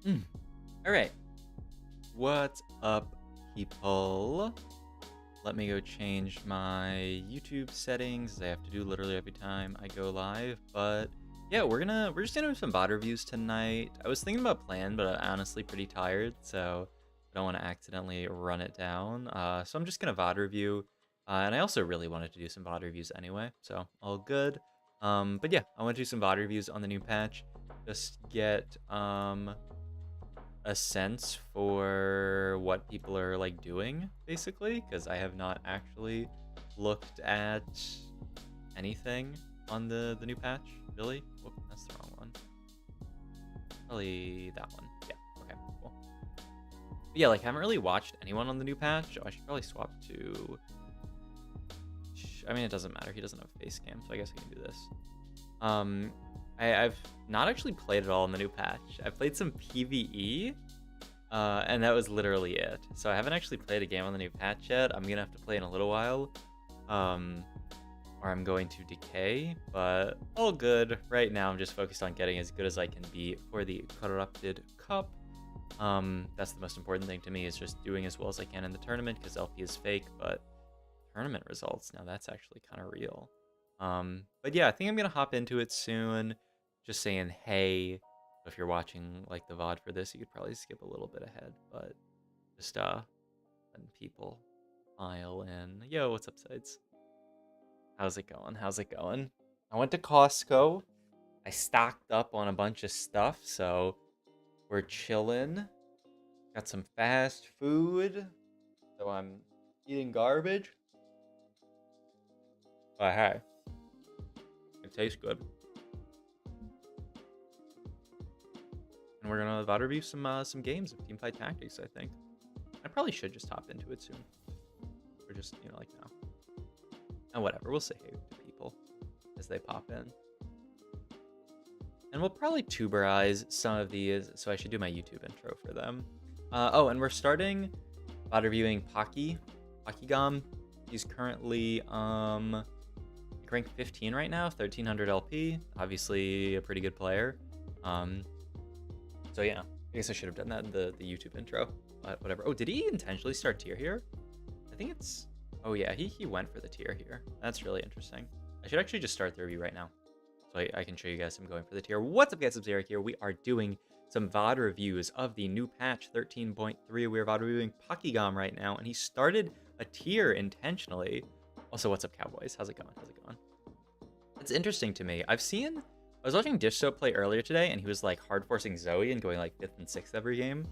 All right. What's up, people? Let me go change my YouTube settings. I have to do literally every time I go live. But yeah, we're just gonna do some VOD reviews tonight. I was thinking about playing, but I'm honestly pretty tired, so I don't want to accidentally run it down. So I'm just gonna VOD review. And I also really wanted to do some VOD reviews anyway, so all good. But yeah, I want to do some VOD reviews on the new patch. Just get a sense for what people are like doing, basically, because I have not actually looked at anything on the new patch, really. Whoop, that's the wrong one. Probably that one. Yeah, okay, cool. But yeah, like, haven't really watched anyone on the new patch. Oh, I should probably swap to... I mean, it doesn't matter. He doesn't have face cam, so I guess I can do this. I've not actually played at all in the new patch. I played some PvE, and that was literally it. So I haven't actually played a game on the new patch yet. I'm gonna have to play in a little while, or I'm going to decay, but all good. Right now, I'm just focused on getting as good as I can be for the Corrupted Cup. That's the most important thing to me, is just doing as well as I can in the tournament, because LP is fake, but tournament results, now that's actually kind of real. But yeah, I think I'm gonna hop into it soon. Just saying, hey, if you're watching like the VOD for this, you could probably skip a little bit ahead, but just letting people file in. Yo, what's up, sides? How's it going? How's it going? I went to Costco. I stocked up on a bunch of stuff, so we're chilling. Got some fast food, so I'm eating garbage. But hey, it tastes good. And we're gonna VOD review some games of Teamfight Tactics, I think. I probably should just hop into it soon. Or just, you know, like now. And whatever, we'll say hey to people as they pop in. And we'll probably tuberize some of these, so I should do my YouTube intro for them. Oh, and we're starting VOD reviewing Pockygom. He's currently rank 15 right now, 1300 LP. Obviously a pretty good player. So yeah, I guess I should have done that in the YouTube intro, but whatever. Oh, did he intentionally start tier here? I think it's, oh yeah, he went for the tier here. That's really interesting. I should actually just start the review right now, so I can show you guys I'm going for the tier. What's up, guys? It's Eric here. We are doing some VOD reviews of the new patch 13.3. We're VOD reviewing Pockygom right now, and he started a tier intentionally. Also, what's up, Cowboys? How's it going? How's it going? It's interesting to me. I was watching Dish Soap play earlier today, and he was like hard forcing Zoe and going like 5th and 6th every game.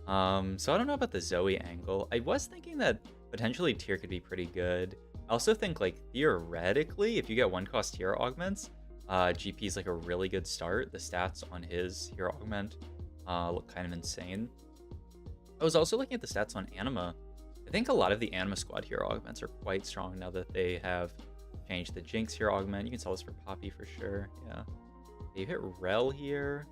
So I don't know about the Zoe angle. I was thinking that potentially tier could be pretty good. I also think like theoretically, if you get 1-cost hero augments, GP is like a really good start. The stats on his hero augment look kind of insane. I was also looking at the stats on Anima. I think a lot of the Anima squad hero augments are quite strong now that they have changed the Jinx hero augment. You can sell this for Poppy for sure. Yeah. You hit Rel here.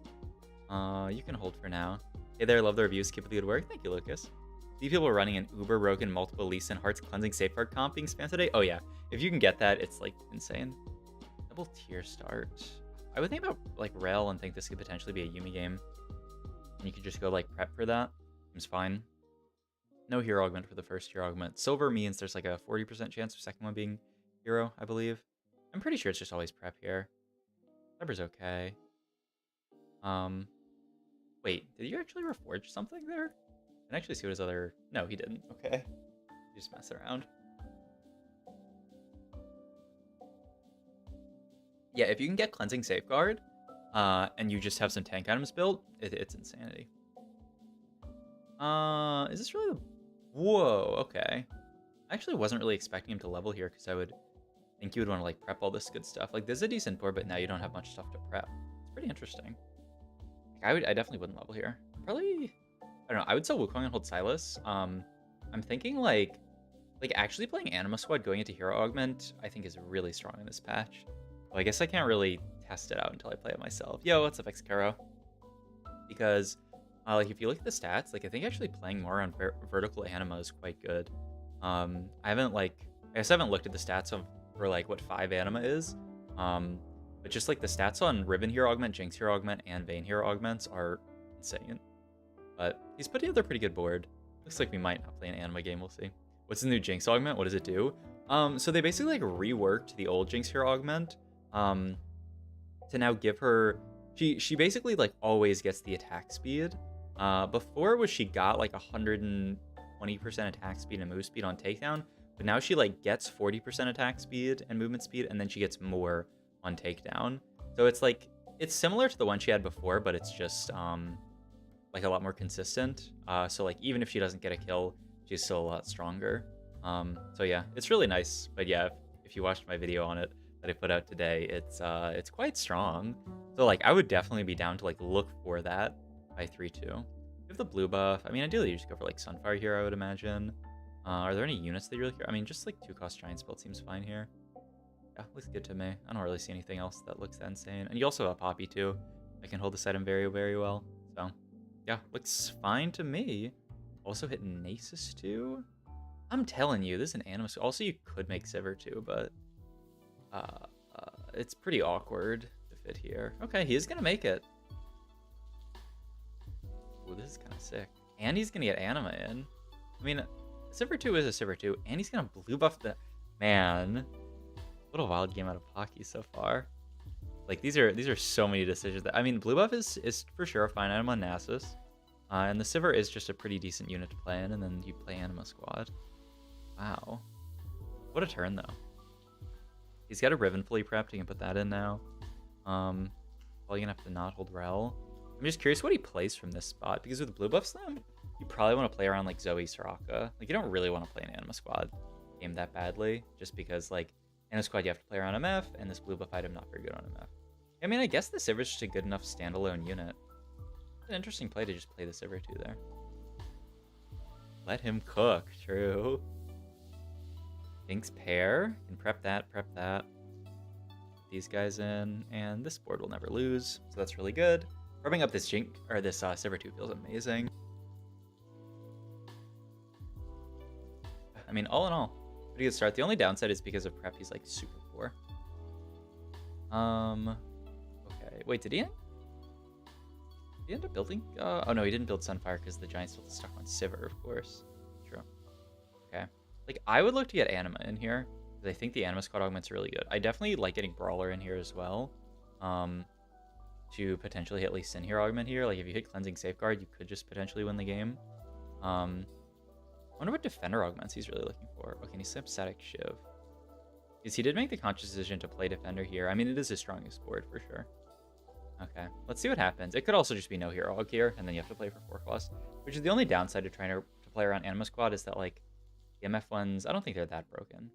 You can hold for now. Hey there, love the reviews. Keep up the good work. Thank you, Lucas. See people running an Uber, Rogan, multiple Lee Sin, Hearts Cleansing, Safeguard comp being spammed today? Oh yeah. If you can get that, it's like insane. Double tier start. I would think about like Rel and think this could potentially be a Yumi game. And you could just go like prep for that. Seems fine. No hero augment for the first hero augment. Silver means there's like a 40% chance of second one being hero, I believe. I'm pretty sure it's just always prep here. Cyber's okay. Wait, did you actually reforge something there? I can actually see what his other... No, he didn't. Okay. Just mess around. Yeah, if you can get Cleansing Safeguard, and you just have some tank items built, it's insanity. Is this really the... Whoa, okay. I actually wasn't really expecting him to level here, because I would think you would want to like prep all this good stuff. Like, this is a decent board, but now you don't have much stuff to prep. It's pretty interesting. Like, I definitely wouldn't level here. Probably, I don't know. I would sell Wukong and hold Silas. I'm thinking like actually playing Anima Squad going into Hero Augment, I think is really strong in this patch. Well, I guess I can't really test it out until I play it myself. Yo, what's up, Xcaro? Because like if you look at the stats, like I think actually playing more on vertical Anima is quite good. I guess I haven't looked at the stats for like what 5 Anima is. But just like the stats on Ribbon Hero Augment, Jinx Hero Augment, and Vayne Hero Augments are insane. But he's put together a pretty good board. Looks like we might not play an anima game. We'll see. What's the new Jinx augment? What does it do? So they basically like reworked the old Jinx Hero augment to now give her. She basically like always gets the attack speed. Before was she got like 120% attack speed and move speed on takedown, but now she like gets 40% attack speed and movement speed, and then she gets more on takedown. So it's like it's similar to the one she had before, but it's just like a lot more consistent. So like even if she doesn't get a kill, she's still a lot stronger. So yeah, it's really nice. But yeah, if you watched my video on it that I put out today, it's quite strong. So like I would definitely be down to like look for that by 3-2. You have the blue buff. I mean, ideally you just go for like Sunfire here, I would imagine. Are there any units that you really care? I mean, just like 2-cost Giant Spell seems fine here. Yeah, looks good to me. I don't really see anything else that looks that insane. And you also have Poppy too. I can hold this item very, very well. So yeah, looks fine to me. Also hit Nasus too. I'm telling you, this is an anima. Also, you could make Sivir too, but it's pretty awkward to fit here. Okay, he is gonna make it. Ooh, this is kind of sick. And he's gonna get anima in. I mean, Sivir 2 is a Sivir 2, and he's gonna blue buff the man. What a wild game out of Pocky so far. Like these are so many decisions. I mean, blue buff is for sure a fine item on Nasus, and the Sivir is just a pretty decent unit to play in, and then you play Anima Squad. Wow, what a turn though. He's got a Riven fully prepped. He can put that in now. Probably gonna have to not hold Rel. I'm just curious what he plays from this spot, because with the blue buffs now, you probably want to play around like Zoe Soraka. Like you don't really want to play an Anima Squad game that badly, just because like Anima Squad you have to play around MF, and this blue buff item not very good on MF. I mean, I guess the Sivir's just a good enough standalone unit. It's an interesting play to just play the Sivir too there. Let him cook, true. Jinx pair, can prep that. These guys in, and this board will never lose, so that's really good. Prepping up this Jinx or this Sivir 2 feels amazing. I mean, all in all, pretty good start. The only downside is because of prep, he's like super poor. Okay, wait, did he end up building? Oh no, he didn't build Sunfire because the Giant still stuck on Sivir, of course. True. Okay. Like, I would look to get Anima in here, because I think the Anima Squad augment's really good. I definitely like getting Brawler in here as well, to potentially hit at least Sin here augment here. Like, if you hit Cleansing Safeguard, you could just potentially win the game. I wonder what Defender augments he's really looking for. Okay, he's Static Shiv. Because he did make the conscious decision to play Defender here. I mean, it is his strongest board, for sure. Okay, let's see what happens. It could also just be no hero aug here, and then you have to play for 4 cost, which is the only downside to trying to play around Anima Squad, is that, like, the MF ones, I don't think they're that broken.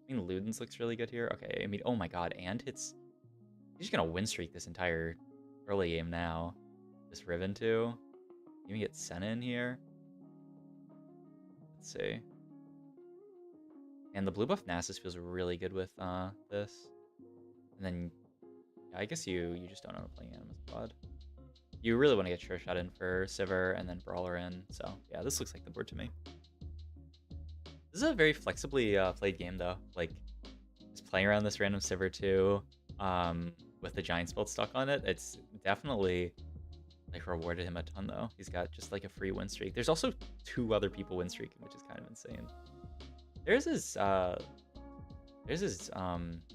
I mean, Ludens looks really good here. Okay, I mean, oh my god, and hits... He's just gonna win streak this entire early game now. This Riven too. You can get Senna in here. Let's see. And the blue buff Nasus feels really good with this. And then, yeah, I guess you just don't know how to play Anima Squad. You really want to get Sure Shot in for Sivir and then Brawler in. So, yeah, this looks like the board to me. This is a very flexibly played game, though. Like, just playing around this random Sivir 2 with the Giant Spell stuck on it, it's definitely, like, rewarded him a ton, though. He's got just, like, a free win streak. There's also 2 other people win streaking, which is kind of insane. There's his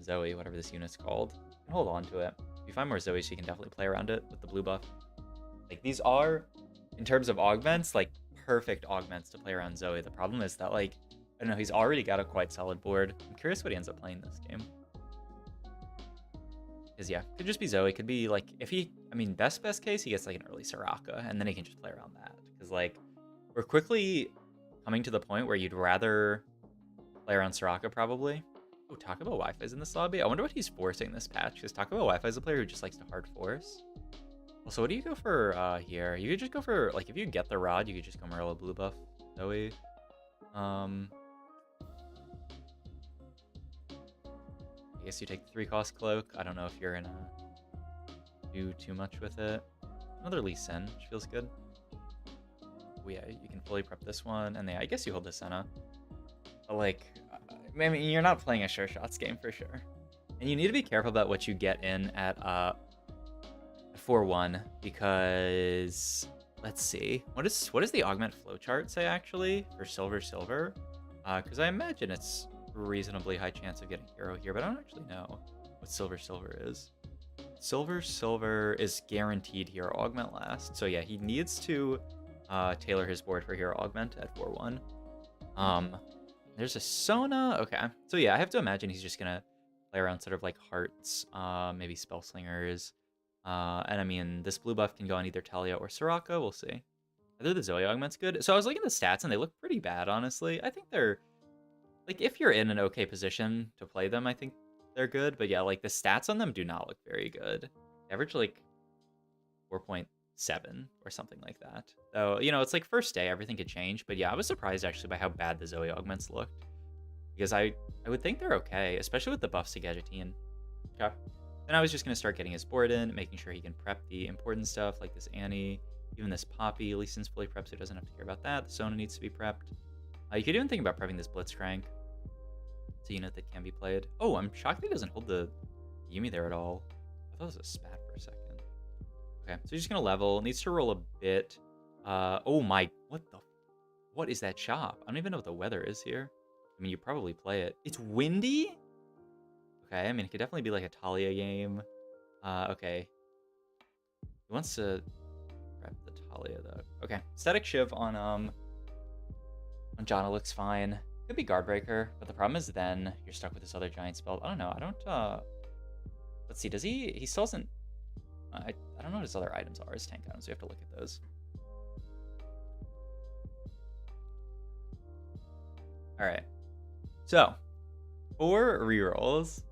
Zoe, whatever this unit's called. You can hold on to it. If you find more Zoes, you can definitely play around it with the blue buff. Like, these are, in terms of augments, like, perfect augments to play around Zoe. The problem is that, like, I don't know, he's already got a quite solid board. I'm curious what he ends up playing this game. Because, yeah, could just be Zoe. Could be, like, if he... I mean, best case, he gets, like, an early Soraka, and then he can just play around that. Because, like, we're quickly coming to the point where you'd rather play around Soraka, probably. Oh, Taco Bell Wi-Fi's in this lobby. I wonder what he's forcing this patch, because Taco Bell Wi-Fi is a player who just likes to hard force. Also, what do you go for here? You could just go for, like, if you get the rod, you could just go Merlo blue buff Zoe. I guess you take the 3-cost cloak. I don't know if you're gonna do too much with it. Another Lee Sin, which feels good. Oh, yeah, you can fully prep this one, and yeah, I guess you hold the Senna. But, like, I mean, you're not playing a Sure Shots game for sure. And you need to be careful about what you get in at 4-1, because Let's see. What does the augment flowchart say actually for silver? Because I imagine it's reasonably high chance of getting hero here, but I don't actually know what silver is. Silver is guaranteed hero augment last. So yeah, he needs to tailor his board for hero augment at 4-1. There's a Sona. Okay. So yeah, I have to imagine he's just gonna play around sort of like hearts, maybe spell slingers. And I mean, this blue buff can go on either Talia or Soraka. We'll see. Either the Zoe augment's good. So I was looking at the stats and they look pretty bad, honestly. I think they're like, if you're in an okay position to play them, I think they're good. But yeah, like the stats on them do not look very good. Average like 4.7 or something like that. So, you know, it's like first day, everything could change. But yeah, I was surprised actually by how bad the Zoe augments looked. Because I would think they're okay, especially with the buffs to Gadgettine. Okay. Then I was just going to start getting his board in, making sure he can prep the important stuff like this Annie, even this Poppy. Lee Sin's fully prepped, so he doesn't have to care about that. The Sona needs to be prepped. You could even think about prepping this Blitzcrank. It's a unit that can be played. Oh, I'm shocked that he doesn't hold the Yumi there at all. I thought it was a spat for a second. Okay, so he's just going to level. Needs to roll a bit. Oh my, what is that shop? I don't even know what the weather is here. I mean, you probably play it. It's windy? Okay, I mean, it could definitely be like a Talia game. Okay. He wants to prep the Talia, though. Okay, Static Shiv on Janna looks fine. Could be Guardbreaker, but the problem is then you're stuck with this other giant spell. I don't know. I don't, let's see. Does he still doesn't, I don't know what his other items are, his tank items. We have to look at those. All right. So, for rerolls,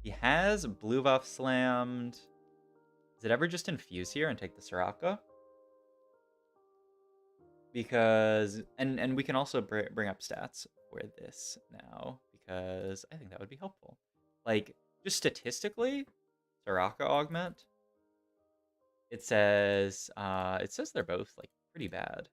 he has blue buff slammed. Does it ever just infuse here and take the Soraka? Because, and we can also bring up stats for this now, because I think that would be helpful. Like, just statistically, Soraka augment, it says they're both, like, pretty bad.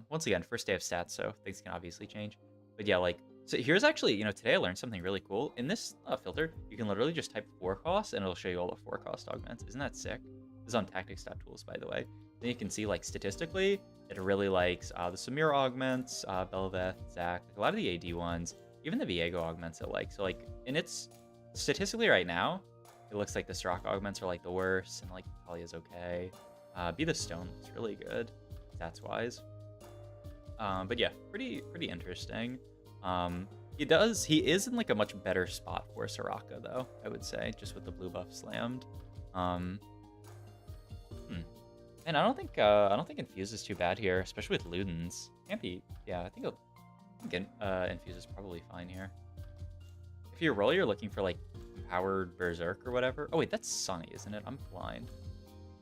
Once again, first day of stats, so things can obviously change. But yeah, like, so here's actually, you know, today I learned something really cool. In this filter, you can literally just type 4 costs and it'll show you all the 4 cost augments. Isn't that sick? This is on tactics.tools, by the way. Then you can see, like, statistically, it really likes the Samira augments, Belveth, Zac, like a lot of the AD ones, even the Viego augments it likes. So, like, and it's statistically right now, it looks like the Soraka augments are, like, the worst, and, like, Talia's okay. Be the Stone looks really good, stats-wise. But yeah, pretty interesting. He is in like a much better spot for Soraka though, I would say, just with the blue buff slammed. And I don't think Infuse is too bad here, especially with Ludens. Can't be, yeah, I think Infuse is probably fine here. If you roll, you're looking for like Empowered Berserk or whatever. Oh wait, that's sunny, isn't it? I'm blind.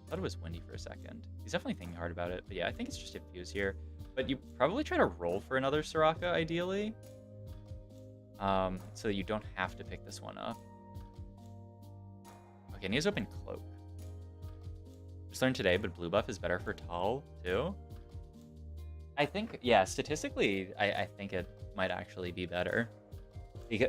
I thought it was windy for a second. He's definitely thinking hard about it, but yeah, I think it's just Infuse here. But you probably try to roll for another Soraka, ideally. So that you don't have to pick this one up. Okay, and he has open Cloak. Just learned today, but blue buff is better for Tal, too. I think, yeah, statistically, I think it might actually be better.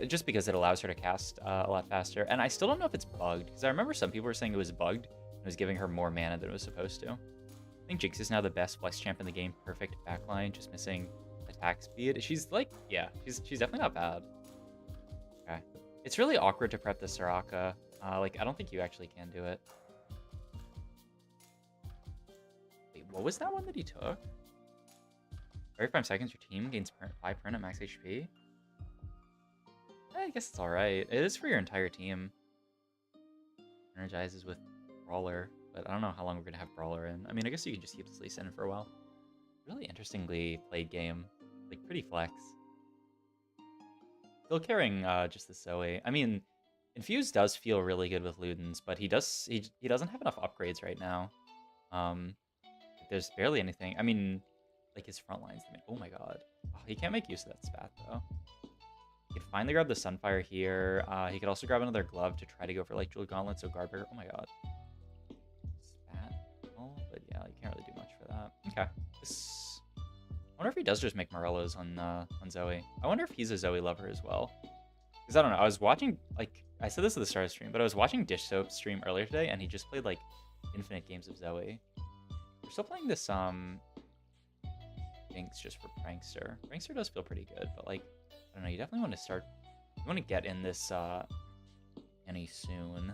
Just because it allows her to cast a lot faster. And I still don't know if it's bugged, because I remember some people were saying it was bugged. It was giving her more mana than it was supposed to. I think Jinx is now the best flex champ in the game. Perfect backline, just missing attack speed. She's like, yeah, she's definitely not bad. Okay. It's really awkward to prep the Soraka. Like, I don't think you actually can do it. Wait, what was that one that he took? Every 5 seconds, your team gains 5 percent at max HP? I guess it's alright. It is for your entire team. Energizes with Brawler. But I don't know how long we're going to have Brawler in. I mean, I guess you can just keep this Lee in for a while. Really interestingly played game. Like, pretty flex. Still carrying just the Zoe. I mean, Infuse does feel really good with Ludens, but he doesn't have enough upgrades right now. There's barely anything. I mean, like his front lines. Oh my god. Oh, he can't make use of that spat, though. He could finally grab the Sunfire here. He could also grab another glove to try to go for, like, Jewel Gauntlet, so Guardbreaker. Oh my god. But yeah, you can't really do much for that. Okay. I wonder if he does just make Morellos on Zoe. I wonder if he's a Zoe lover as well. Because I don't know. I was watching, like, I said this at the start of the stream, but I was watching Dish Soap's stream earlier today, and he just played, like, infinite games of Zoe. We're still playing this Jinx just for Prankster. Prankster does feel pretty good, but like, I don't know, you definitely want to start, you want to get in this any soon.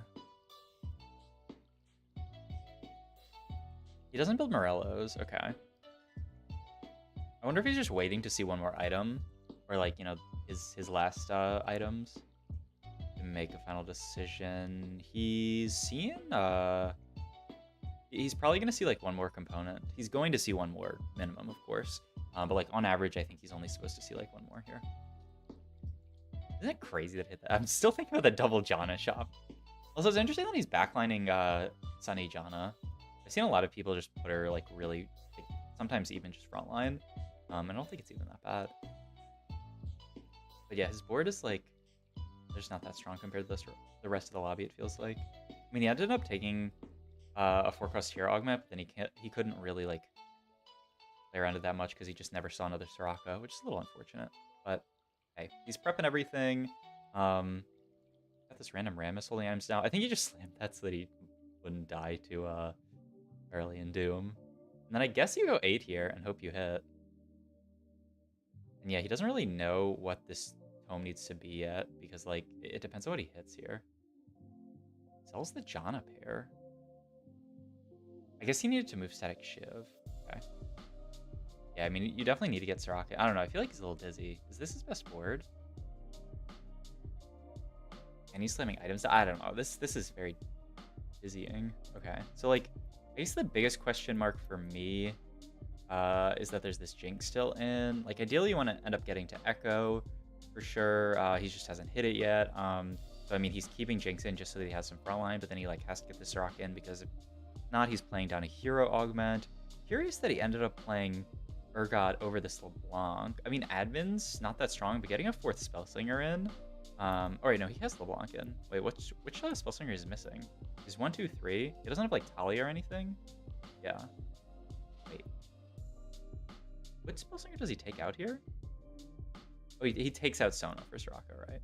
He doesn't build Morellos, okay. I wonder if he's just waiting to see one more item, or like, you know, his last items to make a final decision. He's seeing, he's probably gonna see like one more component. He's going to see one more minimum, of course. But like on average, I think he's only supposed to see like one more here. Isn't it crazy that hit that? I'm still thinking about the double Janna shop. Also, it's interesting that he's backlining Sunny Janna. I've seen a lot of people just put her like really, like, sometimes even just frontline. I don't think it's even that bad. But yeah, his board is like, they're just not that strong compared to the rest of the lobby, it feels like. I mean, he ended up taking a 4-cost hero augment, but then he couldn't really like play around it that much because he just never saw another Soraka, which is a little unfortunate. But hey, he's prepping everything. Got this random Rammus holding items now. I think he just slammed that so that he wouldn't die too early in Doom. And then I guess you go 8 here and hope you hit. And yeah, he doesn't really know what this tome needs to be yet because like it depends on what he hits here. Sells the Janna pair. I guess he needed to move Static Shiv. Okay. Yeah, I mean, you definitely need to get Soraka. I don't know. I feel like he's a little dizzy. Is this his best board? And he's slamming items. I don't know. This is very dizzying. Okay. So, like, I guess the biggest question mark for me is that there's this Jinx still in. Like, ideally, you want to end up getting to Echo for sure. He just hasn't hit it yet. So, I mean, he's keeping Jinx in just so that he has some frontline, but then he, like, has to get the Soraka in because if not, he's playing down a hero augment. Curious that he ended up playing Urgot over this LeBlanc. I mean, admin's not that strong, but getting a 4th Spellslinger in. Oh, wait, no, he has LeBlanc in. Wait, which Spellslinger is missing? Is 1, 2, 3? He doesn't have, like, Talia or anything? Yeah. Wait. Which Spellslinger does he take out here? Oh, he takes out Sona for Soraka, right?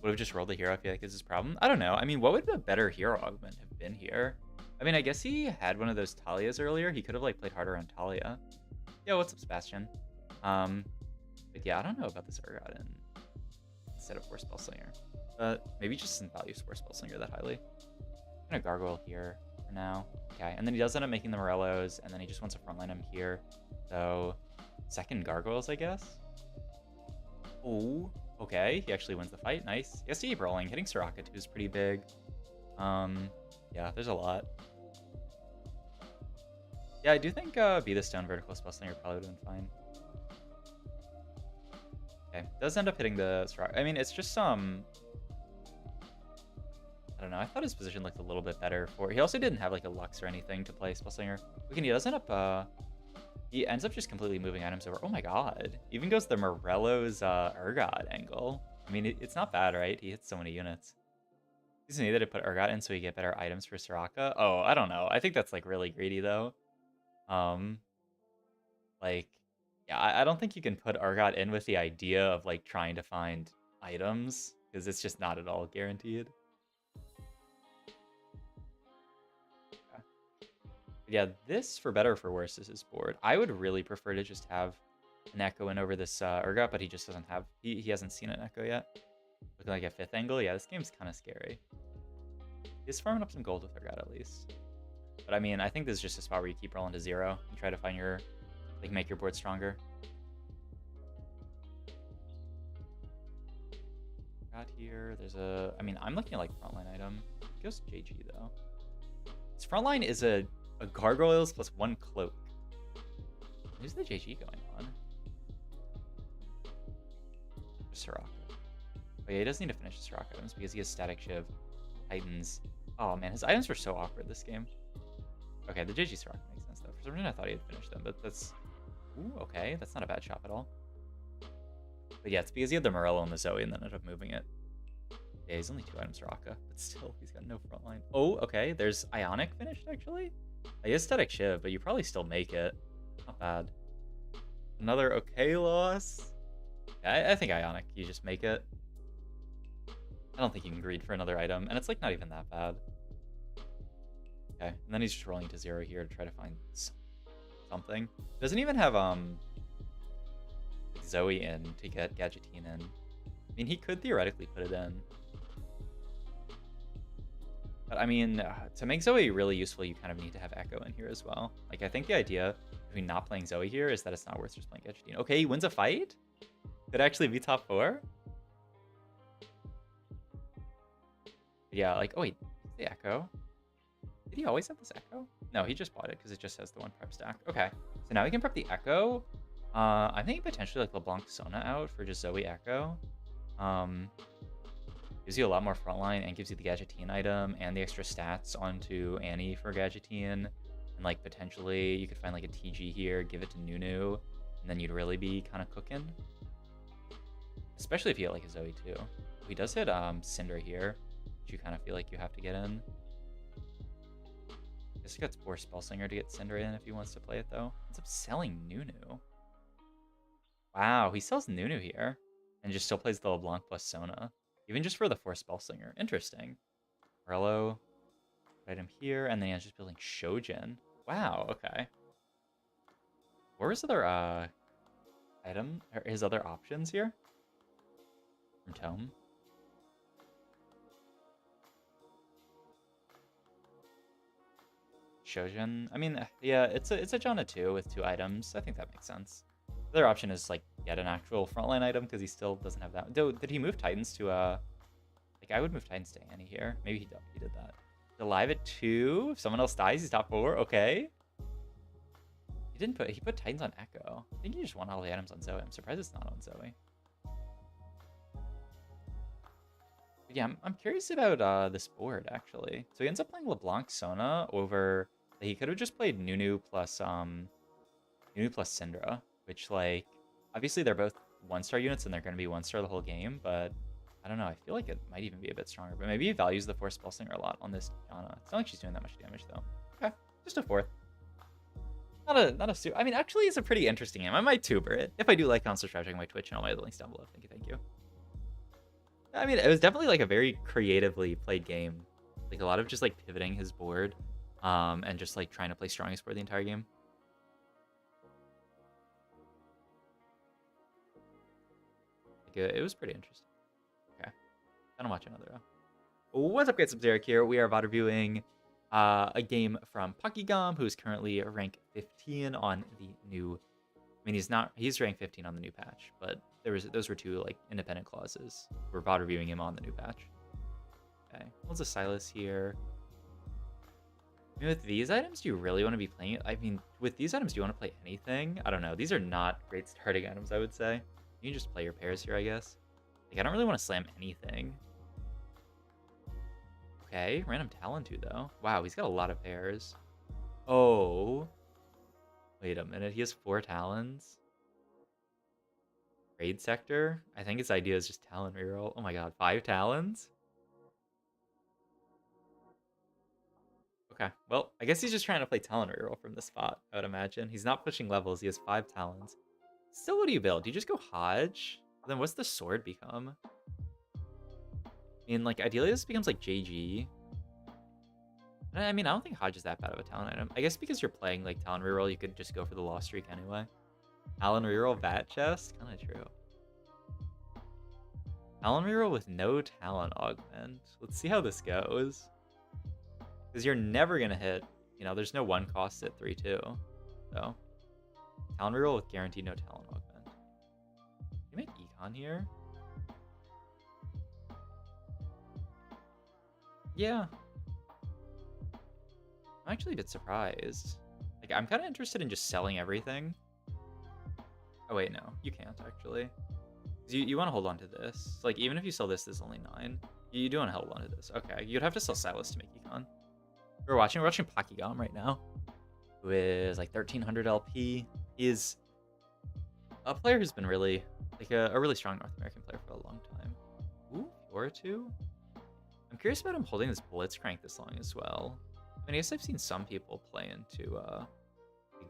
Would have just rolled the hero, I feel like is his problem. I don't know. I mean, what would a better hero augment have been here? I mean, I guess he had one of those Talias earlier. He could have like played harder on Talia. Yeah, what's up, Sebastian? But yeah, I don't know about this Urgot instead of 4 Spellslinger. But maybe just doesn't value 4 Spellslinger that highly. I'm gonna Gargoyle here for now. Okay, and then he does end up making the Morellos, and then he just wants to frontline him here. So, second Gargoyles, I guess. Ooh. Okay, he actually wins the fight. Nice. He has to keep rolling. Hitting Soraka too is pretty big. Yeah, there's a lot. Yeah, I do think Be the Stone vertical Spellslinger probably would have been fine. Okay, does end up hitting the Soraka. I mean, it's just I don't know. I thought his position looked a little bit better for. He also didn't have like a Lux or anything to play Spellslinger. Look, and he does end up. He ends up just completely moving items over. Oh my god. Even goes the Morello's Urgot angle. I mean, it's not bad, right? He hits so many units. He doesn't need to put Urgot in so he get better items for Soraka. Oh, I don't know. I think that's like really greedy though. Like, yeah, I don't think you can put Urgot in with the idea of like trying to find items because it's just not at all guaranteed. Yeah, this, for better or for worse, is his board. I would really prefer to just have an Echo in over this Urgot, but he just doesn't have... He hasn't seen an Echo yet. Looking like a 5th angle. Yeah, this game's kind of scary. He's farming up some gold with Urgot, at least. But, I mean, I think this is just a spot where you keep rolling to 0 and try to find your... Like, make your board stronger. Got here. There's a... I mean, I'm looking at, like, frontline item. It goes JG, though. His frontline is a Gargoyles plus 1 cloak. Who's the JG going on? Soraka. Oh yeah, he doesn't need to finish his Soraka items because he has Static Shiv, Titans. Oh man, his items were so awkward this game. Okay, the JG Soraka makes sense though. For some reason I thought he had finished them, but that's... Ooh, okay, that's not a bad shop at all. But yeah, it's because he had the Morello and the Zoe and then ended up moving it. Yeah, he's only 2 items Soraka, but still, he's got no frontline. Oh, okay, there's Ionic finished, actually. He has Static Shiv, but you probably still make it. Not bad. Another okay loss. Yeah, I think Ionic, you just make it. I don't think you can greed for another item, and it's like not even that bad. Okay, and then he's just rolling to 0 here to try to find something. Doesn't even have Zoe in to get Gadgettine in. I mean, he could theoretically put it in. But I mean, to make Zoe really useful, you kind of need to have Echo in here as well. Like, I think the idea between not playing Zoe here is that it's not worth just playing Gadgettine. Okay, he wins a fight? Could actually be top 4? Yeah, like, oh wait, the Echo. Did he always have this Echo? No, he just bought it because it just has the 1 prep stack. Okay, so now we can prep the Echo. I'm thinking potentially like LeBlanc Sona out for just Zoe Echo. Gives you a lot more frontline and gives you the Gadgettine item and the extra stats onto Annie for Gadgettine. And like potentially you could find like a TG here, give it to Nunu, and then you'd really be kind of cooking. Especially if you get like a Zoe too. He does hit Cinder here, which you kind of feel like you have to get in. I guess he got Spore Spellslinger to get Cinder in if he wants to play it though. Ends up selling Nunu. Wow, he sells Nunu here and just still plays the LeBlanc plus Sona. Even just for the Force Spellslinger. Interesting. Reroll. Put him here, and then he's just building Shojin. Wow, okay. What were his other item, or his other options here? From Tome. Shojin. I mean, yeah, it's a Janna 2 with 2 items. I think that makes sense. The other option is like get an actual frontline item because he still doesn't have that. Did he move Titans to like I would move Titans to Annie here. Maybe he did that. Alive at 2. If someone else dies, he's top 4. Okay. He put Titans on Echo. I think he just won all the items on Zoe. I'm surprised it's not on Zoe. But yeah, I'm curious about this board actually. So he ends up playing LeBlanc Sona over. He could have just played Nunu plus Syndra. Which, like, obviously they're both 1-star units and they're going to be 1-star the whole game, but I don't know. I feel like it might even be a bit stronger. But maybe he values the Force Spellslinger a lot on this Janna. It's not like she's doing that much damage, though. Okay, just a 4th. Not a super. I mean, actually, it's a pretty interesting game. I might tuber it. If I do like, subscribe, check my Twitch channel. My links down below. Thank you. I mean, it was definitely, like, a very creatively played game. Like, a lot of just, like, pivoting his board and just, like, trying to play strongest board the entire game. It was pretty interesting. Okay. Gonna watch another. What's up, guys? I'm Zarek here. We are VOD reviewing a game from Pockygom, who is currently rank 15 on the new. I mean, he's rank 15 on the new patch, but those were 2 like independent clauses. We're VOD reviewing him on the new patch. Okay. What's a Silas here? I mean, with these items, do you really want to be playing it? I mean, with these items, do you want to play anything? I don't know. These are not great starting items, I would say. You can just play your pairs here, I guess. Like, I don't really want to slam anything. Okay, random Talon too, though. Wow, he's got a lot of pairs. Oh. Wait a minute, he has 4 Talons. Raid Sector? I think his idea is just Talon reroll. Oh my god, 5 Talons? Okay, well, I guess he's just trying to play Talon reroll from this spot, I would imagine. He's not pushing levels, he has 5 Talons. Still, what do you build? Do you just go Hodge? Then what's the sword become? I mean, like, ideally this becomes, like, JG. I mean, I don't think Hodge is that bad of a Talon item. I guess because you're playing, like, Talon reroll, you could just go for the Lost Streak anyway. Talon reroll Vat Chest? Kind of true. Talon reroll with no Talon augment. Let's see how this goes. Because you're never going to hit, you know, there's no 1 cost at 3-2. So... Talon reroll with guaranteed no Talon augment. Can you make Econ here? Yeah. I'm actually a bit surprised. Like, I'm kind of interested in just selling everything. Oh, wait, no. You can't, actually. You want to hold on to this. Like, even if you sell this, this is only 9. You do want to hold on to this. Okay, you'd have to sell Silas to make Econ. We're watching Pockygom right now, who is, like, 1300 LP. He is a player who's been really, like, a really strong North American player for a long time. Ooh, Fiora2? I'm curious about him holding this Blitzcrank this long as well. I mean, I guess I've seen some people play into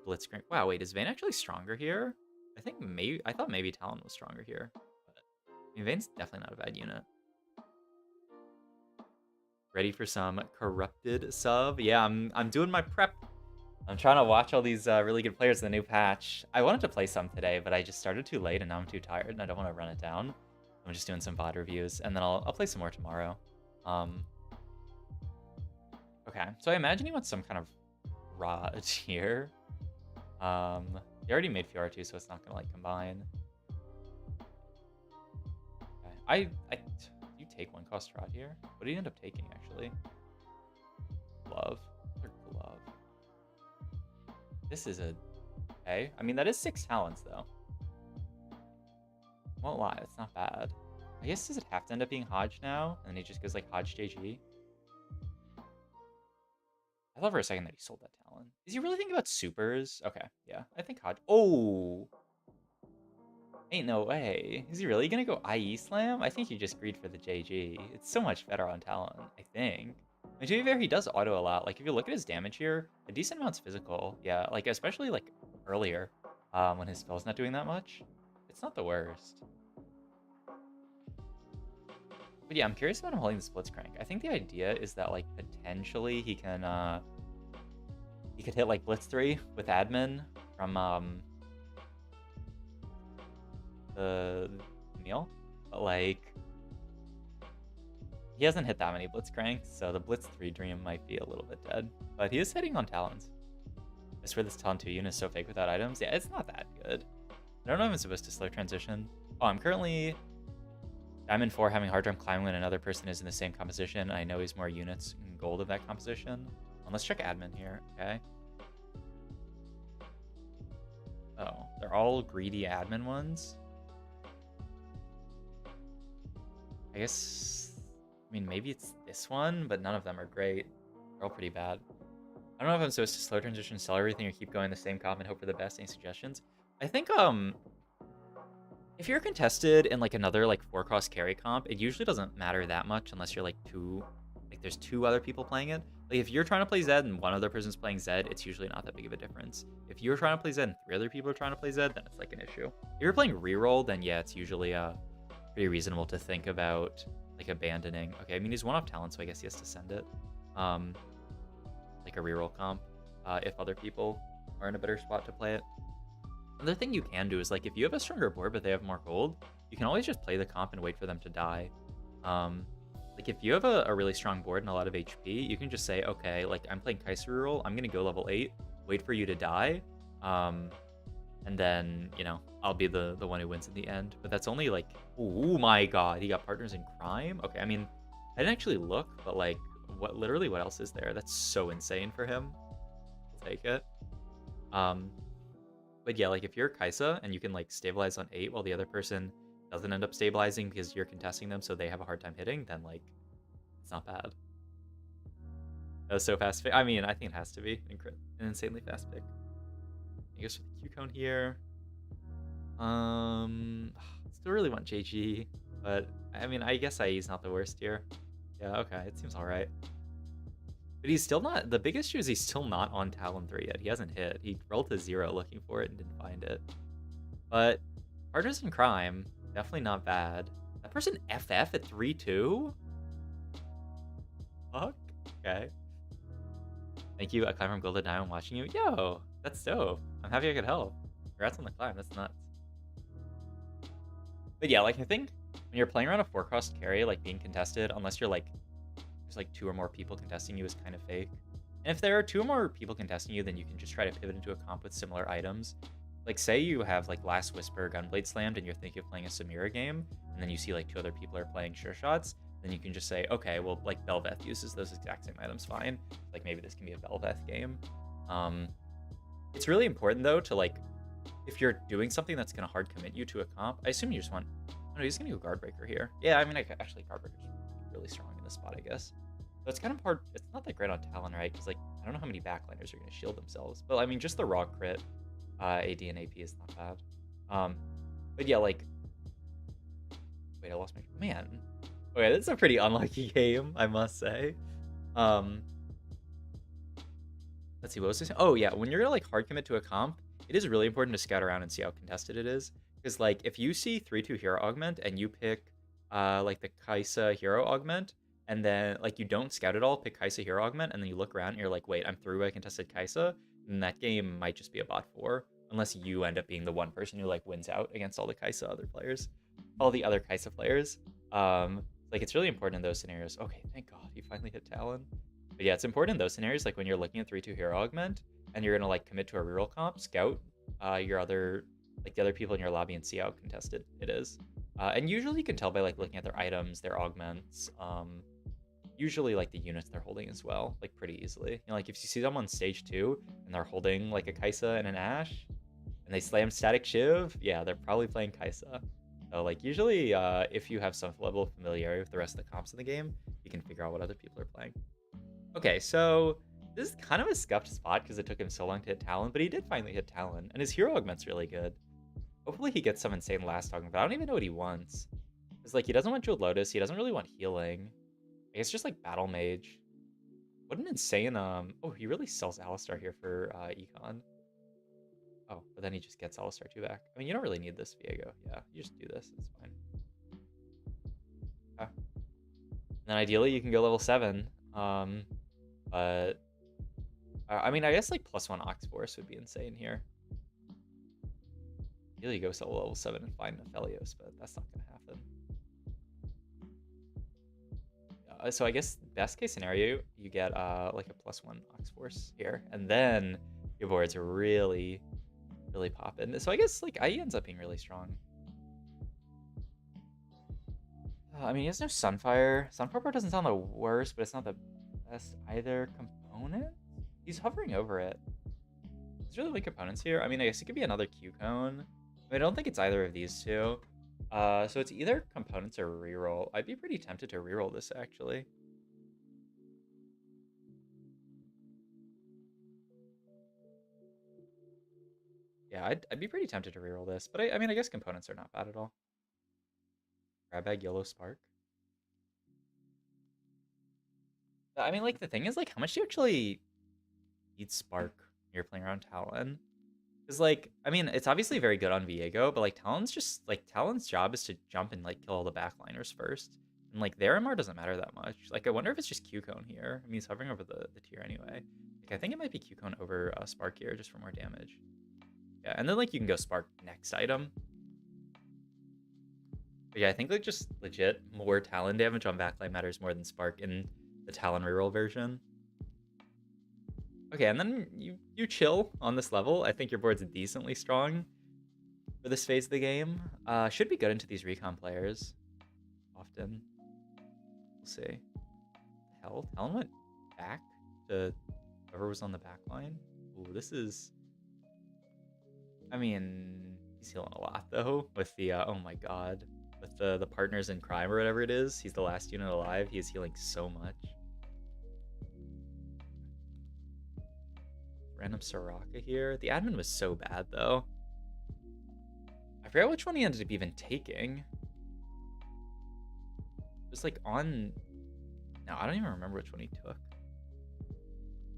Blitzcrank. Wow, wait, is Vayne actually stronger here? I thought maybe Talon was stronger here. But, I mean, Vayne's definitely not a bad unit. Ready for some corrupted sub? Yeah, I'm doing my prep. I'm trying to watch all these really good players in the new patch. I wanted to play some today, but I just started too late and now I'm too tired and I don't want to run it down. I'm just doing some VOD reviews and then I'll play some more tomorrow. Okay, so I imagine he wants some kind of Rod here. He already made Fiora2, so it's not gonna like combine. Okay. You take one cost Rod here. What did he end up taking actually? Glove. Glove. This is a okay. I mean that is 6 talents though. Won't lie, it's not bad. I guess does it have to end up being Hodge now? And then he just goes like Hodge JG? I thought for a second that he sold that talent. Is he really thinking about supers? Okay, yeah. I think Hodge. Oh! Ain't no way. Is he really gonna go IE slam? I think he just greed for the JG. It's so much better on talent, I think. And to be fair, he does auto a lot. Like if you look at his damage here, a decent amount's physical. Yeah, like especially like earlier, when his spell's not doing that much. It's not the worst. But yeah, I'm curious about him holding the splits crank. I think the idea is that like potentially he can he could hit like Blitz 3 with admin from the meal. But like he hasn't hit that many Blitz cranks, so the Blitz 3 dream might be a little bit dead. But he is hitting on talents. I swear this talent 2 unit is so fake without items. Yeah, it's not that good. I don't know if I'm supposed to slow transition. Oh, I'm currently Diamond 4 having hard time climbing when another person is in the same composition. I know he's more units in gold of that composition. Let's check admin here, okay? Oh, they're all greedy admin ones. I guess, I mean, maybe it's this one, but none of them are great. They're all pretty bad. I don't know if I'm supposed to slow transition, sell everything, or keep going the same comp and hope for the best. Any suggestions? I think, if you're contested in like another like 4-cost carry comp, it usually doesn't matter that much unless you're like there's 2 other people playing it. Like if you're trying to play Zed and one other person's playing Zed, it's usually not that big of a difference. If you're trying to play Zed and 3 other people are trying to play Zed, then it's like an issue. If you're playing Reroll, then yeah, it's usually pretty reasonable to think about like abandoning. Okay, I mean he's 1-off talent, so I guess he has to send it. Like a Reroll comp, if other people are in a better spot to play it. Another thing you can do is like if you have a stronger board but they have more gold, you can always just play the comp and wait for them to die. Like if you have a really strong board and a lot of HP, you can just say, okay, like I'm playing Kaiser roll, I'm gonna go level 8, wait for you to die, and then you know I'll be the one who wins in the end. But that's only like, oh my god, he got partners in crime. Okay, I mean I didn't actually look, but like what else is there? That's so insane for him. I'll take it. But yeah, like if you're Kaisa and you can like stabilize on 8 while the other person doesn't end up stabilizing because you're contesting them so they have a hard time hitting, then like it's not bad. That was so fast. I mean, I think it has to be an insanely fast pick. I guess with the Q cone here. Still really want JG, but I mean, I guess IE is not the worst here. Yeah, okay, it seems all right. But he's still not, the big issue is he's still not on Talon 3 yet. He hasn't hit. He rolled to 0 looking for it and didn't find it. But Partners in Crime, definitely not bad. That person FF at 3-2? Fuck? Okay. Thank you, I climb from gold to diamond watching you. Yo, that's dope. I'm happy I could help. Congrats on the climb, that's nuts. But yeah, like I think when you're playing around a 4-cost carry, like being contested, unless you're like, there's like 2 or more people contesting you is kind of fake. And if there are 2 or more people contesting you, then you can just try to pivot into a comp with similar items. Like say you have like Last Whisper Gunblade slammed and you're thinking of playing a Samira game, and then you see like 2 other people are playing Sure Shots, then you can just say, okay, well like Belveth uses those exact same items, fine. Like maybe this can be a Belveth game. It's really important though to like, if you're doing something that's gonna hard commit you to a comp, I assume you just want, oh no, he's gonna go Guardbreaker here. Yeah, I mean, actually Guardbreaker's really strong in this spot, I guess. But it's kind of hard, it's not that great on Talon, right? Because like, I don't know how many backliners are gonna shield themselves. But I mean, just the raw crit, AD and AP is not bad. But yeah, like, wait, I lost my, man. Okay, this is a pretty unlucky game, I must say. Let's see, what was this? Oh yeah, when you're gonna like hard commit to a comp, it is really important to scout around and see how contested it is. Because like, if you see 3-2 hero augment and you pick like the Kaisa hero augment, and then like you don't scout at all, pick Kaisa hero augment, and then you look around and you're like, wait, I'm through, I contested Kaisa, and that game might just be a bot 4, unless you end up being the one person who like wins out against all the Kaisa other players, all the other Kaisa players. Like it's really important in those scenarios. Okay, thank God you finally hit Talon. But yeah, it's important in those scenarios, like when you're looking at 3-2 hero augment and you're gonna like commit to a reroll comp, scout your other, like the other people in your lobby and see how contested it is. And usually you can tell by like looking at their items, their augments, usually like the units they're holding as well, like pretty easily. You know, like if you see them on stage 2 and they're holding like a Kaisa and an Ashe and they slam static Shiv, yeah, they're probably playing Kaisa. So like usually if you have some level of familiarity with the rest of the comps in the game, you can figure out what other people are playing. Okay, so this is kind of a scuffed spot because it took him so long to hit Talon, but he did finally hit Talon, and his hero augment's really good. Hopefully he gets some insane last augment, but I don't even know what he wants. It's like he doesn't want Jeweled Lotus, he doesn't really want healing. I guess just like Battle Mage. What an insane, oh, he really sells Alistar here for Econ. Oh, but then he just gets Alistar 2 back. I mean, you don't really need this, Viego. Yeah, you just do this, it's fine. Okay. And then ideally you can go level 7. But I mean, I guess like +1 Ox Force would be insane here. Ideally, go sell level 7 and find Aphelios, but that's not gonna happen. So I guess best case scenario, you get like a +1 Ox Force here, and then your boards are really popping. So I guess like IE ends up being really strong. I mean, he has no Sunfire. Sunfire doesn't sound the worst, but it's not the best either component. He's hovering over it. There's really weak components here. I mean, I guess it could be another Q-Cone. I mean, I don't think it's either of these two. So it's either components or reroll. I'd be pretty tempted to reroll this, actually. Yeah, I'd be pretty tempted to reroll this. But I mean, I guess components are not bad at all. Grab bag, yellow spark. I mean, like, the thing is, like, how much do you actually need spark when you're playing around Talon? Because, like, I mean, it's obviously very good on Viego, but, like, Talon's just, like, Talon's job is to jump and, like, kill all the backliners first. And, like, their MR doesn't matter that much. Like, I wonder if it's just Q-Cone here. I mean, he's hovering over the tier anyway. Like, I think it might be Q-Cone over Spark here, just for more damage. Yeah, and then, like, you can go Spark next item. But yeah, I think, like, just legit more Talon damage on backline matters more than Spark in the Talon reroll version. Okay, and then you chill on this level. I think your board's decently strong for this phase of the game. Should be good into these recon players often. We'll see. Hell, Talon went back to whoever was on the back line. Ooh, this is... I mean, he's healing a lot, though, with the... oh my god. With the partners in crime or whatever it is. He's the last unit alive. He is healing so much. Random Soraka here. The admin was so bad, though. I forget which one he ended up even taking. It was like on... No, I don't even remember which one he took.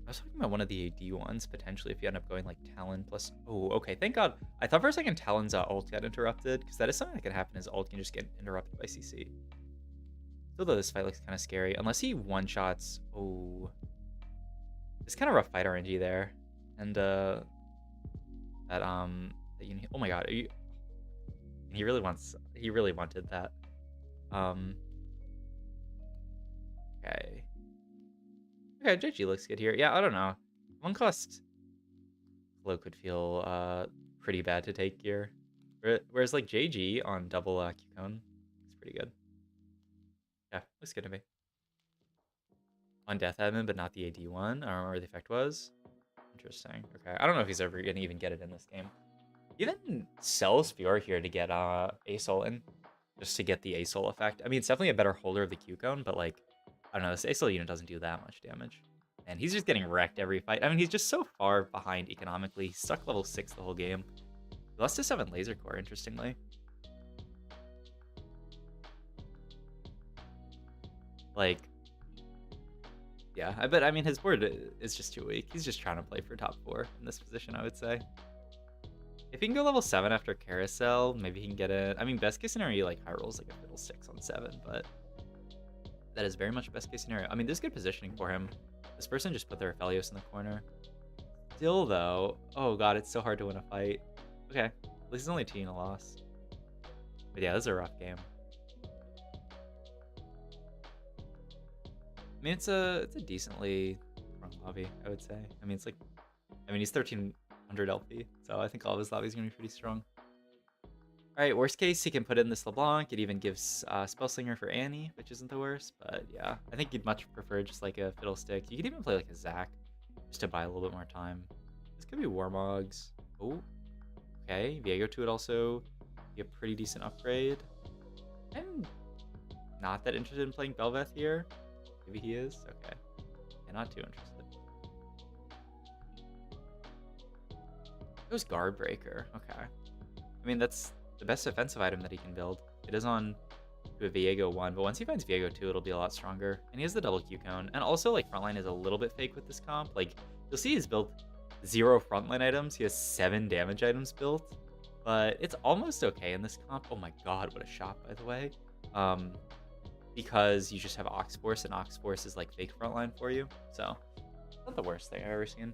I was talking about one of the AD ones, potentially, if you end up going like Talon plus... Oh, okay, thank God. I thought for a second Talon's ult got interrupted, because that is something that can happen, his ult can just get interrupted by CC. Still though, this fight looks kind of scary. Unless he one-shots... Oh... It's kind of rough fight RNG there. And, that unit... Oh my god, are you... He really wanted that. Okay. Okay, JG looks good here. Yeah, I don't know. One cost Cloak would feel pretty bad to take here. Whereas like JG on double Q-Cone, it's pretty good. Yeah, looks good to me. On Death Admin, but not the AD one. I don't remember what the effect was. Interesting. Okay, I don't know if he's ever gonna even get it in this game. Even sells Fiora here to get ASOL in, just to get the ASOL effect. I mean, it's definitely a better holder of the Q-Cone, but like, I don't know, this ASOL unit doesn't do that much damage. And he's just getting wrecked every fight. I mean, he's just so far behind economically. He's stuck level 6 the whole game. He lost to 7 laser core, interestingly. Like, yeah, I mean, his board is just too weak. He's just trying to play for top 4 in this position, I would say. If he can go level 7 after Carousel, maybe he can get it. I mean, best case scenario, like high rolls like a fiddle 6 on 7, but That is very much best case scenario. I mean, there's good positioning for him. This person just put their Aphelios in the corner. Still, though, oh god, it's so hard to win a fight. Okay, at least it's only a loss. But yeah, this is a rough game. I mean, it's a decently strong lobby, I would say. I mean, he's 1300 LP, so I think all of his lobbies are gonna be pretty strong. All right, worst case, he can put in this LeBlanc. It even gives Spellslinger for Annie, which isn't the worst. But yeah, I think you'd much prefer just like a Fiddlestick. You could even play like a Zac, just to buy a little bit more time. This could be Warmogs. Oh, okay. Viego to it also be a pretty decent upgrade. I'm not that interested in playing Belveth here. Maybe he is. Okay, yeah, not too interested. It was Guard Breaker. Okay, I mean that's the best offensive item that he can build. It is on to a Viego 1, but once he finds Viego 2, it'll be a lot stronger. And he has the double Q cone. And also, like, frontline is a little bit fake with this comp. Like, you'll see he's built 0 frontline items. He has 7 damage items built. But it's almost okay in this comp. Oh my god, what a shot, by the way. Because you just have Oxforce, and Oxforce is, like, fake frontline for you. So, not the worst thing I've ever seen.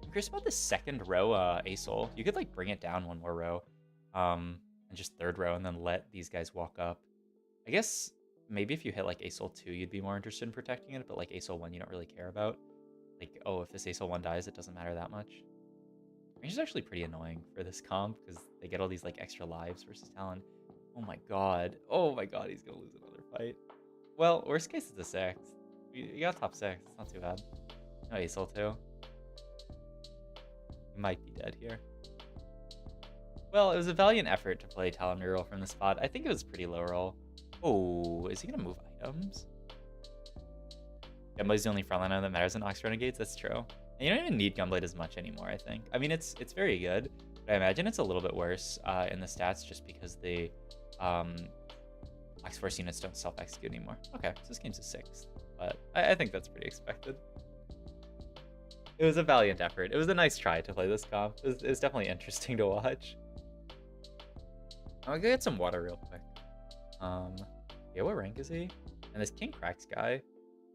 I'm curious about the second row Asol. You could, like, bring it down one more row. And just third row, and then let these guys walk up. I guess maybe if you hit like Asol 2, you'd be more interested in protecting it, but like Asol 1, you don't really care about. Like, oh, if this Asol 1 dies, it doesn't matter that much. Range is actually pretty annoying for this comp because they get all these like extra lives versus Talon. Oh my god, he's gonna lose another fight. Well, worst case it's a 6. You got top 6, it's not too bad. No Asol 2. He might be dead here. Well, it was a valiant effort to play Talon reroll from the spot. I think it was pretty low roll. Oh, is he gonna move items? Gunblade's the only frontline item that matters in Ox Renegades. That's true. And you don't even need Gunblade as much anymore, I think. I mean, it's very good, but I imagine it's a little bit worse in the stats just because the Ox Force units don't self-execute anymore. Okay, so this game's a 6th, but I think that's pretty expected. It was a valiant effort. It was a nice try to play this comp. It was definitely interesting to watch. I'll go get some water real quick. Yeah, what rank is he? And this King Cracks guy,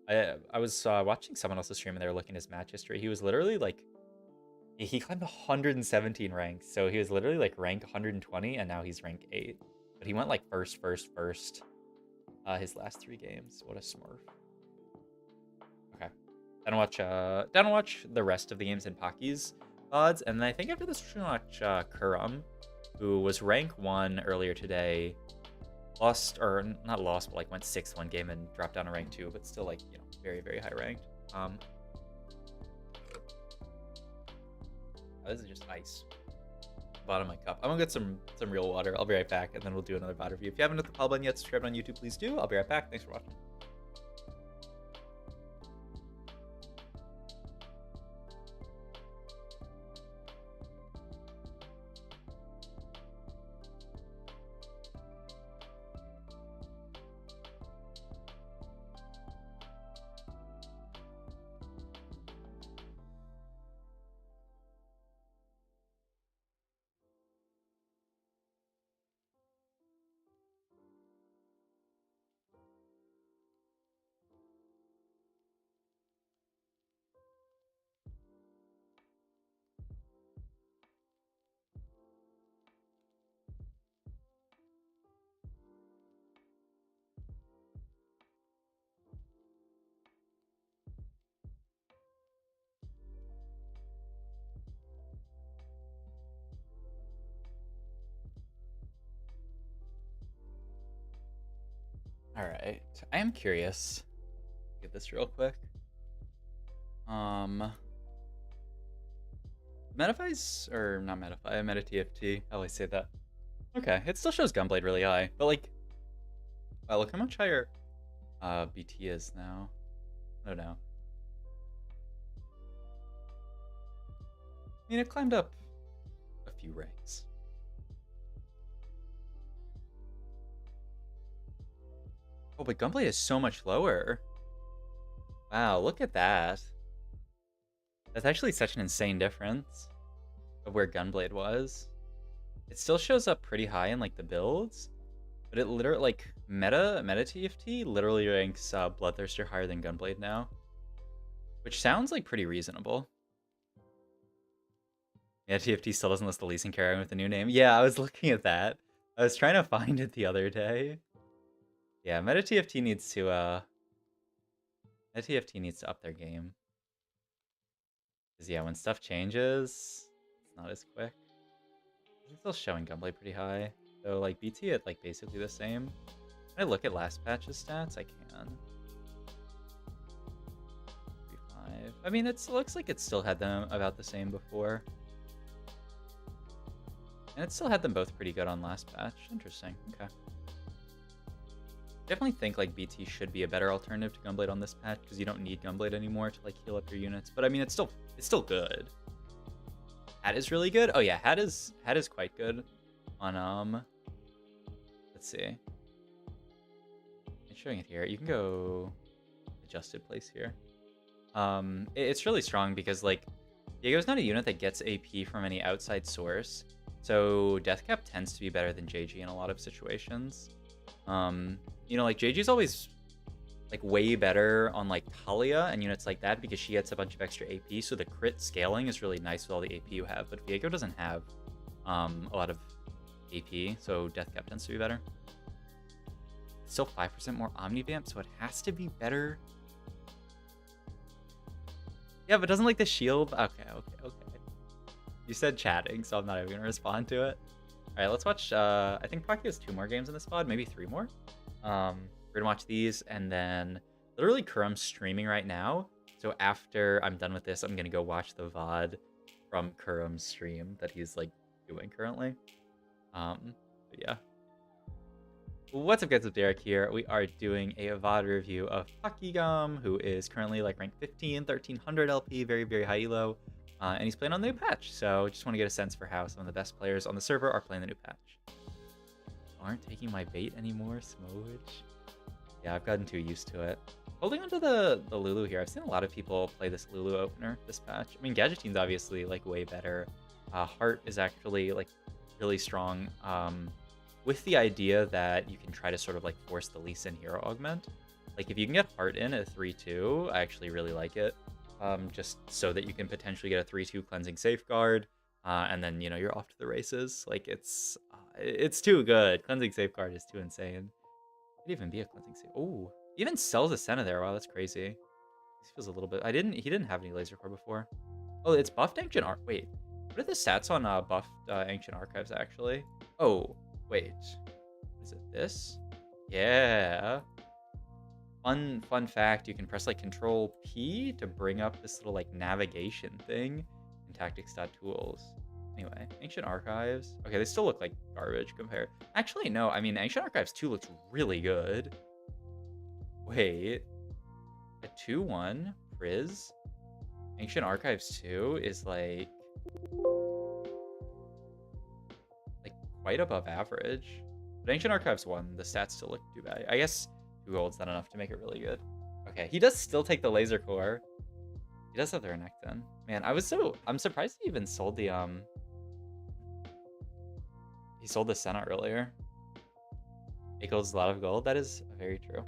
I was watching someone else's stream and they were looking at his match history. He was literally like, he climbed 117 ranks. So he was literally like rank 120 and now he's rank 8. But he went like first his last 3 games. What a smurf. Okay. Then watch the rest of the games in Pocky's VODs. And then I think after this we're gonna watch Kurumx, who was rank 1 earlier today, lost, or not lost, but like went 6th one game and dropped down to rank 2, but still like, you know, very, very high ranked. This is just ice. Bottom of my cup. I'm gonna get some real water. I'll be right back, and then we'll do another VOD review. If you haven't hit the follow button yet, subscribe on YouTube, please do. I'll be right back. Thanks for watching. All right, I am curious. Get this real quick. Metafy's, or not Metafy, Meta TFT. How do I say that? Okay, it still shows Gunblade really high, but like, wow, look how much higher BT is now. I don't know. I mean, it climbed up a few ranks. Oh, but Gunblade is so much lower. Wow, look at that. That's actually such an insane difference of where Gunblade was. It still shows up pretty high in like the builds, but it literally, like, meta TFT literally ranks Bloodthirster higher than Gunblade now, which sounds like pretty reasonable. Yeah, TFT still doesn't list the leasing carrier with the new name. Yeah, I was looking at that. I was trying to find it the other day. Yeah, meta TFT needs to up their game. Cause yeah, when stuff changes, it's not as quick. It's still showing Gunblade pretty high. So like BT at like basically the same. Can I look at last patch's stats? I can. 3.5. I mean, it looks like it still had them about the same before. And it still had them both pretty good on last patch. Interesting. Okay. Definitely think like BT should be a better alternative to Gunblade on this patch because you don't need Gunblade anymore to like heal up your units. But I mean, it's still good. Hat is really good. Oh yeah, Hat is quite good on let's see. I'm showing it here. You can go adjusted place here. It's really strong because like Viego's not a unit that gets AP from any outside source. So Deathcap tends to be better than JG in a lot of situations. You know, like JG's always like way better on like Talia and units like that because she gets a bunch of extra AP, so the crit scaling is really nice with all the AP you have. But Viego doesn't have a lot of AP, so Deathcap tends to be better. It's still 5% more Omnivamp, so it has to be better. Yeah, but doesn't like the shield. Okay. You said chatting, so I'm not even gonna respond to it. All right, let's watch. I think Pocky has 2 more games in this VOD, maybe 3 more. We're gonna watch these, and then literally Kurumx streaming right now. So after I'm done with this, I'm gonna go watch the VOD from Kurum's stream that he's like doing currently. But yeah. What's up, guys? It's Derek here. We are doing a VOD review of Pockygom, who is currently like ranked 15, 1300 LP, very, very high elo. And he's playing on the new patch, so just want to get a sense for how some of the best players on the server are playing the new patch. Aren't taking my bait anymore, Smowage. Yeah, I've gotten too used to it. Holding onto the Lulu here, I've seen a lot of people play this Lulu opener this patch. I mean, Gadgetine's obviously like way better. Heart is actually like really strong. With the idea that you can try to sort of like force the Lee Sin hero augment. Like if you can get Heart in at 3-2, I actually really like it. Just so that you can potentially get a 3-2 cleansing safeguard, and then you know you're off to the races. Like it's too good. Cleansing safeguard is too insane. Could even be a cleansing safe. Oh, even sells a Senna there. Wow, that's crazy. This feels a little bit. He didn't have any laser core before. Oh, it's buffed ancient arc. Wait, what are the stats on buffed ancient archives actually? Oh, wait, is it this? Yeah. Fun fact, you can press like Control P to bring up this little like navigation thing in tactics.tools. Anyway, Ancient Archives. Okay, they still look like garbage compared. Actually, no, I mean, Ancient Archives 2 looks really good. Wait, a 2-1 Priz? Ancient Archives 2 is like quite above average. But Ancient Archives 1, the stats still look too bad. I guess 2 gold's not enough to make it really good. Okay, he does still take the laser core. He does have the Renekton. Man, I'm surprised he even sold the he sold the Senna earlier. Equals a lot of gold. That is very true.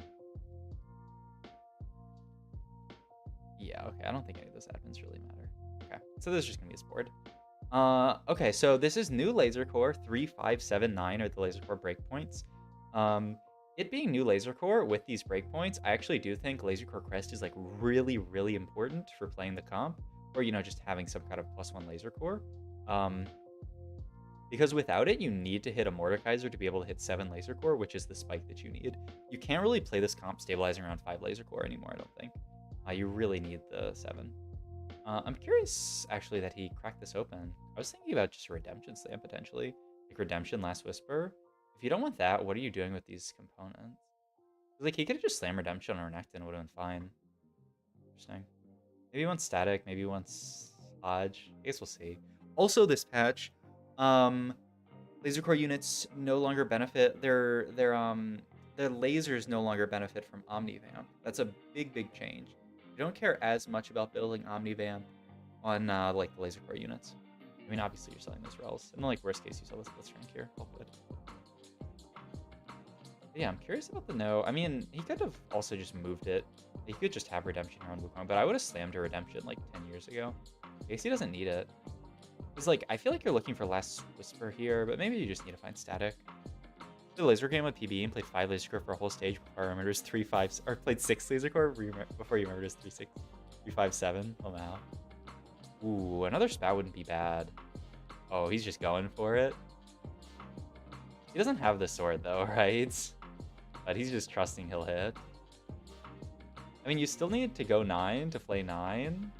Yeah, okay, I don't think any of those admins really matter. Okay, so this is just gonna be a board. Okay, so this is new laser core. 3, 5, 7, 9 are the laser core breakpoints. It being new laser core with these breakpoints, I actually do think laser core crest is like really, really important for playing the comp, or you know, just having some kind of +1 laser core. Because without it, you need to hit a Mordekaiser to be able to hit 7 laser core, which is the spike that you need. You can't really play this comp stabilizing around 5 laser core anymore, I don't think. You really need the 7. I'm curious, actually, that he cracked this open. I was thinking about just a Redemption Slam, potentially. Like Redemption, Last Whisper. If you don't want that, what are you doing with these components? Like, he could have just Slam Redemption or Renekton, would have been fine. Interesting. Maybe he wants Static, maybe he wants Hodge. I guess we'll see. Also, this patch, laser core units no longer benefit, their lasers no longer benefit from Omnivamp. That's a big change. You don't care as much about building Omnivamp on like the laser core units. I mean, obviously you're selling those Rells. In the like worst case, you sell this Blitzcrank here. All good. Yeah, I'm curious about the no. I mean, he could have also just moved it. He could just have Redemption here on Wukong, but I would have slammed a Redemption like 10 years ago. Casey doesn't need it. He's like, I feel like you're looking for Last Whisper here, but maybe you just need to find Static. Played Laser game with PB and played 5 Laser Core for a whole stage before I remembered it was 3, 5, or played 6 Laser Core before you remembered it was 3, 6, 3, 5, 7. Oh, wow. Ooh, another spat wouldn't be bad. Oh, he's just going for it. He doesn't have the sword though, right? But he's just trusting he'll hit. I mean, you still need to go 9 to play 9.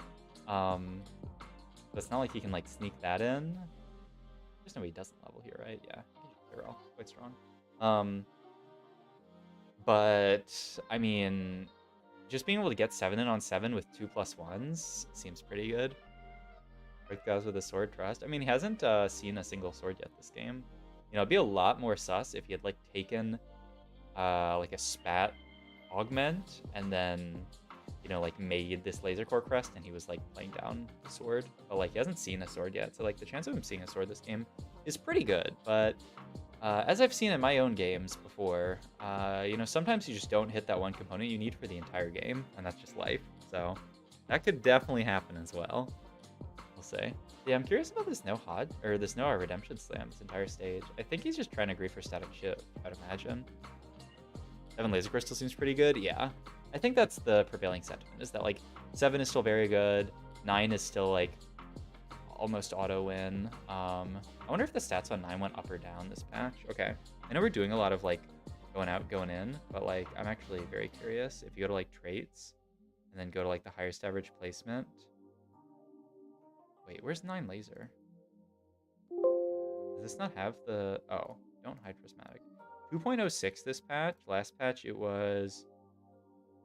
But it's not like he can like sneak that in. There's no way he doesn't level here, right? Yeah, they're all quite strong. But I mean, just being able to get 7 in on 7 with 2+1s seems pretty good. Quick guys with a sword trust. I mean, he hasn't seen a single sword yet this game. You know, it'd be a lot more sus if he had like taken like a spat augment and then, you know, like made this laser core crest and he was like playing down the sword. But like he hasn't seen a sword yet, so like the chance of him seeing a sword this game is pretty good. But as I've seen in my own games before, you know, sometimes you just don't hit that one component you need for the entire game, and that's just life. So that could definitely happen as well. We'll say. Yeah, I'm curious about this no HOD or this no redemption slam this entire stage. I think he's just trying to agree for static shit, I'd imagine. 7 laser crystal seems pretty good. Yeah, I think that's the prevailing sentiment, is that like 7 is still very good, 9 is still like almost auto win. I wonder if the stats on 9 went up or down this patch. Okay, I know we're doing a lot of like going out, going in, but like I'm actually very curious. If you go to like traits and then go to like the highest average placement. Wait, where's 9 laser? Does this not have the... Oh, don't hide prismatic. 2.06 this patch. Last patch it was...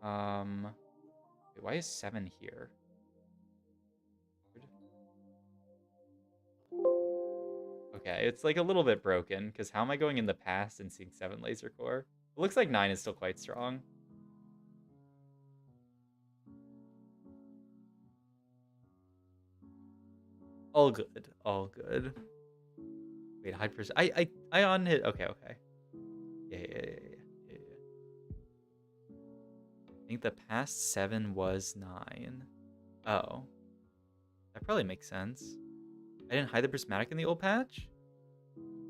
Wait, why is 7 here? Okay, it's like a little bit broken, because how am I going in the past and seeing 7 laser core? It looks like 9 is still quite strong. All good, all good. Wait, hide pers- I on hit. Okay, okay. Yeah. I think the past 7 was 9. Oh, that probably makes sense. I didn't hide the prismatic in the old patch?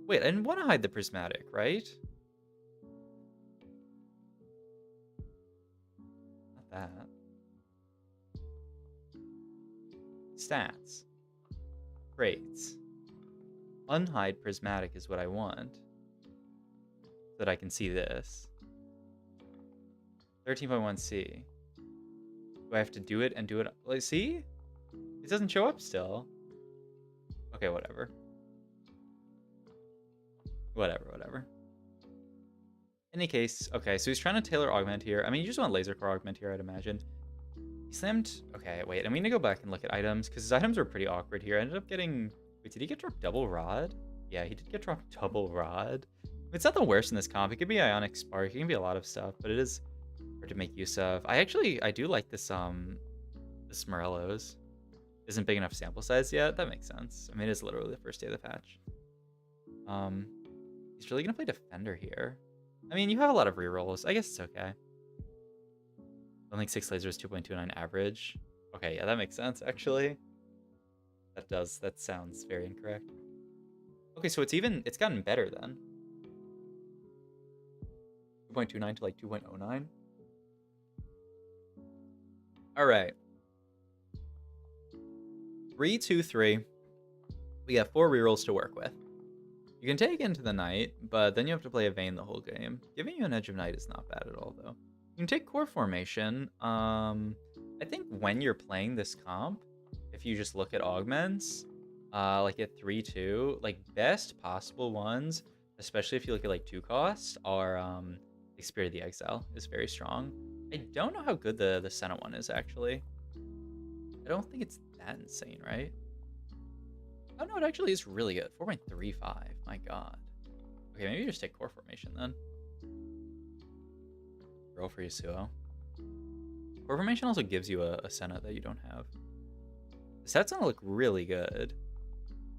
Wait, I didn't want to hide the prismatic, right? Not that. Stats. Traits. Unhide prismatic is what I want. So that I can see this. 13.1c. Do I have to do it and do it? Like, see? It doesn't show up still. Okay, whatever. Whatever. In any case, okay, so he's trying to tailor augment here. I mean, you just want laser core augment here, I'd imagine. He slammed... Okay, wait, I'm going to go back and look at items, because his items were pretty awkward here. I ended up getting... Wait, did he get dropped double rod? Yeah, he did get dropped double rod. It's not the worst in this comp. It could be Ionic Spark. It can be a lot of stuff, but it is hard to make use of. I do like this, this Morello's. Isn't big enough sample size yet. That makes sense. I mean, it is literally the first day of the patch. He's really going to play Defender here. I mean, you have a lot of rerolls. I guess it's okay. Only 6 lasers, 2.29 average. Okay, yeah, that makes sense, actually. That sounds very incorrect. Okay, so it's gotten better then. 2.29 to like 2.09. All right. 3, 2, 3. We have 4 rerolls to work with. You can take Into the Night, but then you have to play a Vayne the whole game. Giving you an Edge of Night is not bad at all, though. You can take Core Formation. I think when you're playing this comp, if you just look at augments, like at 3-2, like best possible ones, especially if you look at like 2 cost, are like Spirit of the Exile is very strong. I don't know how good the Senna one is, actually. I don't think it's that insane, right? Oh no, it actually is really good. 4.35. My god. Okay, maybe just take Core Formation then. Roll for Yasuo. Core Formation also gives you a Senna that you don't have. The set's gonna look really good.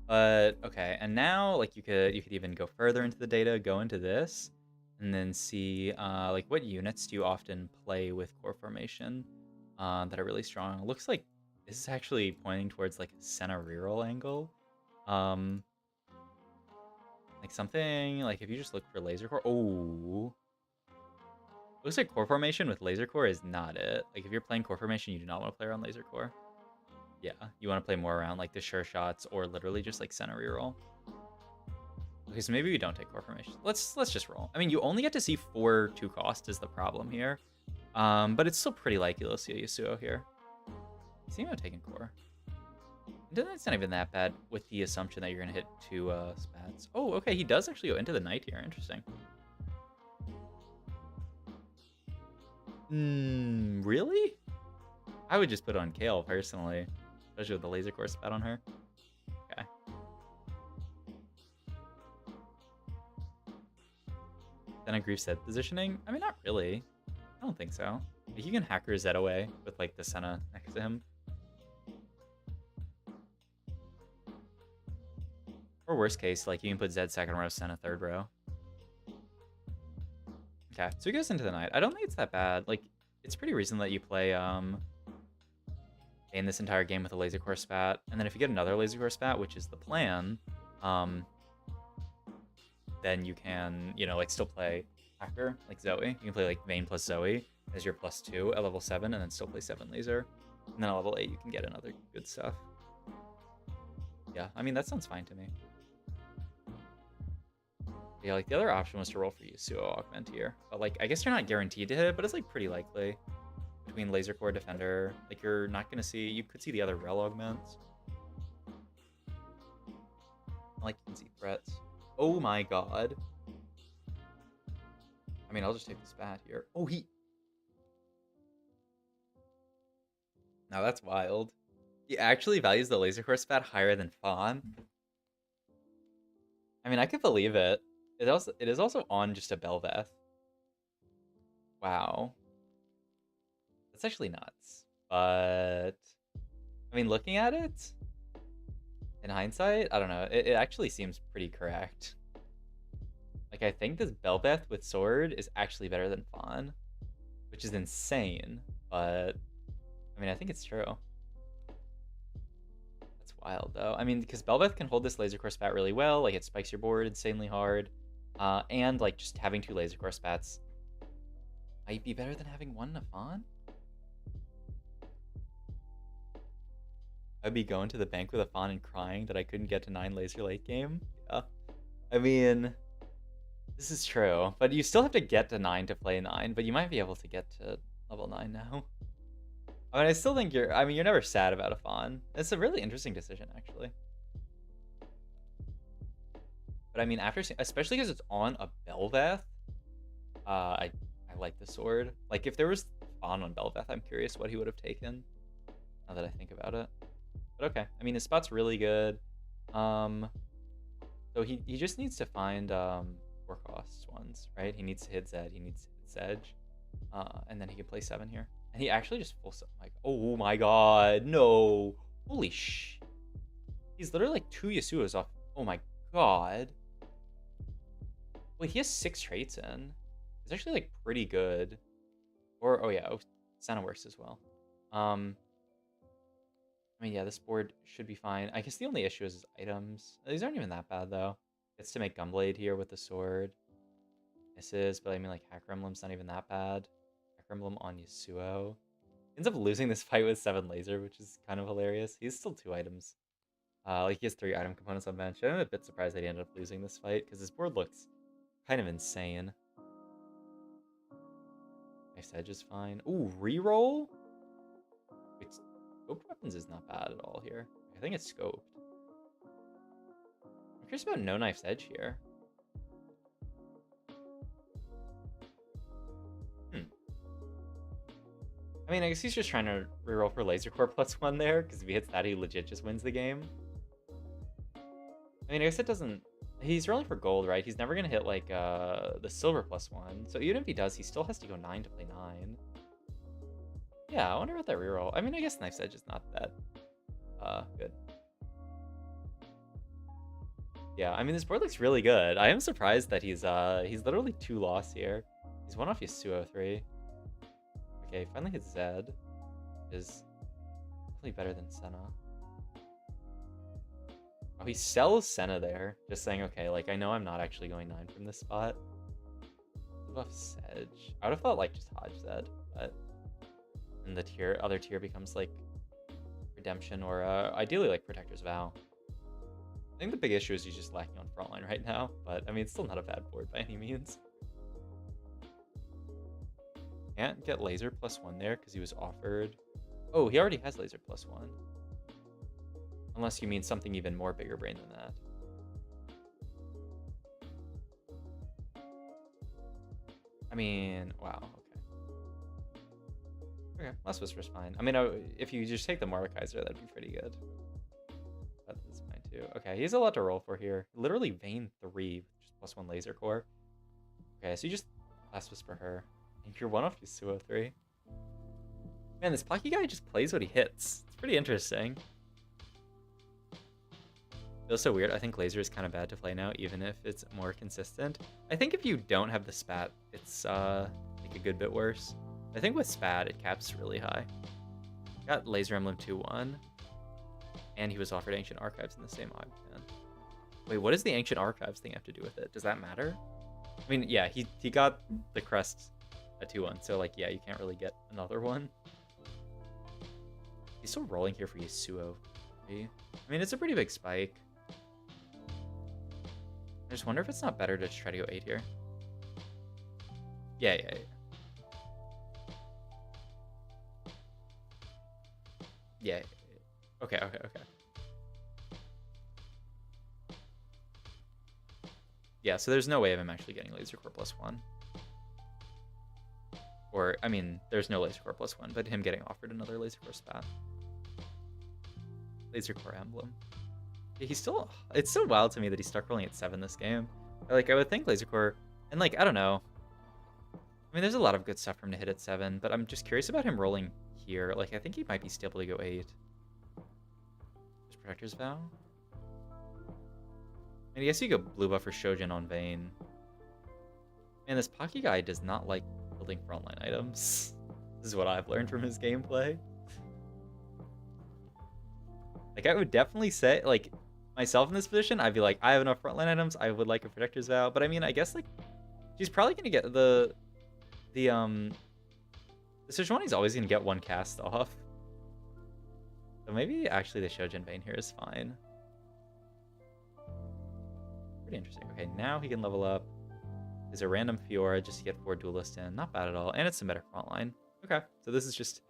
But okay, and now like you could even go further into the data, go into this, and then see like what units do you often play with core formation that are really strong. It looks like this is actually pointing towards like a center reroll angle. Like something like if you just look for laser core. Oh, looks like core formation with laser core is not it. Like if you're playing core formation, you do not want to play around laser core. Yeah, you want to play more around like the sure shots or literally just like center reroll. Okay, so maybe we don't take core formation. Let's just roll. I mean, you only get to see 4 2 cost is the problem here. But it's still pretty likely you'll see a Yasuo here. You seem to have taken core. It's not even that bad with the assumption that you're gonna hit 2 spats. Oh, okay, he does actually go into the knight here. Interesting. Really? I would just put on Kale personally, especially with the laser core spat on her. Okay. Then a Grief Zed positioning? I mean, not really. I don't think so. Like, you can hacker Zed away with like the Senna next to him. Or worst case, like you can put Zed second row, Senna third row. Okay, so he goes into the knight. I don't think it's that bad. Like, it's pretty reasonable that you play in this entire game with a laser core spat, and then if you get another laser core spat, which is the plan, then you can, you know, like still play hacker like Zoe. You can play like Vayne plus Zoe as your +2 at level 7, and then still play 7 laser. And then at level 8, you can get another good stuff. Yeah, I mean, that sounds fine to me. Yeah, like the other option was to roll for Yasuo augment here, but like I guess you're not guaranteed to hit it, but it's like pretty likely between laser core defender. Like you're not gonna see, you could see the other rel augments. Like you can see threats. Oh my god. I mean, I'll just take the spat here. Oh, he. Now that's wild. He actually values the laser core spat higher than Fawn. I mean, I could believe it. It is also on just a Belveth. Wow. That's actually nuts. But I mean, looking at it in hindsight, I don't know. It actually seems pretty correct. Like, I think this Belveth with sword is actually better than Fawn, which is insane. But I mean, I think it's true. That's wild, though. I mean, because Belveth can hold this laser core spat really well. Like, it spikes your board insanely hard. And like just having 2 laser core spats might be better than having 1 Nafan. I'd be going to the bank with a Fawn and crying that I couldn't get to 9 laser late game. Yeah. I mean, this is true, but you still have to get to 9 to play 9, but you might be able to get to level 9 now. I mean, I still think you're never sad about a Fawn. It's a really interesting decision, actually. But I mean, especially because it's on a Belveth, I like the sword. Like, if there was Fawn on Belveth, I'm curious what he would have taken, now that I think about it. But okay, I mean, his spot's really good. So he just needs to find 4 costs ones, right? He needs to hit Zed, he needs to hit Sedge, and then he can play 7 here. And he actually just full like, oh my god, no. Holy sh. He's literally like 2 Yasuos off. Oh my god. Wait, he has 6 traits in. It's actually like pretty good. Or oh yeah, Senna works as well. I mean, yeah, this board should be fine. I guess the only issue is his items. These aren't even that bad though. Gets to make Gunblade here with the sword. Misses, but I mean, like, Hacker Emblem's not even that bad. Hacker Emblem on Yasuo. Ends up losing this fight with 7 laser, which is kind of hilarious. He's still 2 items. Like, he has 3 item components on bench. I'm a bit surprised that he ended up losing this fight, because his board looks kind of insane. Nice Edge is fine. Ooh, reroll? Wait, scoped weapons is not bad at all here. I think it's scoped. I'm curious about no knife's edge here. I mean, I guess he's just trying to reroll for laser core +1 there, because if he hits that, he legit just wins the game. I mean, I guess it doesn't... He's rolling for gold, right? He's never going to hit, like, the silver +1. So even if he does, he still has to go 9 to play 9. Yeah, I wonder about that reroll. I mean, I guess knife's edge is not that good. Yeah, I mean, this board looks really good. I am surprised that he's literally 2 loss here. He's 1 off Yasuo 3. Okay, finally hits Zed. Is definitely better than Senna. Oh, he sells Senna there. Just saying, okay, like, I know I'm not actually going 9 from this spot. Move off Sedge. I would have thought, like, just Hodge Zed, but... And the other tier becomes, like, Redemption or, ideally, like, Protector's Vow. I think the big issue is he's just lacking on frontline right now, but, I mean, it's still not a bad board by any means. Can't get laser +1 there because he was offered... Oh, he already has laser +1. Unless you mean something even more bigger brain than that. I mean, wow, okay. Okay, Last Whisper's fine. I mean, if you just take the Mordekaiser, that'd be pretty good. But that's fine too. Okay, he has a lot to roll for here. Literally Vayne 3, just +1 laser core. Okay, so you just Last Whisper her. And you're 1 off Yasuo 3. Man, this Pocky guy just plays what he hits. It's pretty interesting. Feels so weird. I think laser is kind of bad to play now, even if it's more consistent. I think if you don't have the spat, it's like a good bit worse. I think with spat, it caps really high. Got Laser Emblem 2-1. And he was offered Ancient Archives in the same man. Wait, what does the Ancient Archives thing have to do with it? Does that matter? I mean, yeah, he got the crest at 2-1, so like, yeah, you can't really get another one. He's still rolling here for Yasuo. I mean, it's a pretty big spike. I just wonder if it's not better to try to go 8 here. Yeah. Yeah. Okay. Yeah, so there's no way of him actually getting Laser Core +1. Or, I mean, there's no Laser Core +1, but him getting offered another Laser Core spat. Laser Core Emblem. Yeah, it's so wild to me that he's stuck rolling at 7 this game. Like, I would think Laser Core, and like, I don't know. I mean, there's a lot of good stuff for him to hit at 7, but I'm just curious about him rolling here. Like, I think he might be stable to go 8. There's Protector's Vow. And I guess you go blue buff for Shojin on Vayne. Man, this Pocky guy does not like building frontline items. This is what I've learned from his gameplay. Like, I would definitely say, like, myself in this position, I'd be like, I have enough frontline items, I would like a Protector's Vow. But I mean, I guess, like, she's probably going to get the Sejuani's always going to get 1 cast off. So maybe actually the Shojin Vayne here is fine. Pretty interesting. Okay, now he can level up. There's a random Fiora just to get 4 duelists in. Not bad at all. And it's a meta frontline. Okay, so this is just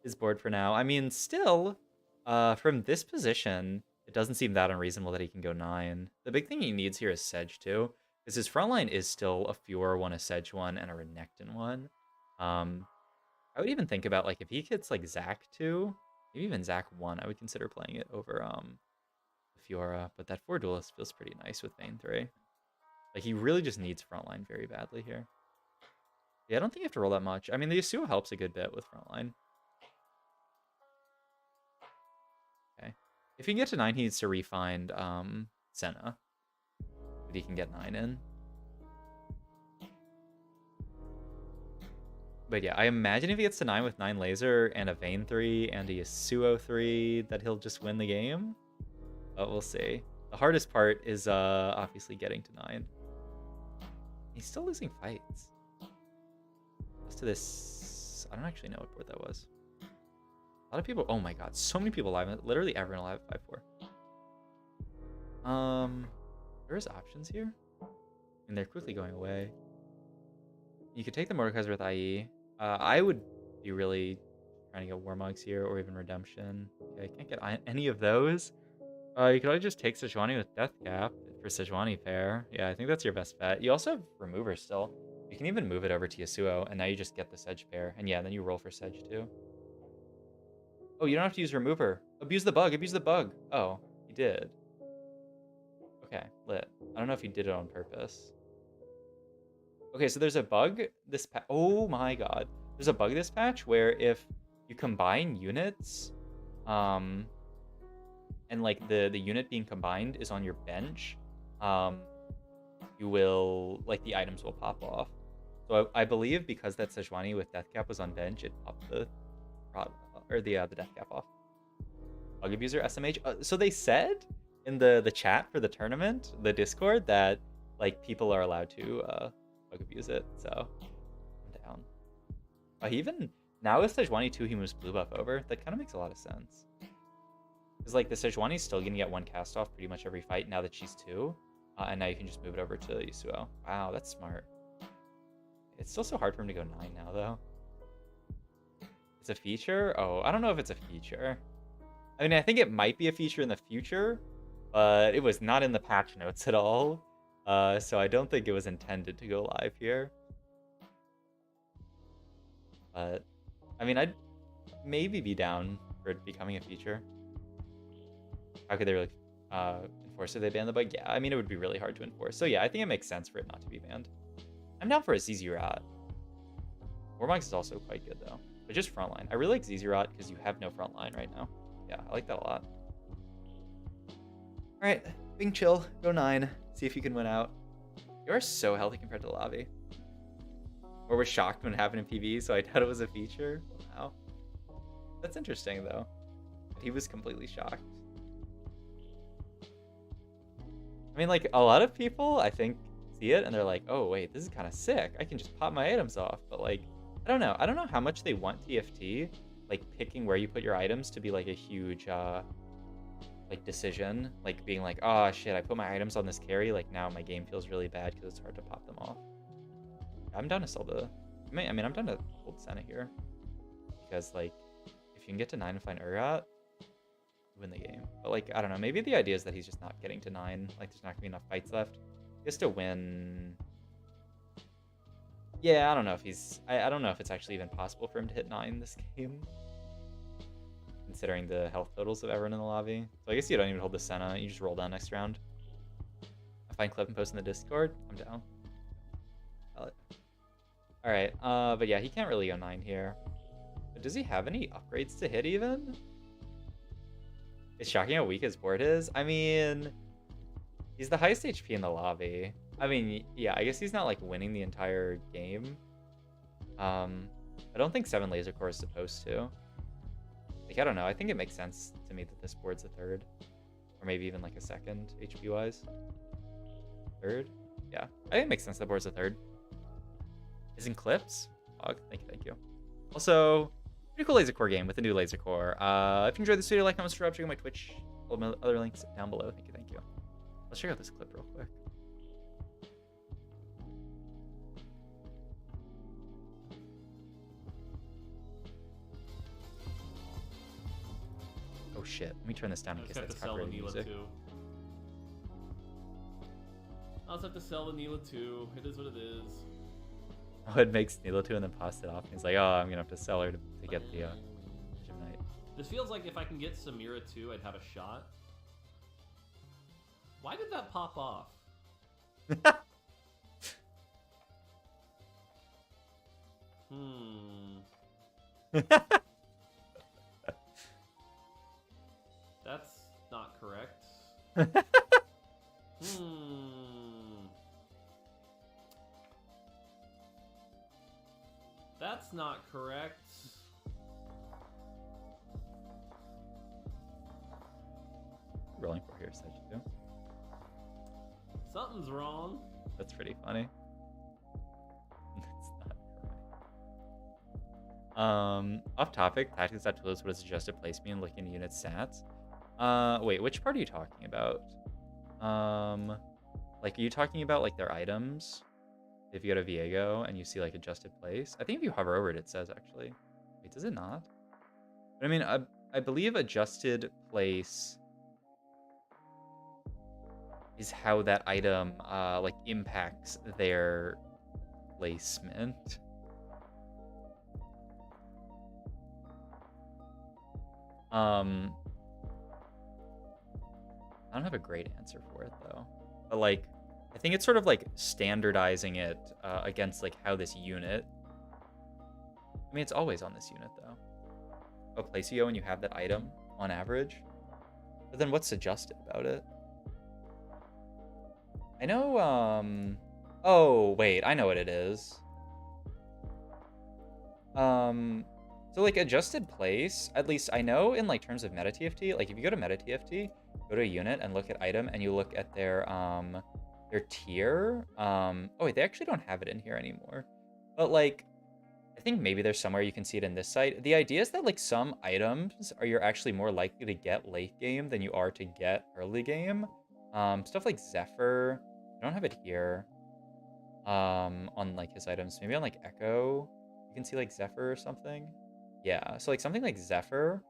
his board for now. I mean, still, from this position, it doesn't seem that unreasonable that he can go 9. The big thing he needs here is Sedge too, because his frontline is still a Fiora 1, a Sedge 1, and a Renekton 1. I would even think about, like, if he gets, like, Zac 2, maybe even Zac 1, I would consider playing it over Fiora. But that 4 duelist feels pretty nice with Vayne 3. Like, he really just needs frontline very badly here. Yeah, I don't think you have to roll that much. I mean, the Yasuo helps a good bit with frontline. Okay. If he can get to 9, he needs to refind Senna. But he can get 9 in. But yeah, I imagine if he gets to 9 with 9 laser and a Vayne 3 and a Yasuo 3, that he'll just win the game. But we'll see. The hardest part is obviously getting to 9. He's still losing fights. As to this, I don't actually know what board that was. A lot of people, oh my god, so many people live. Literally everyone live at 5-4. There's options here. And they're quickly going away. You could take the Mordekaiser with IE. I would be really trying to get Warmugs here, or even Redemption. Okay, I can't get any of those. You could always just take Sejuani with Death Cap for Sejuani pair. Yeah, I think that's your best bet. You also have Remover still. You can even move it over to Yasuo, and now you just get the Sedge pair. And yeah, then you roll for Sedge too. Oh, you don't have to use Remover. Abuse the bug, abuse the bug. Oh, he did. Okay, lit. I don't know if he did it on purpose. Okay, so there's a bug this patch. Oh my god. There's a bug this patch where if you combine units, and like the unit being combined is on your bench, you will, like, the items will pop off. So I believe because that Sejuani with death cap was on bench, it popped the death cap off. Bug abuser SMH. So they said in the chat for the tournament, the Discord, that like people are allowed to bug abuse it. So I'm down. Even now with Sejuani 2, he moves blue buff over. That kind of makes a lot of sense. Because like the Sejuani's still gonna get one cast off pretty much every fight now that she's 2. And now you can just move it over to Yasuo. Wow, that's smart. It's still so hard for him to go 9 now, though. It's a feature? Oh, I don't know if it's a feature. I mean, I think it might be a feature in the future, but it was not in the patch notes at all. So I don't think it was intended to go live here. But, I mean, I'd maybe be down for it becoming a feature. How could they really enforce if they ban the bug? Yeah, I mean, it would be really hard to enforce. So yeah, I think it makes sense for it not to be banned. I'm down for a ZZ Rot. Warmox is also quite good, though. But just frontline. I really like ZZ Rot because you have no frontline right now. Yeah, I like that a lot. Alright, being chill. Go 9. See if you can win out. You are so healthy compared to Lavi. Or was shocked when it happened in PV, so I thought it was a feature. Wow. That's interesting, though. He was completely shocked. I mean, like, a lot of people, I think, see it and they're like, oh, wait, this is kind of sick. I can just pop my items off. But, like, I don't know. I don't know how much they want TFT, like, picking where you put your items to be, like, a huge, like, decision. Like, being like, oh, shit, I put my items on this carry. Like, now my game feels really bad because it's hard to pop them off. I'm down to sell the... I mean, I'm down to hold Senna here. Because, like, if you can get to 9 and find Urgot, win the game. But, like, I don't know. Maybe the idea is that he's just not getting to 9. Like, there's not going to be enough fights left. He has to win... Yeah, I don't know if he's... I don't know if it's actually even possible for him to hit 9 this game. Considering the health totals of everyone in the lobby. So I guess you don't even hold the Senna. You just roll down next round. I find clip and post in the Discord. I'm down. Alright, but yeah, he can't really go 9 here. But does he have any upgrades to hit even? It's shocking how weak his board is. I mean, he's the highest HP in the lobby. I mean, yeah, I guess he's not like winning the entire game. I don't think 7 laser core is supposed to. Like, I don't know. I think it makes sense to me that this board's a 3rd. Or maybe even like a 2nd HP wise. 3rd? Yeah, I think it makes sense that board's a 3rd. Is in clips? Hog, thank you. Also, pretty cool laser core game with a new laser core. If you enjoyed this video, like, comment, subscribe, check out my Twitch. All my other links down below. Thank you. Let's check out this clip real quick. Oh shit, let me turn this down in case that's copyrighted music. I'll just have to sell the Neela too. It is what it is. Oh, it makes Neela 2 and then pass it off. He's like, oh, I'm gonna have to sell her to get the Gym Knight. This feels like if I can get Samira 2, I'd have a shot. Why did that pop off? That's not correct. That's not correct. Rolling for here, Sage 2. Something's wrong. That's pretty funny. That's not correct. Off topic, tactics.tools would suggest to place me and look into unit stats. Wait, which part are you talking about? Like, are you talking about like their items? If you go to Viego and you see like adjusted place, I think if you hover over it, it says actually. Wait, does it not? But I mean, I believe adjusted place is how that item like impacts their placement. I don't have a great answer for it though, but like, I think it's sort of like standardizing it against like how this unit. I mean, it's always on this unit though. What place you go when you have that item on average. But then what's suggested about it? I know, oh, wait, I know what it is. So like adjusted place, at least I know in like terms of meta TFT, like if you go to meta TFT, go to a unit and look at item and you look at their tier. Oh wait, they actually don't have it in here anymore. But like I think maybe there's somewhere you can see it in this site. The idea is that like some items are you're actually more likely to get late game than you are to get early game. Stuff like Zephyr, I don't have it here. On like his items, maybe on like Echo, you can see like Zephyr or something. Yeah, so like something like Zephyr.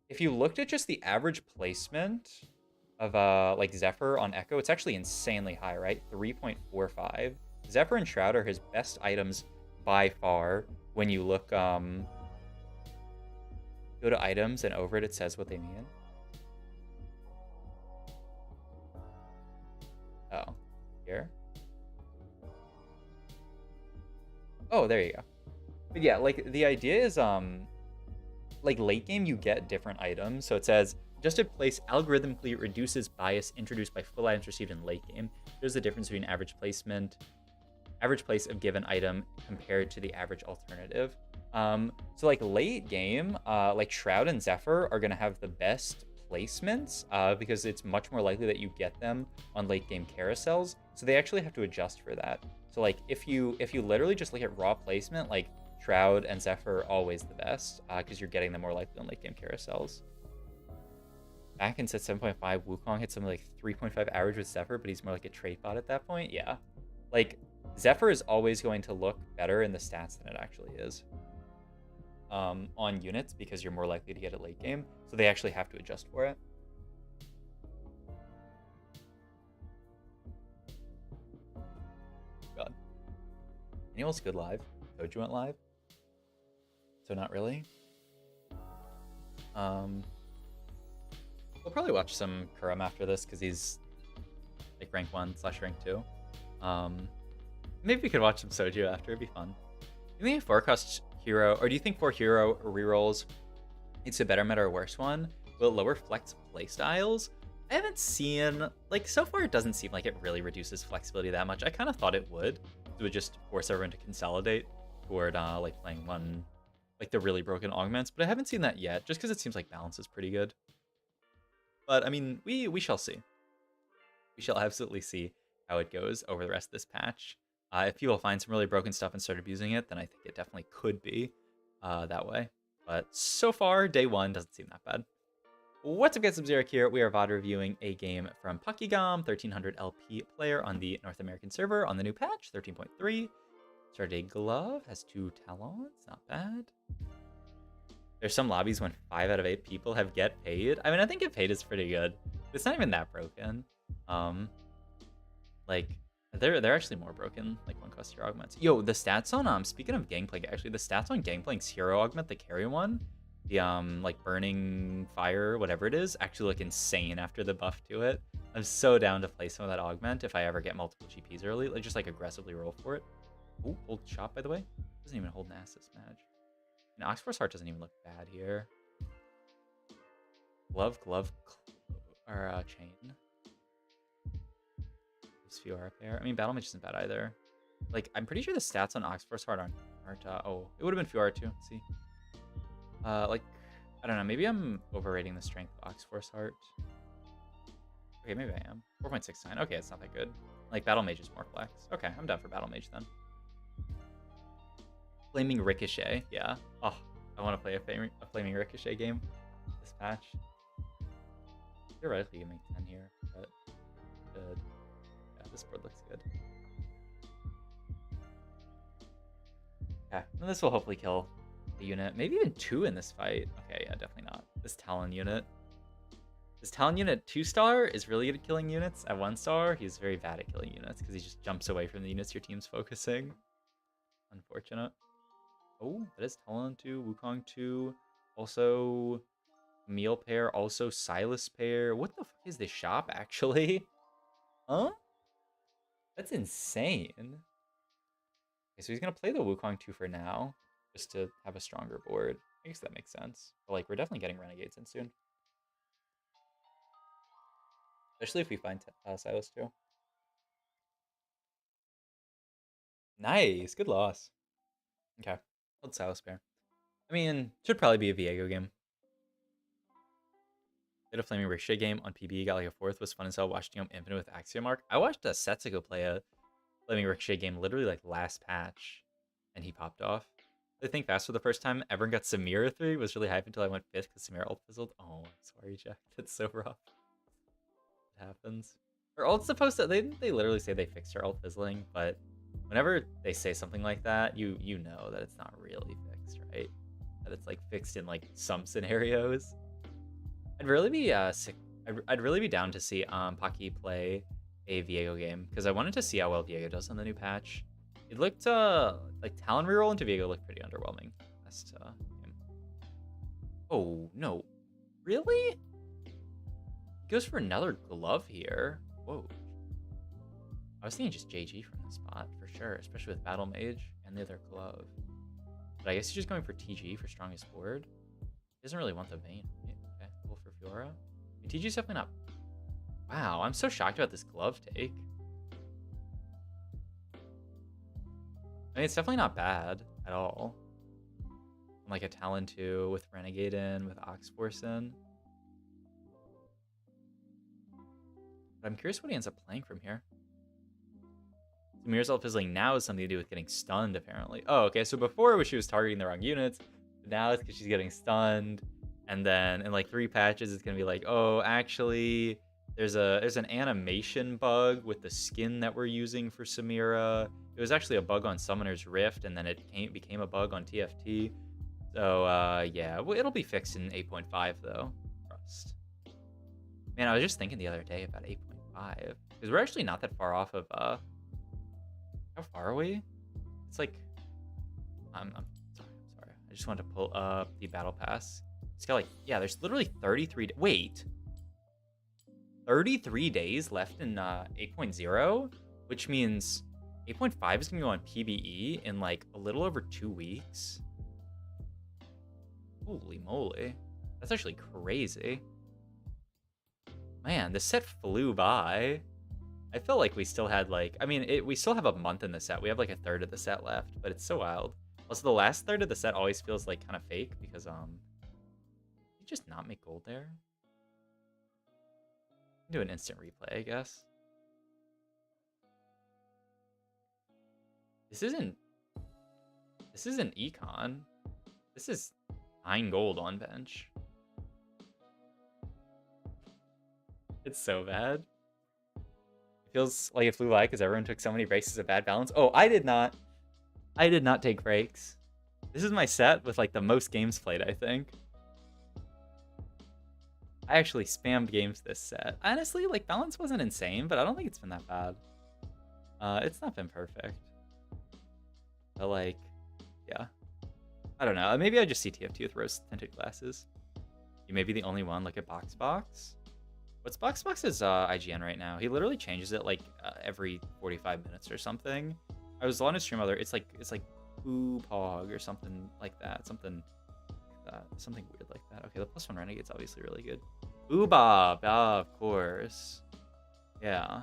If you looked at just the average placement of like Zephyr on Echo, it's actually insanely high, right? 3.45. Zephyr and Shroud are his best items by far. When you look, go to items and over it, it says what they mean. Oh, here. Oh, there you go. But yeah, like the idea is, like late game you get different items. So it says adjusted place algorithmically reduces bias introduced by full items received in late game. There's the difference between average place of given item compared to the average alternative. So like late game, like Shroud and Zephyr are gonna have the best placements because it's much more likely that you get them on late game carousels. So they actually have to adjust for that. So like if you literally just look at raw placement, like Shroud and Zephyr are always the best because you're getting them more likely on late game carousels. Backends at 7.5, Wukong hit something like 3.5 average with Zephyr, but he's more like a trade bot at that point. Yeah. Like Zephyr is always going to look better in the stats than it actually is on units because you're more likely to get it late game. So they actually have to adjust for it. God. Annual's good live. Doju went live. So not really. We'll probably watch some Kurumx after this because he's like rank 1/rank 2. Maybe we could watch some Soju after. It'd be fun. Do you think a 4-cost hero, or do you think for hero rerolls, it's a better meta or worse one? Will it lower flex playstyles? I haven't seen, like, so far it doesn't seem like it really reduces flexibility that much. I kind of thought it would. It would just force everyone to consolidate toward, like, playing one, like, the really broken augments, but I haven't seen that yet, just because it seems like balance is pretty good. But, I mean, we shall see. We shall absolutely see how it goes over the rest of this patch. If people find some really broken stuff and start abusing it, then I think it definitely could be that way. But so far, day one doesn't seem that bad. What's up, guys? Sub-Zero here. We are VOD reviewing a game from Pockygom, 1300 LP player on the North American server on the new patch, 13.3. Started a glove, has 2 talons, not bad. There's some lobbies when 5 out of 8 people have get paid. I mean, I think get paid is pretty good. It's not even that broken. Like, they're actually more broken, like 1-cost hero augments. Yo, the stats on speaking of Gangplank, actually the stats on Gangplank's hero augment, the carry one, the like burning fire, whatever it is, actually look insane after the buff to it. I'm so down to play some of that augment if I ever get multiple GPs early, like just like aggressively roll for it. Oh, hold shot, by the way. Doesn't even hold an assist match. And Oxforce Heart doesn't even look bad here. Glove, or chain. Few pair. I mean, Battle Mage isn't bad either. Like, I'm pretty sure the stats on Oxforce Heart aren't oh, it would have been few too. Let's see. Like, I don't know. Maybe I'm overrating the strength of Oxforce Heart. Okay, maybe I am. 4.69. Okay, it's not that good. Like, Battle Mage is more flex. Okay, I'm down for Battle Mage then. Flaming Ricochet. Yeah. Oh, I want to play a Flaming Ricochet game this patch. Theoretically, you can make 10 here, but good. This board looks good. Okay, and this will hopefully kill a unit. Maybe even 2 in this fight. Okay, yeah, definitely not. This Talon unit. This Talon unit 2-star is really good at killing units. At 1-star, he's very bad at killing units because he just jumps away from the units your team's focusing. Unfortunate. Oh, that is Talon 2, Wukong 2. Also, Meal pair. Also, Silas pair. What the fuck is this shop, actually? Huh? That's insane. Okay, so he's going to play the Wukong 2 for now, just to have a stronger board. I guess that makes sense. But, like, we're definitely getting Renegades in soon. Especially if we find Silas too. Nice, good loss. Okay, hold Silas pair. I mean, should probably be a Viego game. Did a Flaming Ricochet game on PB, got like a 4th, was fun as hell watching him Infinite with Axiomark. I watched a Setsuko play a Flaming Ricochet game literally like last patch, and he popped off. I think fast for the first time ever got Samira 3, was really hyped until I went 5th because Samira ult fizzled. Oh, I'm sorry, Jack. That's so rough. It happens. Her ult's supposed to, they literally say they fixed her ult fizzling, but whenever they say something like that, you know that it's not really fixed, right? That it's like fixed in like some scenarios. I'd really be I'd really be down to see Pocky play a Viego game because I wanted to see how well Viego does on the new patch. It looked like Talon reroll into Viego looked pretty underwhelming last game. Oh no, really? He goes for another glove here. Whoa. I was thinking just JG from this spot for sure, especially with Battle Mage and the other glove. But I guess he's just going for TG for strongest board. He doesn't really want the Vayne. Okay, level for Fiora. I mean, TG's definitely not. Wow, I'm so shocked about this glove take. I mean, it's definitely not bad at all. Like a Talon 2 with Renegade in, with Oxforce in. But I'm curious what he ends up playing from here. Samira's ult fizzling now has something to do with getting stunned, apparently. Oh, okay, so before it was she was targeting the wrong units, but now it's because she's getting stunned. And then in like 3 patches, it's gonna be like, oh, actually, there's an animation bug with the skin that we're using for Samira. It was actually a bug on Summoner's Rift, and then it became a bug on TFT. So yeah, well, it'll be fixed in 8.5 though. Trust. Man, I was just thinking the other day about 8.5 because we're actually not that far off of how far are we? It's like I'm sorry. I just wanted to pull up the battle pass. It's got like, yeah, there's literally 33 wait. 33 days left in 8.0, which means 8.5 is going to go on PBE in like a little over 2 weeks. Holy moly. That's actually crazy. Man, the set flew by. I felt like we still had like, I mean, we still have a month in the set. We have like a third of the set left, but it's so wild. Also, the last third of the set always feels like kind of fake because, you just not make gold there? Do an instant replay, I guess. This isn't econ. This is 9 gold on bench. It's so bad. It feels like it flew by because everyone took so many breaks as a bad balance. Oh, I did not take breaks. This is my set with like the most games played, I think. I actually spammed games this set. Honestly, like balance wasn't insane, but I don't think it's been that bad. It's not been perfect. But like, yeah. I don't know. Maybe I just see TFT with rose-tinted glasses. You may be the only one. Look at BoxBox. What's BoxBox's IGN right now? He literally changes it like every 45 minutes or something. I was on his stream other. It's like Ooh Pog or something like that. Something weird like that. Okay, the +1 Renegade's obviously really good. Ooh Bob, of course. Yeah.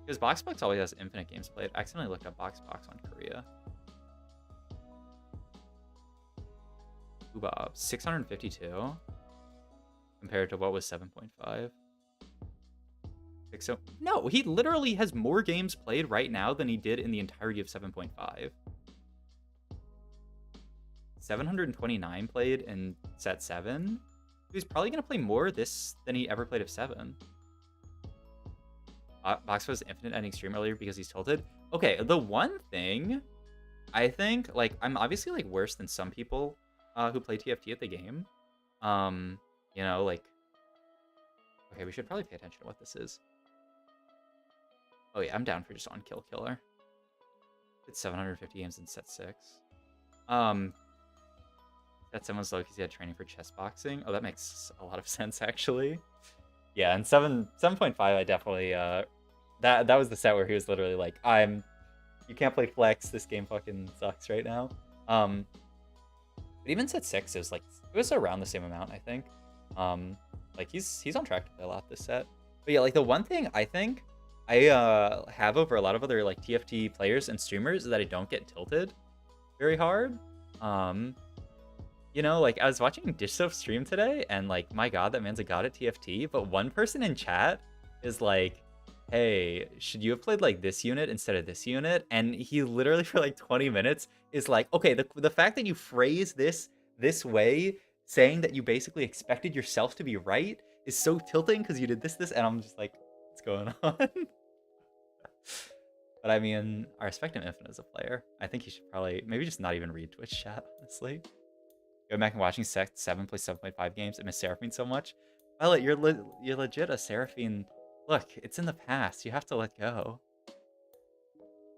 Because BoxBox always has infinite games played. I accidentally looked up BoxBox on Korea. Ooh Bob, 652 compared to what was 7.5. So no, he literally has more games played right now than he did in the entirety of 7.5. 729 played in set 7. He's probably gonna play more this than he ever played of 7. Box was infinite ending stream earlier because he's tilted. Okay, the one thing I think, like, I'm obviously like worse than some people who play TFT at the game. You know, like, okay, we should probably pay attention to what this is. Oh yeah, I'm down for just on kill killer. It's 750 games in set 6. That someone's low because he had training for chess boxing. Oh, that makes a lot of sense actually. Yeah, and 7.5, I definitely that was the set where he was literally like, you can't play flex. This game fucking sucks right now. But even set 6 is like, it was around the same amount, I think. Like he's on track to play a lot this set. But yeah, like the one thing I think I have over a lot of other like TFT players and streamers is that I don't get tilted very hard. You know, like I was watching DishSoap stream today, and like, my God, that man's a god at TFT. But one person in chat is like, "Hey, should you have played like this unit instead of this unit?" And he literally for like 20 minutes is like, "Okay, the fact that you phrase this way, saying that you basically expected yourself to be right, is so tilting because you did this," and I'm just like, "What's going on?" But I mean, I respect him infinite as a player. I think he should probably maybe just not even read Twitch chat, honestly. Go back and watching Sect 7 play 7.5 games. I miss Seraphine so much. Violet, you're legit a Seraphine. Look, it's in the past. You have to let go.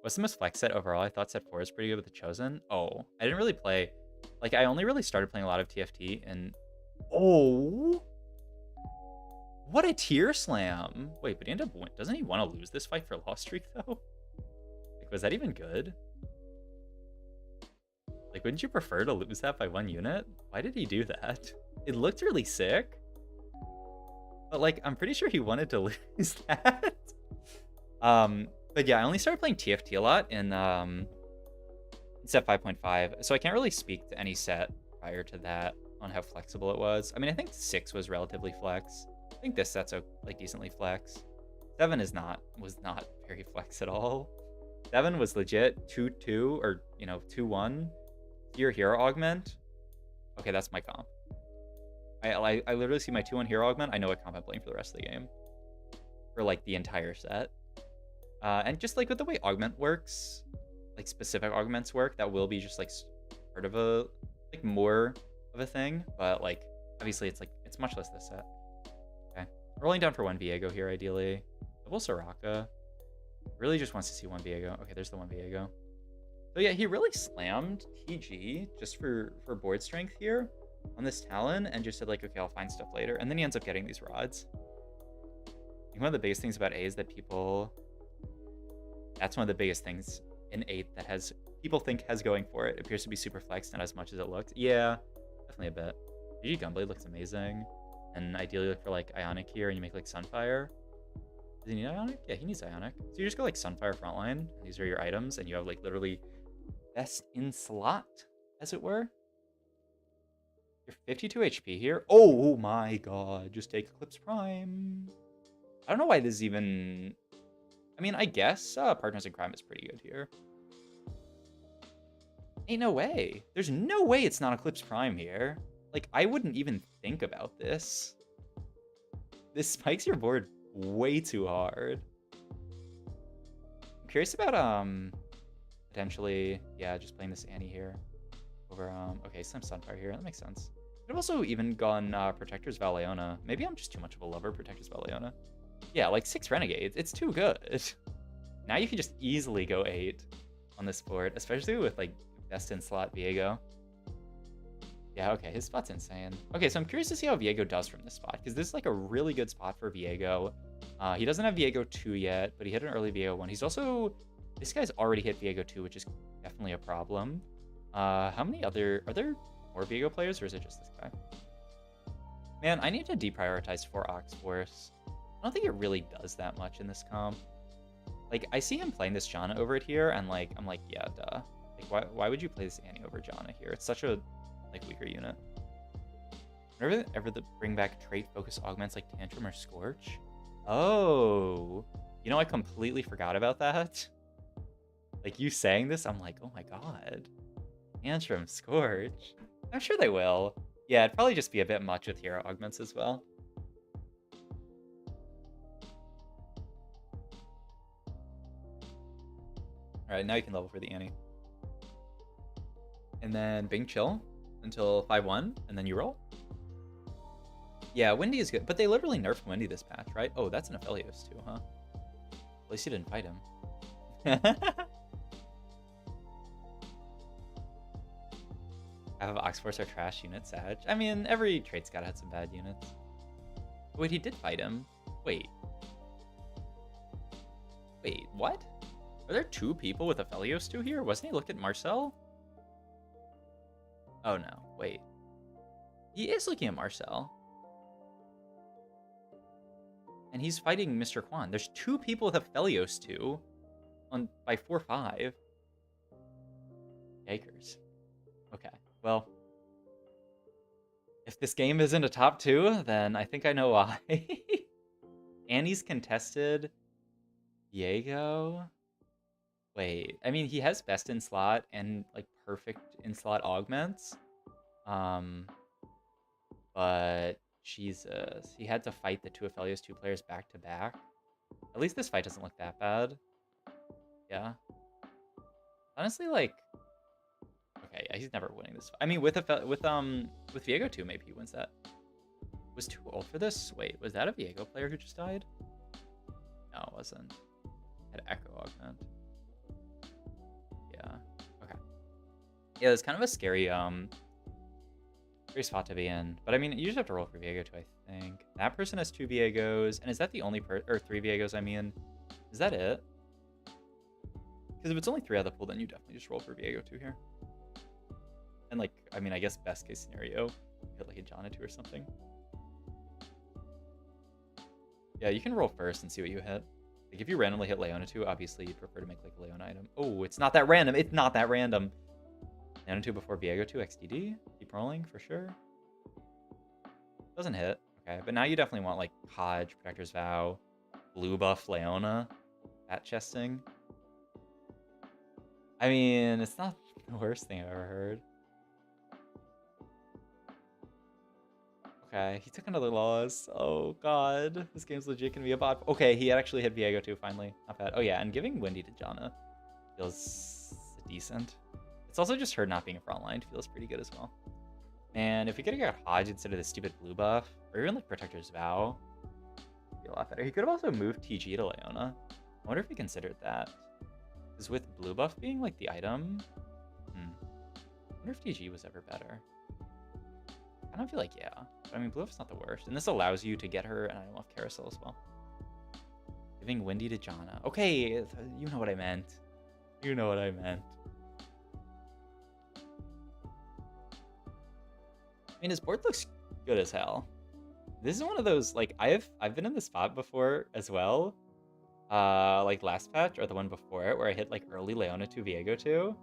What's the most flex set overall? I thought set 4 is pretty good with the Chosen. Oh, I didn't really play. Like, I only really started playing a lot of TFT and... Oh! What a tier slam! Wait, but he ended up... Doesn't he want to lose this fight for loss streak, though? Like, was that even good? Like, wouldn't you prefer to lose that by 1 unit? Why did he do that? It looked really sick. But, like, I'm pretty sure he wanted to lose that. But yeah, I only started playing TFT a lot in set 5.5. So I can't really speak to any set prior to that on how flexible it was. I mean, I think 6 was relatively flex. I think this set's like decently flex. 7 was not very flex at all. 7 was legit 2-2 or, you know, 2-1. Your hero augment. Okay, that's my comp. I literally see my 2-1 hero augment. I know what comp I'm playing for the rest of the game. For like the entire set. And just like with the way augment works, like specific augments work, that will be just like sort of a like more of a thing. But like obviously it's much less this set. Okay. Rolling down for 1 Viego here ideally. Double Soraka. Really just wants to see 1 Viego. Okay, there's the 1 Viego. So yeah, he really slammed TG just for board strength here on this Talon and just said like, okay, I'll find stuff later. And then he ends up getting these rods. I think one of the biggest things about A is that that's one of the biggest things in 8 that people think has going for it. It appears to be super flexed, not as much as it looked. Yeah, definitely a bit. GG Gunblade looks amazing. And ideally look for like Ionic here and you make like Sunfire. Does he need Ionic? Yeah, he needs Ionic. So you just go like Sunfire frontline. These are your items and you have like literally best in slot, as it were. You're 52 HP here. Oh my God, just take Eclipse Prime. I don't know why this is even... I mean, I guess Partners in Crime is pretty good here. Ain't no way. There's no way it's not Eclipse Prime here. Like, I wouldn't even think about this. This spikes your board way too hard. I'm curious about, potentially, yeah, just playing this Annie here. Over, okay, some Sunfire here. That makes sense. Could have also even gone Protector's Valeona. Maybe I'm just too much of a lover of Protector's Valeona. Yeah, like 6 Renegades. It's too good. Now you can just easily go 8 on this board, especially with like best in slot Viego. Yeah, okay, his spot's insane. Okay, so I'm curious to see how Viego does from this spot, because this is like a really good spot for Viego. He doesn't have Viego 2 yet, but he hit an early Viego 1. He's also... This guy's already hit Viego 2, which is definitely a problem. How many other... Are there more Viego players, or is it just this guy? Man, I need to deprioritize for Ox Force. I don't think it really does that much in this comp. Like, I see him playing this Janna over it here, and like, I'm like, yeah, duh. Like, why would you play this Annie over Janna here? It's such a, like, weaker unit. Ever bring back trait focus augments like Tantrum or Scorch? Oh, you know, I completely forgot about that. Like, you saying this, I'm like, oh my God. Tantrum, Scorch. I'm sure they will. Yeah, it'd probably just be a bit much with hero augments as well. Alright, now you can level for the Annie. And then Bing chill until 5-1, and then you roll. Yeah, Windy is good, but they literally nerfed Windy this patch, right? Oh, that's an Aphelios too, huh? At least you didn't fight him. Half of Oxforce are trash units, Sag. I mean, every trait's gotta have some bad units. Wait, he did fight him. Wait, what? Are there 2 people with Aphelios 2 here? Wasn't he looking at Marcel? Oh no, wait. He is looking at Marcel. And he's fighting Mr. Quan. There's 2 people with Aphelios 2 on by 4-5. Yikers. Okay, well, if this game isn't a top 2, then I think I know why. Annie's contested Viego. Wait, I mean, he has best in slot and like perfect in slot augments. But Jesus, he had to fight the 2 Aphelios 2 players back to back. At least this fight doesn't look that bad. Yeah. Honestly, like, okay, yeah, he's never winning this fight. I mean, with Viego 2, maybe he wins that. Was too old for this? Wait, was that a Viego player who just died? No, it wasn't. Had Echo Augment. Yeah. Okay. Yeah, it's kind of a scary spot to be in. But I mean, you just have to roll for Viego 2, I think. That person has 2 Viegos, and is that the only or 3 Viegos, I mean? Is that it? Because if it's only 3 out of the pool, then you definitely just roll for Viego 2 here. And like, I mean, I guess best case scenario, hit like a Jana 2 or something. Yeah, you can roll first and see what you hit. Like if you randomly hit Leona 2, obviously you'd prefer to make like a Leona item. Oh, it's not that random. It's not that random. Leona 2 before Viego 2 XDD. Keep rolling for sure. Doesn't hit. Okay, but now you definitely want like Hodge, Protector's Vow, blue buff Leona, bat chesting. I mean, it's not the worst thing I've ever heard. Okay, he took another loss. Oh god, this game's legit gonna be a bot. Okay, he actually hit Viego too, finally. Not bad. Oh yeah, and giving Wendy to Jana feels decent. It's also just her not being frontline feels pretty good as well. And if we could have got Hodge instead of the stupid blue buff, or even like Protector's Vow, it'd be a lot better. He could have also moved TG to Leona. I wonder if he considered that. Because with blue buff being like the item, I wonder if TG was ever better. I don't feel like, yeah. But I mean, blue buff's not the worst. And this allows you to get her an item off carousel as well. Giving Wendy to Jana. Okay, you know what I meant. You know what I meant. I mean, his board looks good as hell. This is one of those, like, I've been in this spot before as well. Like last patch, or the one before it, where I hit like early Leona 2 Viego 2,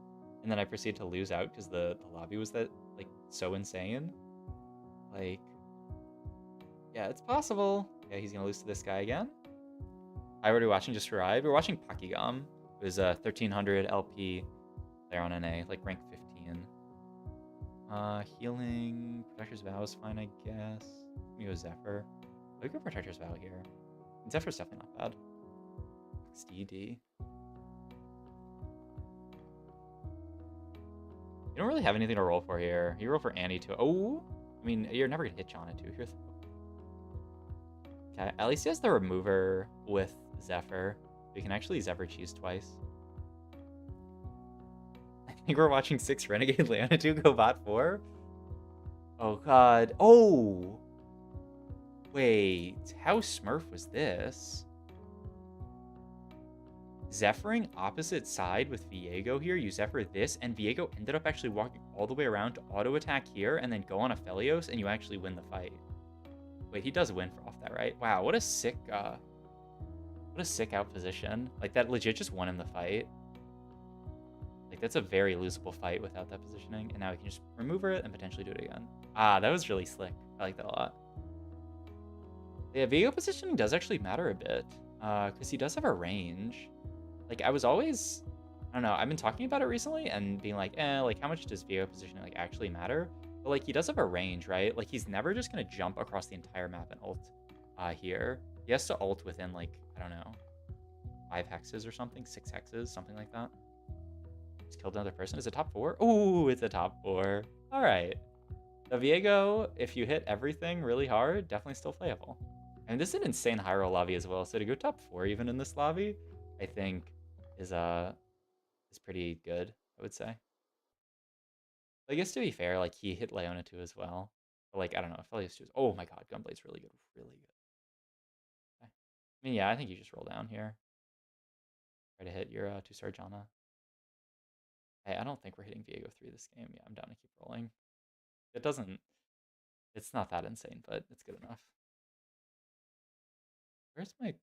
and then I proceeded to lose out because the lobby was that like so insane. Like, yeah, it's possible. Yeah, he's gonna lose to this guy again. I already watching just arrived. We're watching Pockygom, who's a 1300 LP player on NA, like rank 15. Healing, Protector's Vow is fine, I guess. Let me go Zephyr. I go Protector's Vow here. Zephyr's definitely not bad. XDD. You don't really have anything to roll for here. You roll for Annie too. Oh, I mean, you're never gonna hit Jana too. Here's. Okay, at least he has the remover with Zephyr. We can actually Zephyr cheese twice. I think we're watching 6 Renegade Leona 2 go bot 4. Oh god. Oh! Wait, how smurf was this? Zephyring opposite side with Viego here. You Zephyr this, and Viego ended up actually walking all the way around to auto attack here and then go on Aphelios, and you actually win the fight. Wait, he does win off that, right? Wow, what a sick out position. Like, that legit just won him the fight. Like, that's a very losable fight without that positioning. And now we can just remove it and potentially do it again. Ah, that was really slick. I like that a lot. Yeah, Viego positioning does actually matter a bit. Because he does have a range. Like, I was always, I don't know, I've been talking about it recently and being like, like, how much does Viego positioning, like, actually matter? But, like, he does have a range, right? Like, he's never just going to jump across the entire map and ult here. He has to ult within, like, I don't know, 5 hexes or something, 6 hexes, something like that. Just killed another person. Is it top 4? Ooh, it's a top 4. All right. The Viego, if you hit everything really hard, definitely still playable. And this is an insane high roll lobby as well. So to go top 4 even in this lobby, I think is pretty good, I would say. I guess to be fair, like, he hit Leona too as well. But, like, I don't know, Aphelios too. Oh my god, Gunblade's really good. Really good. Okay. I mean, yeah, I think you just roll down here. Try to hit your 2-star Jana. Hey, I don't think we're hitting Viego 3 this game. Yeah, I'm down to keep rolling. It's not that insane, but it's good enough. Where's my...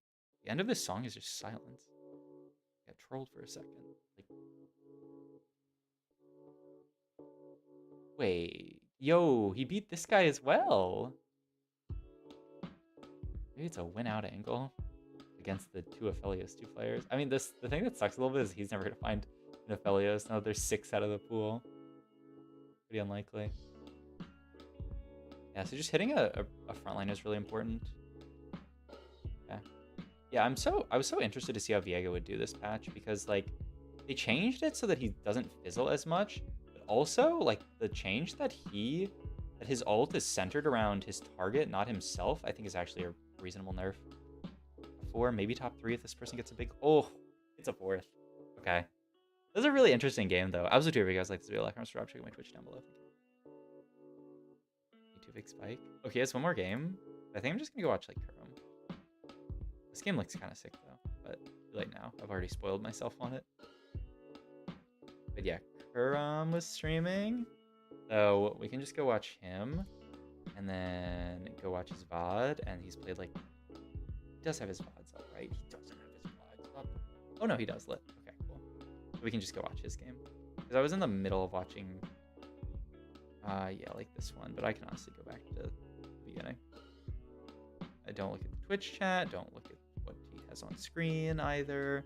The end of this song is just silence. I got trolled for a second. Like... Wait. Yo, he beat this guy as well. Maybe it's a win out angle against the two Aphelios, two players. I mean, the thing that sucks a little bit is he's never going to find an Aphelios. Now there's 6 out of the pool. Pretty unlikely. Yeah, so just hitting a front line is really important. Okay. Yeah, I was so interested to see how Viego would do this patch because, like, they changed it so that he doesn't fizzle as much, but also, like, the change that his ult is centered around his target, not himself, I think is actually a reasonable nerf. 4, maybe top 3 if this person gets a big... Oh, it's a 4th. Okay. This is a really interesting game, though. I was with you if you guys like this video. Like, comment, subscribe, check my Twitch down below. Thank you. YouTube big spike. Okay, it's one more game. I think I'm just gonna go watch, like, Kurumx. This game looks kind of sick, though. But too late now. I've already spoiled myself on it. But yeah, Kurumx was streaming. So we can just go watch him. And then go watch his VOD. And he's played, like... He does have his VODs up, right? He doesn't have his VODs up. Oh, no, he does. Lit. Okay, cool. So we can just go watch his game. Because I was in the middle of watching... yeah, like this one. But I can honestly go back to the beginning. I don't look at the Twitch chat. Don't look at what he has on screen either.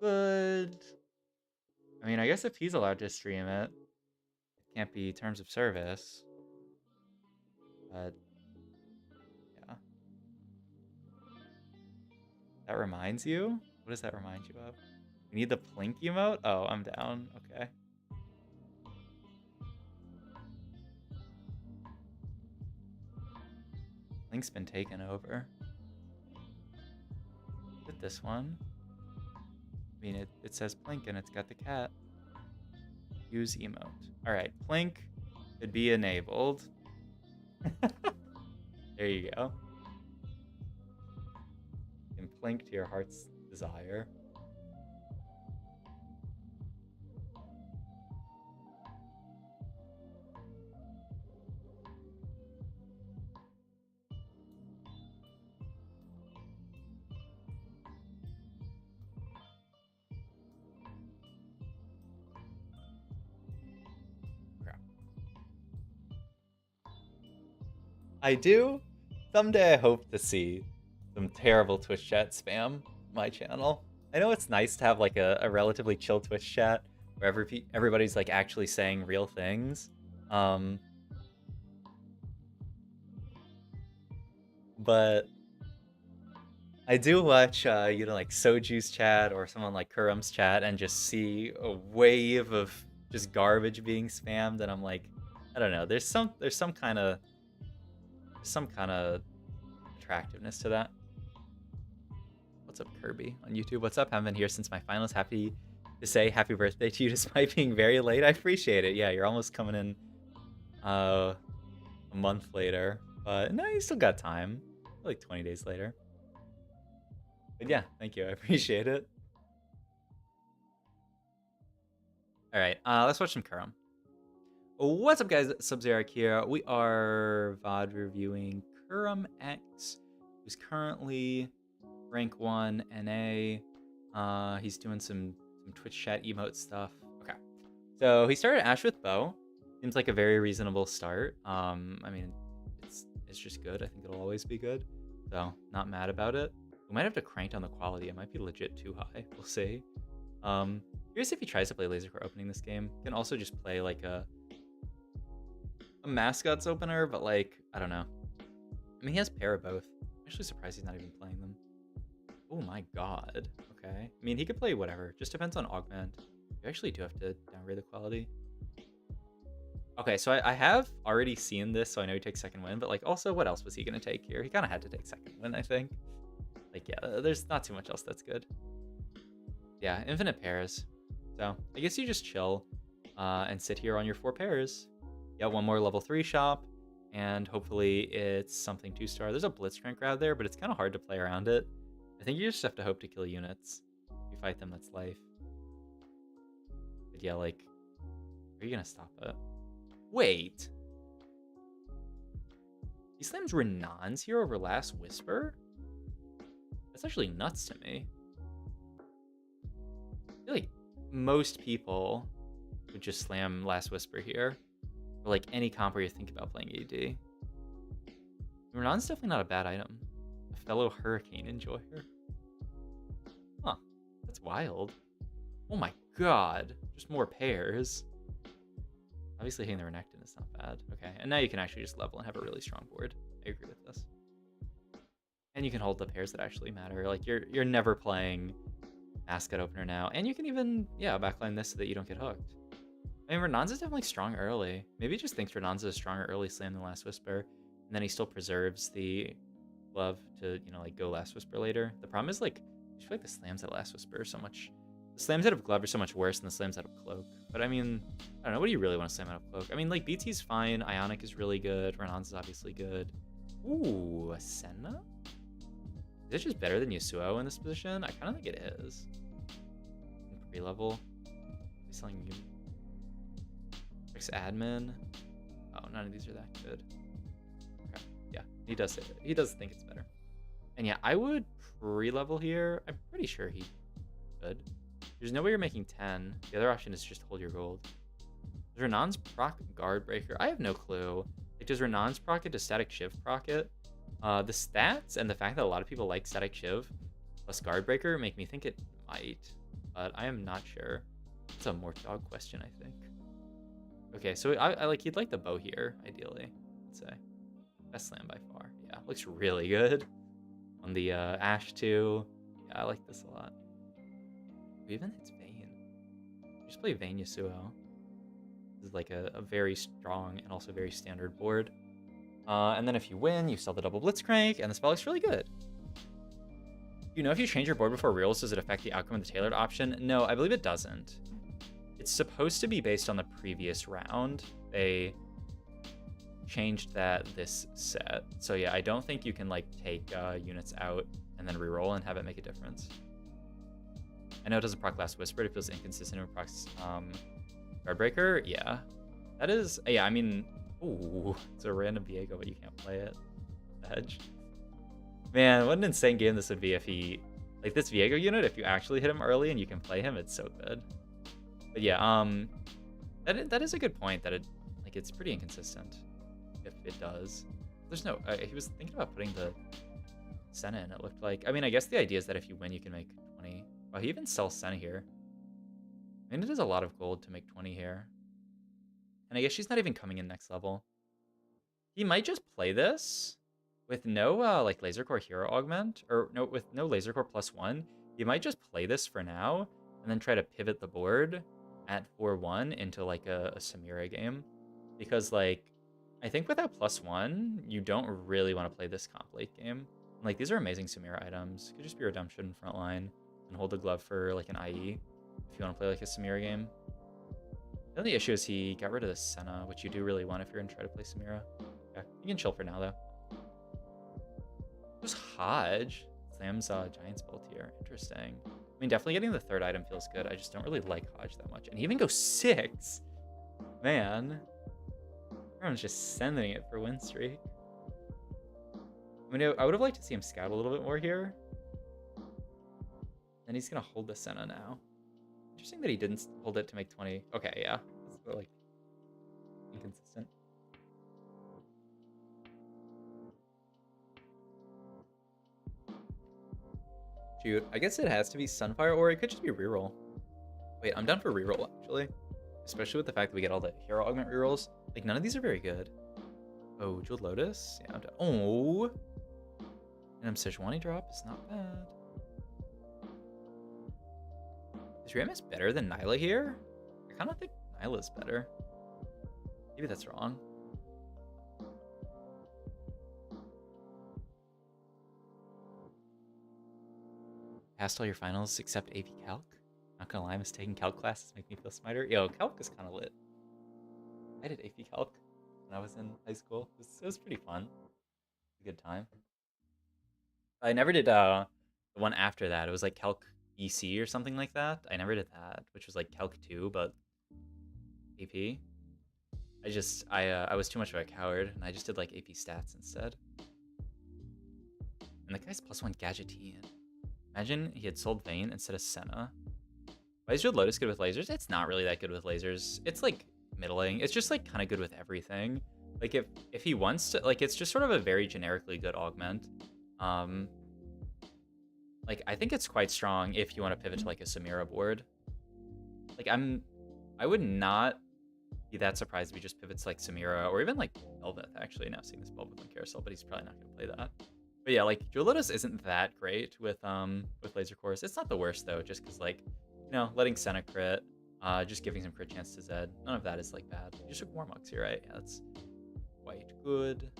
But... I mean, I guess if he's allowed to stream it, it can't be terms of service. But... yeah. That reminds you? What does that remind you of? We need the Plink emote? Oh, I'm down. Okay. Plink's been taken over. Is it this one? I mean, it says Plink and it's got the cat. Use emote. Alright, Plink could be enabled. There you go. You can Plink to your heart's desire. I do. Someday I hope to see some terrible Twitch chat spam on my channel. I know it's nice to have like a relatively chill Twitch chat where everybody's like actually saying real things. But I do watch, you know, like Soju's chat or someone like Kurum's chat and just see a wave of just garbage being spammed, and I'm like, I don't know. There's some kind of attractiveness to that. What's up, Kirby on YouTube? What's up? Haven't been here since my finals. Happy to say happy birthday to you despite being very late. I appreciate it. Yeah, you're almost coming in a month later, but no, you still got time. Like 20 days later. But yeah, thank you. I appreciate it. All right, let's watch some Kurumx. What's up, guys? Sub-Zero here. We are VOD reviewing Kurumx, who's currently rank 1 NA. He's doing some Twitch chat emote stuff. Okay, so he started Ash with Bow. Seems like a very reasonable start. I mean, it's just good. I think it'll always be good. So not mad about it. We might have to crank down the quality. It might be legit too high. We'll see. Curious if he tries to play Laser Core opening this game. He can also just play like a mascots opener, but like, I don't know. I mean, he has pair of both. I'm actually surprised he's not even playing them. Oh my god. Okay. I mean, he could play whatever. Just depends on augment. You actually do have to downgrade the quality. Okay, so I have already seen this, so I know he takes second win, but like, also, what else was he gonna take here? He kind of had to take second win, I think. Like, yeah, there's not too much else that's good. Yeah, infinite pairs. So I guess you just chill and sit here on your 4 pairs. Yeah, one more level 3 shop, and hopefully it's something 2-star. There's a Blitzcrank grab there, but it's kind of hard to play around it. I think you just have to hope to kill units. If you fight them, that's life. But yeah, like, are you gonna stop it? Wait. He slams Renons here over Last Whisper? That's actually nuts to me. I feel like most people would just slam Last Whisper here. Or like any comp where you think about playing AD. Renon's definitely not a bad item. A fellow Hurricane Enjoyer. Huh. That's wild. Oh my god. Just more pairs. Obviously hitting the Renekton is not bad. Okay, and now you can actually just level and have a really strong board. I agree with this. And you can hold the pairs that actually matter. Like, you're never playing Mascot Opener now. And you can even, yeah, backline this so that you don't get hooked. I mean, Renon's is definitely strong early. Maybe he just thinks Renon's is a stronger early slam than Last Whisper. And then he still preserves the glove to, you know, like, go Last Whisper later. The problem is, like, I feel like the slams at Last Whisper are so much... The slams out of glove are so much worse than the slams out of cloak. But I mean, I don't know. What do you really want to slam out of cloak? I mean, like, BT's fine. Ionic is really good. Renon's is obviously good. Ooh, a Senna? Is it just better than Yasuo in this position? I kind of think it is. In pre-level. Selling you. Admin. Oh, none of these are that good. Okay, yeah, he does say it. He does think it's better. And yeah, I would pre-level here. I'm pretty sure he could. There's no way you're making 10. The other option is just hold your gold. Does Renon's proc Guard Breaker? I have no clue. Like, does Renon's proc it? Does Static Shiv proc it? The stats and the fact that a lot of people like Static Shiv plus Guard Breaker make me think it might, but I am not sure. It's a more dog question, I think. Okay, so I like, he'd like the bow here, ideally, I'd say. Best slam by far. Yeah, looks really good. On the Ashe too. Yeah, I like this a lot. Even it's Vayne. Just play Vayne Yasuo. This is like a very strong and also very standard board. And then if you win, you sell the double Blitzcrank, and the spell looks really good. You know, if you change your board before Rerolls, does it affect the outcome of the tailored option? No, I believe it doesn't. It's supposed to be based on the previous round. They changed that this set. So yeah, I don't think you can like take units out and then reroll and have it make a difference. I know it doesn't proc Last Whisper, it feels inconsistent with procs Guardbreaker. Yeah. That is, yeah, I mean, ooh, it's a random Viego, but you can't play it. Edge. Man, what an insane game this would be if he, like this Viego unit, if you actually hit him early and you can play him, it's so good. But yeah, that is a good point that it, like, it's pretty inconsistent if it does. There's no, he was thinking about putting the Senna in, it looked like. I mean, I guess the idea is that if you win, you can make 20. Wow, he even sells Senna here. I mean, it is a lot of gold to make 20 here. And I guess she's not even coming in next level. He might just play this with no, like, Laser Core Hero Augment, or no, with no Laser Core +1. He might just play this for now, and then try to pivot the board at 4-1 into like a Samira game, because like I think without +1 you don't really want to play this comp late game. And, like, these are amazing Samira items. Could just be Redemption frontline and hold the glove for like an IE if you want to play like a Samira game. The only issue is he got rid of the Senna, which you do really want if you're gonna try to play Samira. Okay, you can chill for now though. Who's Hodge? Slams Giant's Bolt here. Interesting. I mean, definitely getting the third item feels good. I just don't really like Hodge that much. And he even goes 6. Man. Everyone's just sending it for win streak. I mean, I would have liked to see him scout a little bit more here. And he's going to hold the Senna now. Interesting that he didn't hold it to make 20. Okay, yeah. It's like inconsistent. Shoot, I guess it has to be Sunfire, or it could just be reroll. Wait, I'm down for reroll, actually. Especially with the fact that we get all the hero augment rerolls. Like, none of these are very good. Oh, Jeweled Lotus? Yeah, I'm down. Oh! And Sejuani drop is not bad. Is Rammus better than Nyla here? I kind of think Nyla's better. Maybe that's wrong. Passed all your finals except AP Calc? Not gonna lie, mistaking Calc classes make me feel smarter. Yo, Calc is kind of lit. I did AP Calc when I was in high school. It was pretty fun. A good time. I never did the one after that. It was like Calc EC or something like that. I never did that, which was like Calc 2, but AP. I was too much of a coward, and I just did like AP stats instead. And the guy's +1 Gadgeteen. Imagine he had sold Vayne instead of Senna. Why is your Lotus good with lasers? It's not really that good with lasers. It's like middling. It's just like kind of good with everything. Like if he wants to, like it's just sort of a very generically good augment. Like I think it's quite strong if you want to pivot to like a Samira board. Like I would not be that surprised if he just pivots like Samira or even like Velvet, actually. Now seeing this Bulbapeem carousel, but he's probably not gonna play that. But yeah, like Dual Lotus isn't that great with Laser Course. It's not the worst though, just because like, you know, letting Senna crit, just giving some crit chance to Zed. None of that is like bad. You just took Warmugs here, right? Yeah, that's quite good.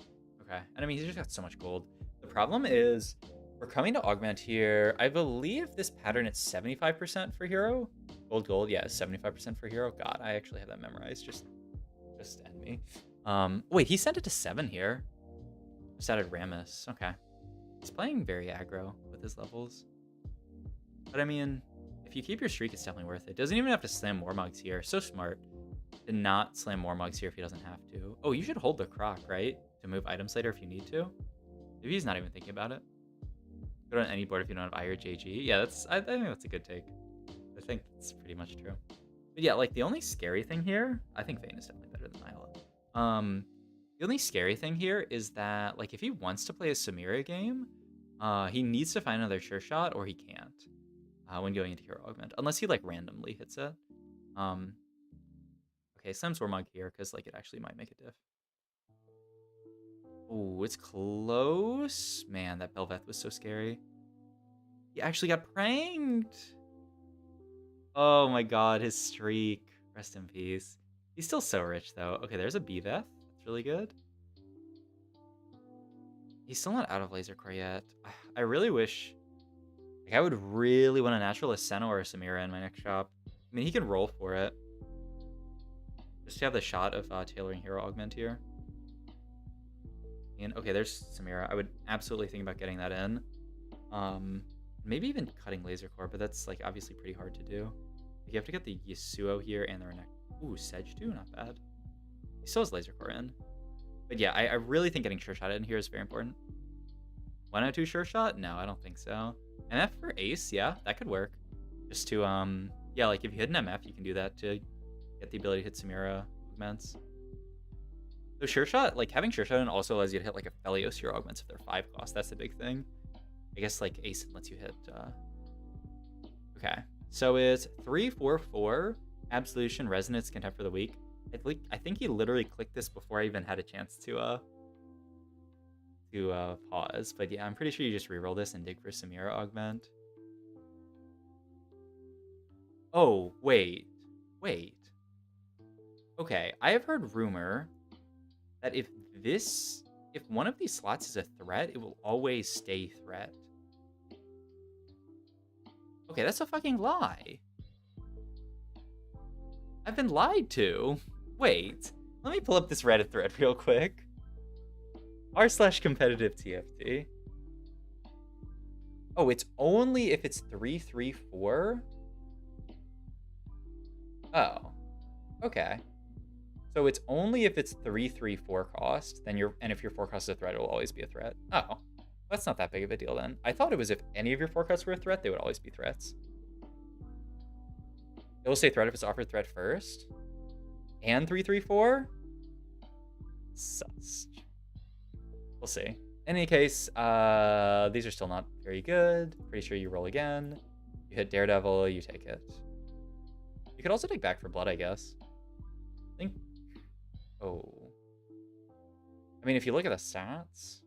Okay, and I mean he's just got so much gold. The problem is we're coming to augment here. I believe this pattern is 75% for hero. Gold, yeah, 75% for hero. God, I actually have that memorized. Just end me. Wait, he sent it to 7 here. Just added Rammus. Okay. He's playing very aggro with his levels. But I mean, if you keep your streak, it's definitely worth it. Doesn't even have to slam Warmugs here. So smart to not slam Warmugs here if he doesn't have to. Oh, you should hold the Croc, right? To move items later if you need to. Maybe he's not even thinking about it. Go on any board if you don't have I or JG. Yeah, I think that's a good take. I think that's pretty much true. But yeah, like the only scary thing here, I think Vayne is definitely better than Nyla. The only scary thing here is that like if he wants to play a Samira game, he needs to find another sure shot or he can't when going into hero augment, unless he like randomly hits it. Okay, slams Warmog here because like it actually might make a diff. Oh, it's close. Man, that Belveth was so scary. He actually got pranked. Oh my god, his streak. Rest in peace. He's still so rich, though. Okay, there's a Bveth. That's really good. He's still not out of Laser Core yet. I really wish... Like, I would really want a natural a Senna or a Samira in my next shop. I mean, he can roll for it. Just to have the shot of tailoring hero augment here. And okay, there's Samira. I would absolutely think about getting that in. Maybe even cutting Laser Core, but that's like obviously pretty hard to do. You have to get the Yasuo here and the Renekton. Ooh, Sedge too, not bad. He still has Laser Core in. But yeah, I really think getting Sure Shot in here is very important. 102 Sure Shot? No, I don't think so. MF for Ace, yeah, that could work. Just to, yeah, like if you hit an MF, you can do that to get the ability to hit Samira augments. So Sure Shot, like having Sure Shot in also allows you to hit like a Felios hero augments if they're 5 cost. That's the big thing. I guess like Ace lets you hit, okay. So it's 3-4-4, Absolution, Resonance, Contempt for the Weak. I think he literally clicked this before I even had a chance to pause. But yeah, I'm pretty sure you just reroll this and dig for Samira augment. Oh, wait. Okay, I have heard rumor that if one of these slots is a threat, it will always stay threat. Okay, that's a fucking lie. I've been lied to. Wait, let me pull up this Reddit thread real quick. r/competitive TFT. Oh, it's only if it's 3-3-4? Oh, okay. So it's only if it's 3-3-4 cost, then and if your 4 cost is a threat, it will always be a threat. Oh, that's not that big of a deal then. I thought it was if any of your 4 costs were a threat, they would always be threats. It will say threat if it's offered threat first. And 3-3-4? Sus. We'll see. In any case, these are still not very good. Pretty sure you roll again. You hit Daredevil, you take it. You could also take Back for Blood, I guess. I think... Oh. I mean, if you look at the stats...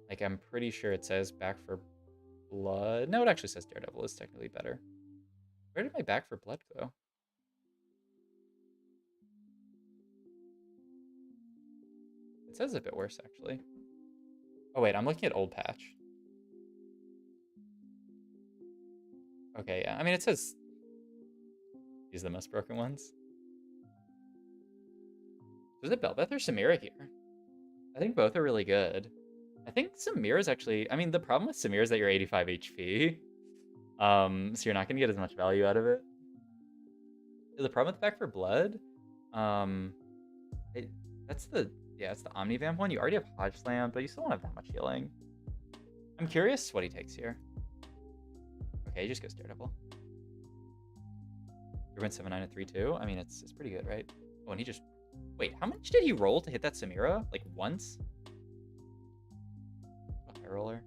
like, I'm pretty sure it says Back for Blood. No, it actually says Daredevil is technically better. Where did my Back for Blood go? It says a bit worse, actually. Oh, wait, I'm looking at old patch. Okay, yeah. I mean, it says these are the most broken ones. Is it Belveth or Samira here? I think both are really good. I think Samira's actually... I mean, the problem with Samira is that you're 85 HP. So you're not going to get as much value out of it. The problem with Back for Blood, that's the it's the Omnivamp one. You already have Hodge Slam, but you still don't have that much healing. I'm curious what he takes here. Okay, he just goes Daredevil. He went 7-9 at 3-2. I mean, it's pretty good, right? Oh, and he just... Wait, how much did he roll to hit that Samira? Like, once? A high roller?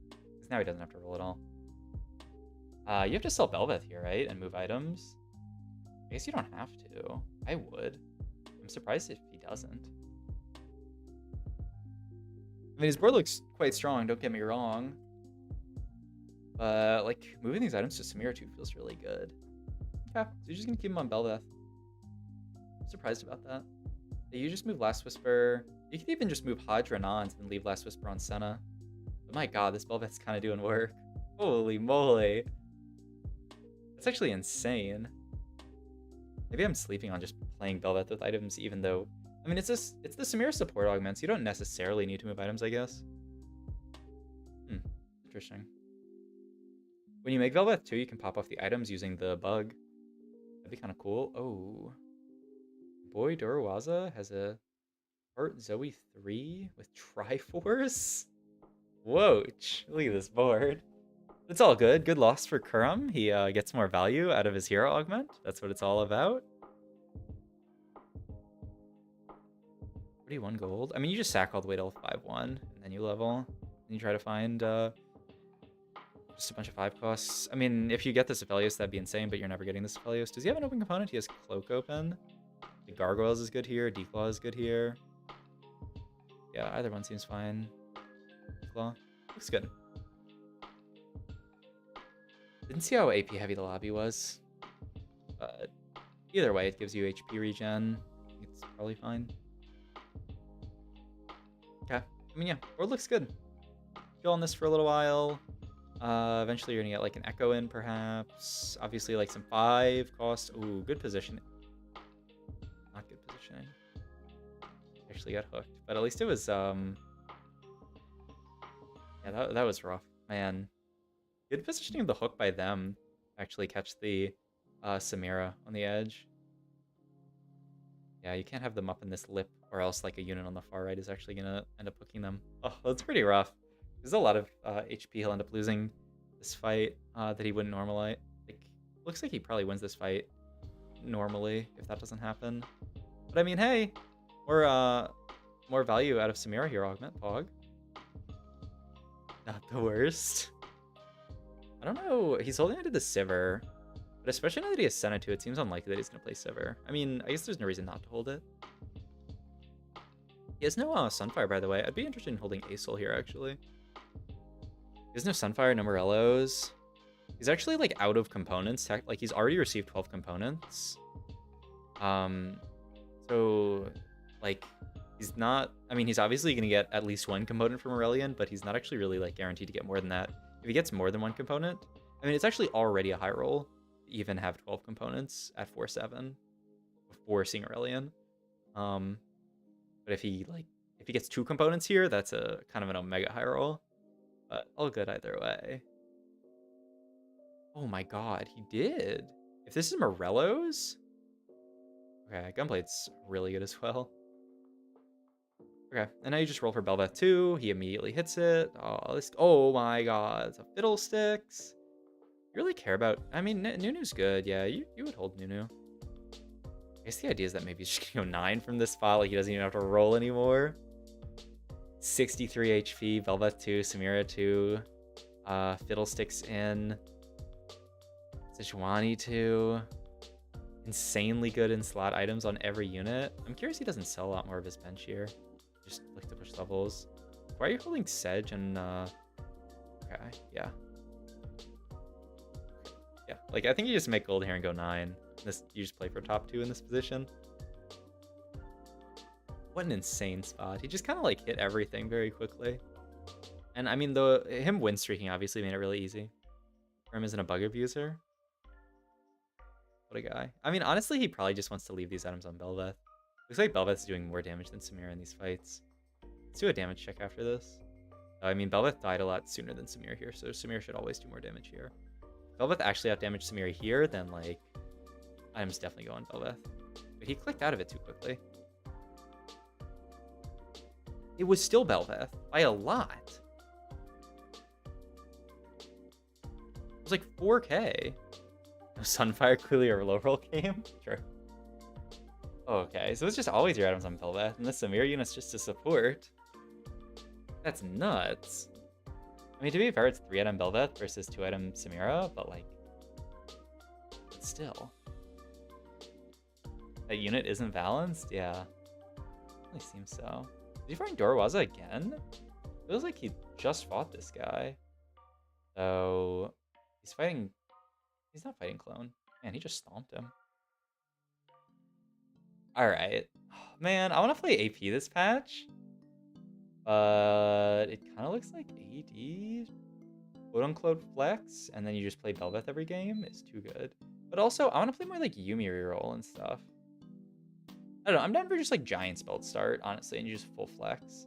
Because now he doesn't have to roll at all. You have to sell Belveth here, right? And move items. I guess you don't have to. I would. I'm surprised if he doesn't. I mean, his board looks quite strong, don't get me wrong. But, like, moving these items to Samira too feels really good. Okay, so you're just gonna keep him on Belveth. I'm surprised about that. Yeah, you just move Last Whisper. You could even just move Hodge Renans and leave Last Whisper on Senna. But my god, this Belveth's kind of doing work. Holy moly. That's actually insane. Maybe I'm sleeping on just playing Belveth with items, even though... I mean, it's the Samira support augment, so you don't necessarily need to move items, I guess. Interesting. When you make Belveth too, you can pop off the items using the bug. That'd be kind of cool. Oh. Boy Dorowaza has a Heart Zoe 3 with Triforce? Whoa, look at this board. It's all good. Good loss for Kurumx. He gets more value out of his hero augment. That's what it's all about. 41 gold. I mean, you just sack all the way to 5-1, and then you level. And you try to find just a bunch of 5 costs. I mean, if you get this Aphelios, that'd be insane, but you're never getting this Aphelios. Does he have an open component? He has Cloak open. The Gargoyles is good here. Declaw is good here. Yeah, either one seems fine. Declaw. Looks good. Didn't see how AP heavy the lobby was. But either way, it gives you HP regen. It's probably fine. Okay. I mean, yeah, board looks good. Chill on this for a little while. Eventually you're gonna get like an Echo in, perhaps. Obviously, like some 5 cost. Ooh, good position. Not good positioning. Actually got hooked, but at least it was yeah, that was rough, man. Good positioning of the hook by them. Actually catch the Samira on the edge. Yeah, you can't have them up in this lip, or else like a unit on the far right is actually gonna end up hooking them. Oh, that's pretty rough. There's a lot of HP he'll end up losing this fight that he wouldn't normally. Like, looks like he probably wins this fight normally if that doesn't happen. But I mean, hey, more value out of Samira here, Augment Pog. Not the worst. I don't know. He's holding onto the Sivir, but especially now that he has Senna too, it seems unlikely that he's gonna play Sivir. I mean, I guess there's no reason not to hold it. He has no Sunfire, by the way. I'd be interested in holding Acel here, actually. He has no Sunfire, no Morellos. He's actually, like, out of components. Like, he's already received 12 components. So, like, he's not... I mean, he's obviously going to get at least 1 component from Aurelion, but he's not actually really, like, guaranteed to get more than that. If he gets more than 1 component... I mean, it's actually already a high roll to even have 12 components at 4-7 before seeing Aurelion. But if he gets 2 components here, that's a kind of an omega high roll. But all good either way. Oh my god, he did. If this is Morellos... Okay, Gunblade's really good as well. Okay, and now you just roll for Belveth 2. He immediately hits it. Oh my god, it's a Fiddlesticks. You really care about... I mean, Nunu's good. Yeah, you would hold Nunu. I guess the idea is that maybe he's just gonna go 9 from this file. Like, he doesn't even have to roll anymore. 63 HP, Belveth 2, Samira 2, Fiddlesticks in, Sejuani 2. Insanely good in slot items on every unit. I'm curious he doesn't sell a lot more of his bench here. Just like to push levels. Why are you holding Sedge and okay, yeah. Yeah, like I think you just make gold here and go 9. You just play for top 2 in this position. What an insane spot. He just kind of like hit everything very quickly. And I mean, him win streaking obviously made it really easy. Grim isn't a bug abuser. What a guy. I mean, honestly, he probably just wants to leave these items on Belveth. Looks like Belveth's doing more damage than Samira in these fights. Let's do a damage check after this. I mean, Belveth died a lot sooner than Samira here, so Samira should always do more damage here. If Belveth actually outdamaged Samira here, then like Item's definitely going Belveth. But he clicked out of it too quickly. It was still Belveth by a lot. It was like 4K. No Sunfire, clearly a low roll game. Sure. Oh, okay, so it's just always your items on Belveth, and the Samir unit's just to support. That's nuts. I mean, to be fair, it's 3-item Belveth versus 2-item Samira, but like, but still. That unit isn't balanced? Yeah. It seems so. Is he fighting Dorwaza again? Feels like he just fought this guy. So he's fighting. He's not fighting Clone. Man, he just stomped him. Alright. Oh, man, I want to play AP this patch. But it kind of looks like AD, quote-unquote, flex, and then you just play Belveth every game is too good. But also, I want to play more like Yumi reroll and stuff. I don't know, I'm down for just like Giant Spelled Start, honestly, and you just full flex.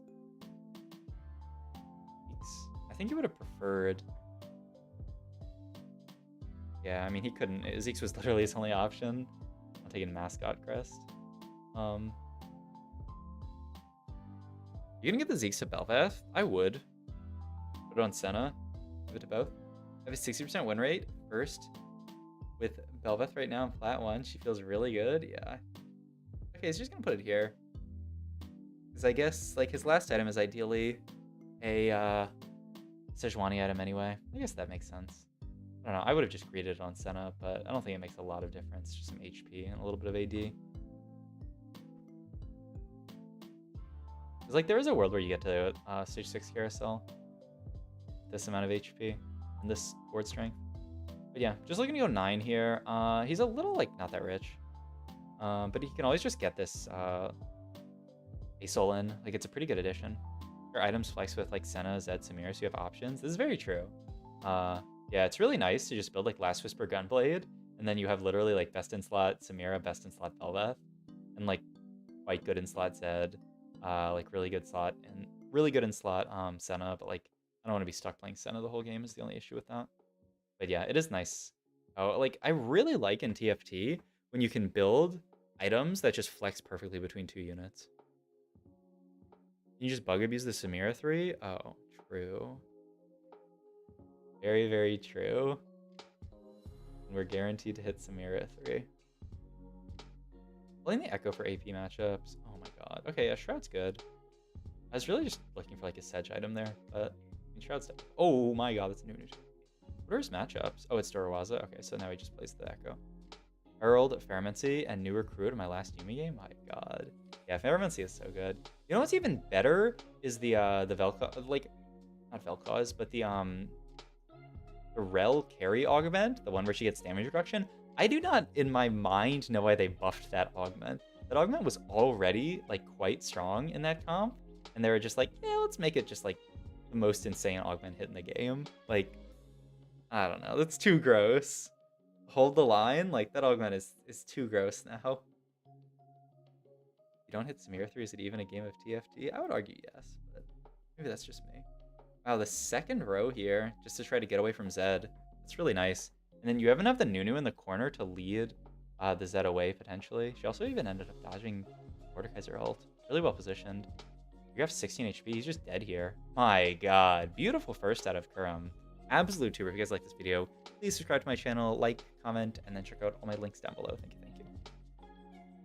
I think you would have preferred... Yeah, I mean, he couldn't. Zeke's was literally his only option. I'm taking Mascot Crest. You gonna get the Zeke's to Belveth? I would. Put it on Senna. Give it to both. I have a 60% win rate first with Belveth right now in flat 1. She feels really good. Yeah. Okay, so just gonna put it here. Because I guess like his last item is ideally a Sejuani item anyway. I guess that makes sense. I don't know. I would have just greeted it on Senna, but I don't think it makes a lot of difference. Just some HP and a little bit of AD. Because like there is a world where you get to stage 6 carousel. This amount of HP and this board strength. But yeah, just looking to go 9 here. He's a little like not that rich. But he can always just get this Asol in. Like it's a pretty good addition. Your items flex with like Senna, Zed, Samir, so you have options. This is very true. Yeah, it's really nice to just build like Last Whisper Gunblade, and then you have literally like best in slot Samira, best in slot Belveth, and like quite good in slot Zed, like really good slot and really good in slot Senna, but like I don't want to be stuck playing Senna the whole game is the only issue with that. But yeah, it is nice. Oh, like I really like in TFT when you can build items that just flex perfectly between 2 units. Can you just bug abuse the Samira 3? Oh, true. Very, very true. And we're guaranteed to hit Samira 3. Playing the Echo for AP matchups. Oh my god. Okay, yeah, Shroud's good. I was really just looking for like a Sedge item there, but I mean, Shroud's... Oh my god, that's a new news. What are his matchups? Oh, it's Dorowaza. Okay, so now he just plays the Echo. Herald, Fermency, and new recruit in my last Yumi game. My god. Yeah, Fermency is so good. You know what's even better is the Vel'Koz, like, not Vel'Koz, but the Rel carry augment, the one where she gets damage reduction. I do not, in my mind, know why they buffed that augment. That augment was already, like, quite strong in that comp, and they were just like, yeah, let's make it just, like, the most insane augment hit in the game. Like, I don't know, that's too gross. Hold the line? Like, that augment is too gross now. You don't hit Samir 3, is it even a game of TFT? I would argue yes, but maybe that's just me. Wow, the second row here, just to try to get away from Zed. That's really nice. And then you even have the Nunu in the corner to lead the Zed away, potentially. She also even ended up dodging Mordekaiser ult. Really well positioned. You have 16 HP, he's just dead here. My god, beautiful first out of Kurumx. Absolute tuber. If you guys like this video, please subscribe to my channel, like, comment, and then check out all my links down below. Thank you, thank you.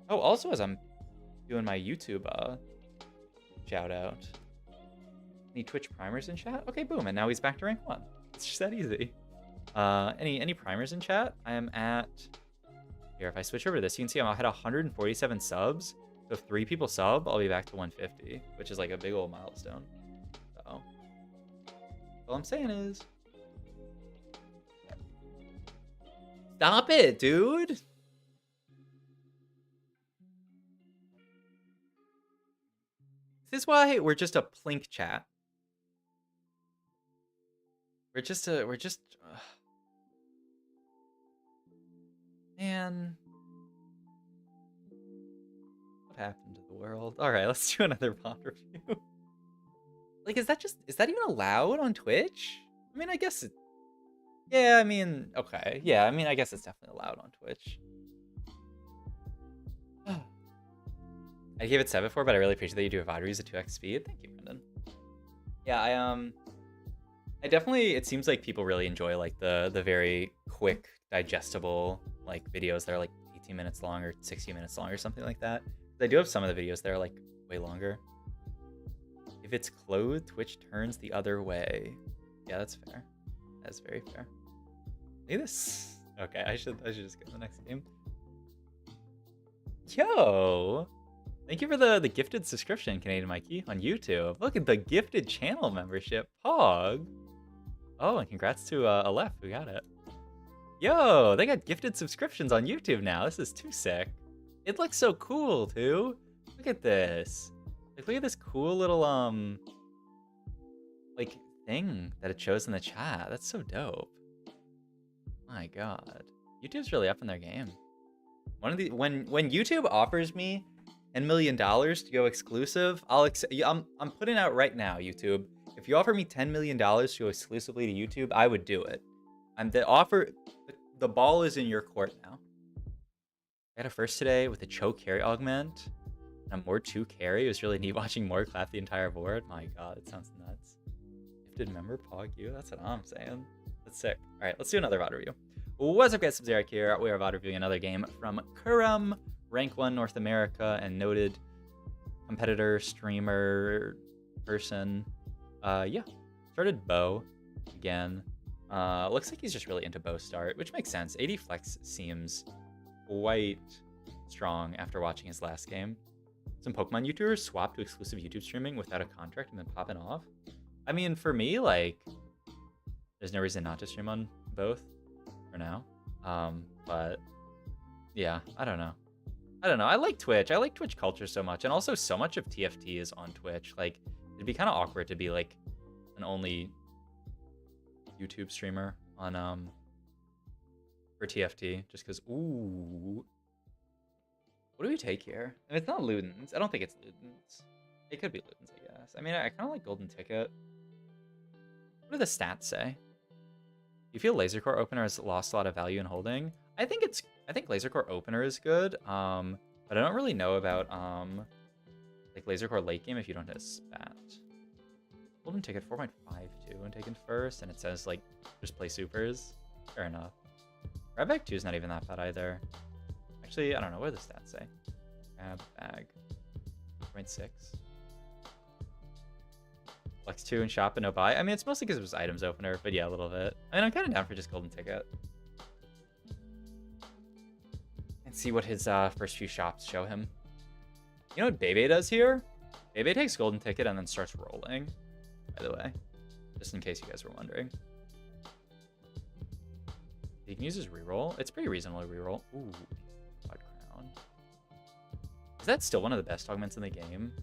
Oh, also as I'm doing my YouTube shout out. Any Twitch primers in chat? Okay, boom, and now he's back to rank 1. It's just that easy. Any primers in chat? I am at here. If I switch over to this, you can see I'm at 147 subs. So if 3 people sub, I'll be back to 150, which is like a big old milestone. So all I'm saying is, stop it, dude. This is why we're just a plink chat. We're just man, what happened to the world? All right, let's do another VOD review. Like, is that even allowed on Twitch? I mean, I guess it, yeah, I mean, okay. Yeah, I mean, I guess it's definitely allowed on Twitch. I gave it 7 before, but I really appreciate that you do a VOD reviews at 2x speed. Thank you, Brendan. Yeah, I definitely, it seems like people really enjoy like the very quick, digestible like videos that are like 18 minutes long or 60 minutes long or something like that. I do have some of the videos that are like way longer. If it's clothed, Twitch turns the other way. Yeah, that's fair. That's very fair. Look at this. Okay, I should just go to the next game. Yo! Thank you for the gifted subscription, Canadian Mikey, on YouTube. Look at the gifted channel membership, Pog. Oh, and congrats to Aleph who got it. Yo, they got gifted subscriptions on YouTube now. This is too sick. It looks so cool, too. Look at this. Like, look at this cool little, like, thing that it shows in the chat. That's so dope. My God. YouTube's really up in their game. When YouTube offers me $10 million to go exclusive, I'm putting out right now, YouTube. If you offer me $10 million to go exclusively to YouTube, I would do it. The ball is in your court now. I got a first today with a choke carry augment. And a more 2 carry. It was really neat watching more clap the entire board. My God, it sounds nuts. Gifted member, Pog you. That's what I'm saying. That's sick. All right, let's do another VOD review. What's up, guys? Sub-Zero here. We are VOD reviewing another game from Kurumx, Rank 1 North America, and noted competitor, streamer, person. Yeah, started Bo again. Looks like he's just really into Bo start, which makes sense. 80 flex seems quite strong after watching his last game. Some Pokemon YouTubers swap to exclusive YouTube streaming without a contract and then popping off. I mean, for me, like, there's no reason not to stream on both for now. But yeah, I don't know. I like Twitch. I like Twitch culture so much, and also so much of TFT is on Twitch. Like, it'd be kind of awkward to be like an only YouTube streamer on for TFT, just because. Ooh, what do we take here? If it's not Ludens, I don't think it's Ludens. It could be Ludens, I guess. I mean, I kind of like Golden Ticket. What do the stats say? You feel Laser Core Opener has lost a lot of value in holding? I think Laser Core Opener is good. But I don't really know about like Laser Core late game if you don't have spat. Golden Ticket 4.52 when taken first, and it says like just play supers. Fair enough. Grab Bag 2 is not even that bad either. Actually, I don't know what the stats say. Grab Bag 0.6. Flex 2 and shop and no buy. I mean, it's mostly because it was items opener, but yeah, a little bit. I mean, I'm kind of down for just Golden Ticket. And see what his first few shops show him. You know what Bebe does here? Bebe takes Golden Ticket and then starts rolling, by the way. Just in case you guys were wondering. He can use his reroll. It's pretty reasonable to reroll. Ooh, Quad Crown. Is that still one of the best augments in the game?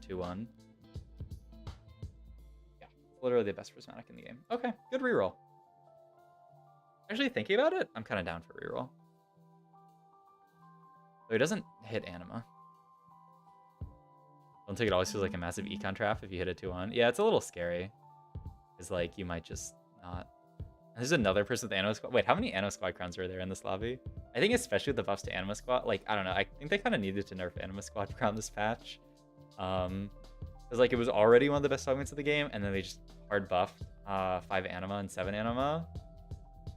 2-1. Yeah, literally the best prismatic in the game. Okay, good reroll. Actually, thinking about it, I'm kind of down for reroll. So he doesn't hit Anima. Don't think it always feels like a massive econ trap if you hit a 2-1. Yeah, it's a little scary. It's like you might just not. There's another person with Anima Squad. Wait, how many Anima Squad crowns are there in this lobby? I think especially with the buffs to Anima Squad, like, I don't know. I think they kind of needed to nerf Anima Squad crown this patch. Because like it was already one of the best augments of the game, and then they just hard buffed 5 Anima and 7 Anima.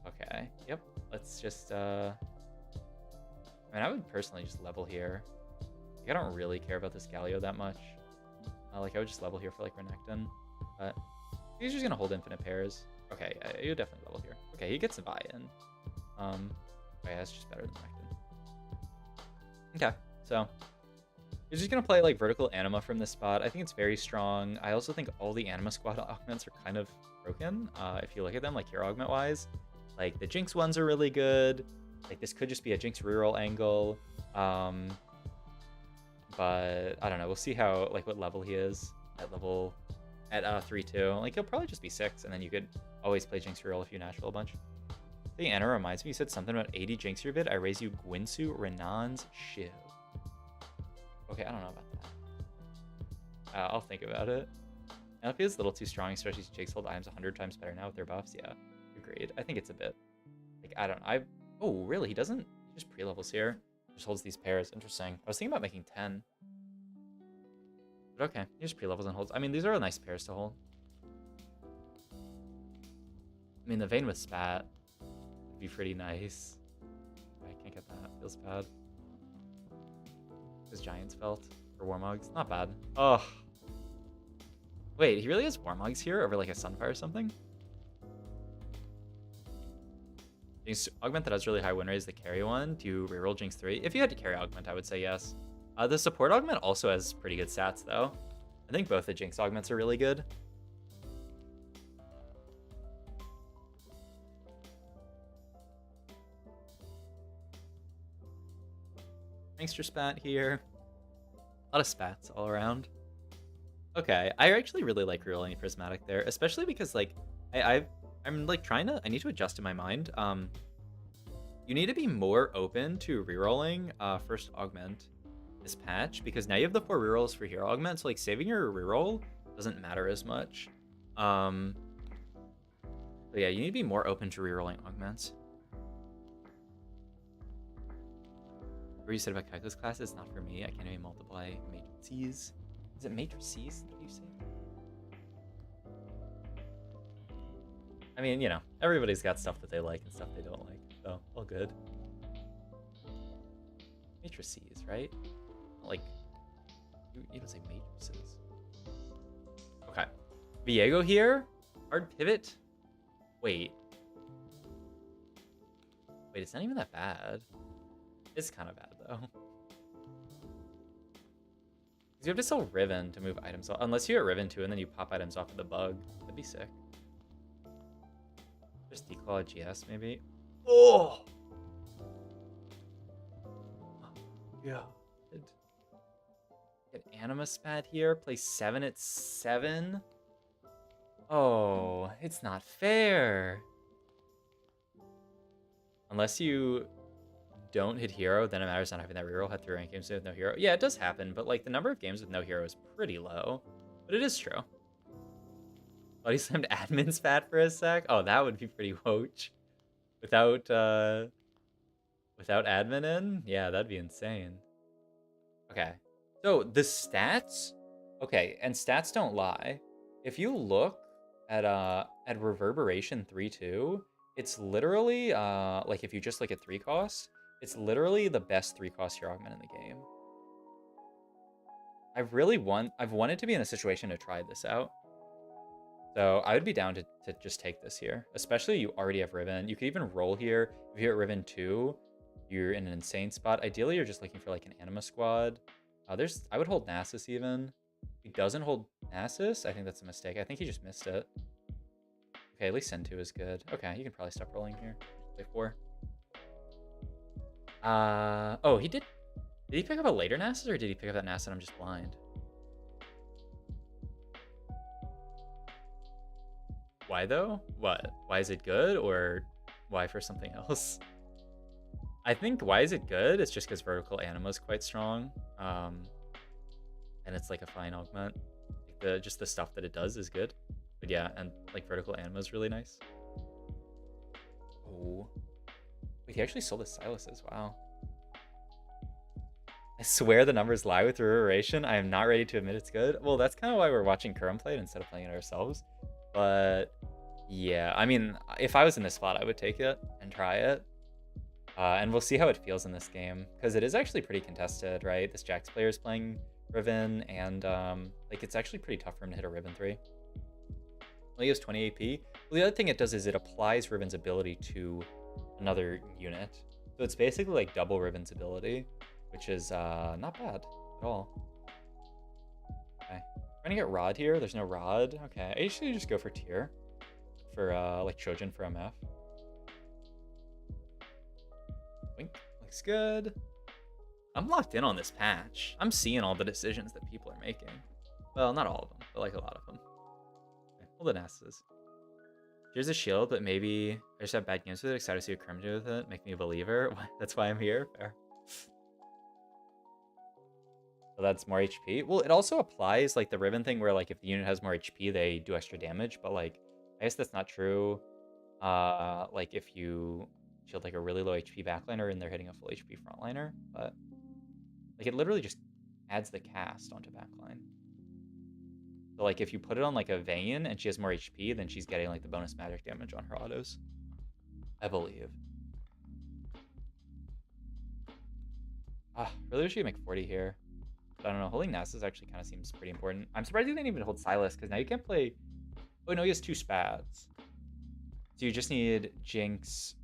Okay, yep. Let's just I mean, I would personally just level here. Like, I don't really care about this Galio that much. Like I would just level here for like Renekton, but he's just gonna hold infinite pairs. Okay, you would definitely level here. Okay, he gets a buy-in. Okay, that's just better than Renekton. Okay, so he's just gonna play like vertical Anima from this spot. I think it's very strong. I also think all the Anima Squad augments are kind of broken. If you look at them, like hero augment wise, like the Jinx ones are really good. Like this could just be a Jinx reroll angle. But I don't know. We'll see how like what level he is at 3-2. Like he'll probably just be 6, and then you could always play Jinx reroll if you natural a bunch. I think Anna reminds me, you said something about 80 Jinx your vid. I raise you Gwinsu Renan's Shiv. Okay, I don't know about that. I'll think about it. And if he is a little too strong, especially since Jake's hold items 100 times better now with their buffs. Yeah, agreed. I think it's a bit like I don't. Oh, really? He doesn't. He just pre-levels here. Just holds these pairs. Interesting. I was thinking about making 10. But okay, he just pre-levels and holds. I mean, these are nice pairs to hold. I mean, the Vayne with Spat would be pretty nice. I can't get that. Feels bad. His Giant's Felt for Warmogs. Not bad. Oh. Wait, he really has Warmogs here over like a Sunfire or something? Jinx Augment that has really high win rate is the carry one. Do you reroll Jinx 3? If you had to carry Augment, I would say yes. The support Augment also has pretty good stats, though. I think both the Jinx Augments are really good. Extra Spat here. A lot of Spats all around. Okay, I actually really like rerolling Prismatic there, especially because, like, I'm like I need to adjust in my mind. You need to be more open to rerolling first augment this patch, because now you have the 4 rerolls for hero augment, so like saving your reroll doesn't matter as much. But yeah, you need to be more open to rerolling augments. What you said about calculus classes, not for me. I can't even multiply matrices. Is it matrices that you say? I mean, you know, everybody's got stuff that they like and stuff they don't like, so all good. Matrices, right? Like, you don't say matrices. Okay. Viego here. Hard pivot. Wait, it's not even that bad. It's kind of bad, though. Because you have to sell Riven to move items off. Unless you get Riven too, and then you pop items off with the bug. That'd be sick. Just declaw GS, maybe. Oh! Yeah. Get Anima Spat here. Play 7 at 7. Oh, it's not fair. Unless you don't hit hero, then it matters not having that reroll. Had 3 ranked games with no hero. Yeah, it does happen, but like the number of games with no hero is pretty low. But it is true. Body slammed admin Spat for a sec. Oh, that would be pretty woach. Without admin in? Yeah, that'd be insane. Okay. So the stats, okay, and stats don't lie. If you look at Reverberation 3-2, it's literally like if you just look at 3 costs, it's literally the best 3 cost hero augment in the game. I've wanted to be in a situation to try this out. So I would be down to just take this here, especially you already have Riven. You could even roll here. If you're at Riven 2, you're in an insane spot. Ideally, you're just looking for like an Anima squad. I would hold Nasus even. If he doesn't hold Nasus, I think that's a mistake. I think he just missed it. Okay, at least Send 2 is good. Okay, you can probably stop rolling here. Play 4. Oh, he did. Did he pick up a later Nasus, or did he pick up that Nasus and I'm just blind? Why though? What? Why is it good, or why for something else? I think why is it good? It's just because vertical anima is quite strong, and it's like a fine augment. Like just the stuff that it does is good. But yeah, and like vertical anima is really nice. Oh, wait, he actually sold his silences. Wow. I swear the numbers lie with Reverberation. I am not ready to admit it's good. Well, that's kind of why we're watching Kurumx play it instead of playing it ourselves. But yeah, I mean, if I was in this spot, I would take it and try it. And we'll see how it feels in this game, because it is actually pretty contested, right? This Jax player is playing Riven, and like it's actually pretty tough for him to hit a Riven 3. Well, he has 20 AP. Well, the other thing it does is it applies Riven's ability to another unit. So it's basically like double Riven's ability, which is not bad at all. Okay. Trying to get Rod here. There's no Rod. Okay. I usually just go for tier. For like Trojan for MF. Wink. Looks good. I'm locked in on this patch. I'm seeing all the decisions that people are making. Well, not all of them, but like a lot of them. Okay. Hold the Nasus. Here's a shield, but maybe I just have bad games with it. Excited to see what Kurumx do with it. Make me a believer. That's why I'm here. Fair. So that's more HP. Well, it also applies like the Riven thing where like if the unit has more HP, they do extra damage. But like, I guess that's not true. Like if you shield like a really low HP backliner and they're hitting a full HP frontliner, but like it literally just adds the cast onto backline. So like if you put it on like a Vayne and she has more HP, then she's getting like the bonus magic damage on her autos, I believe. Really wish you could make 40 here. But I don't know, holding Nasus actually kind of seems pretty important. I'm surprised he didn't even hold Silas, because now you can't play... Oh no, he has 2 Spads. So you just need Jinx,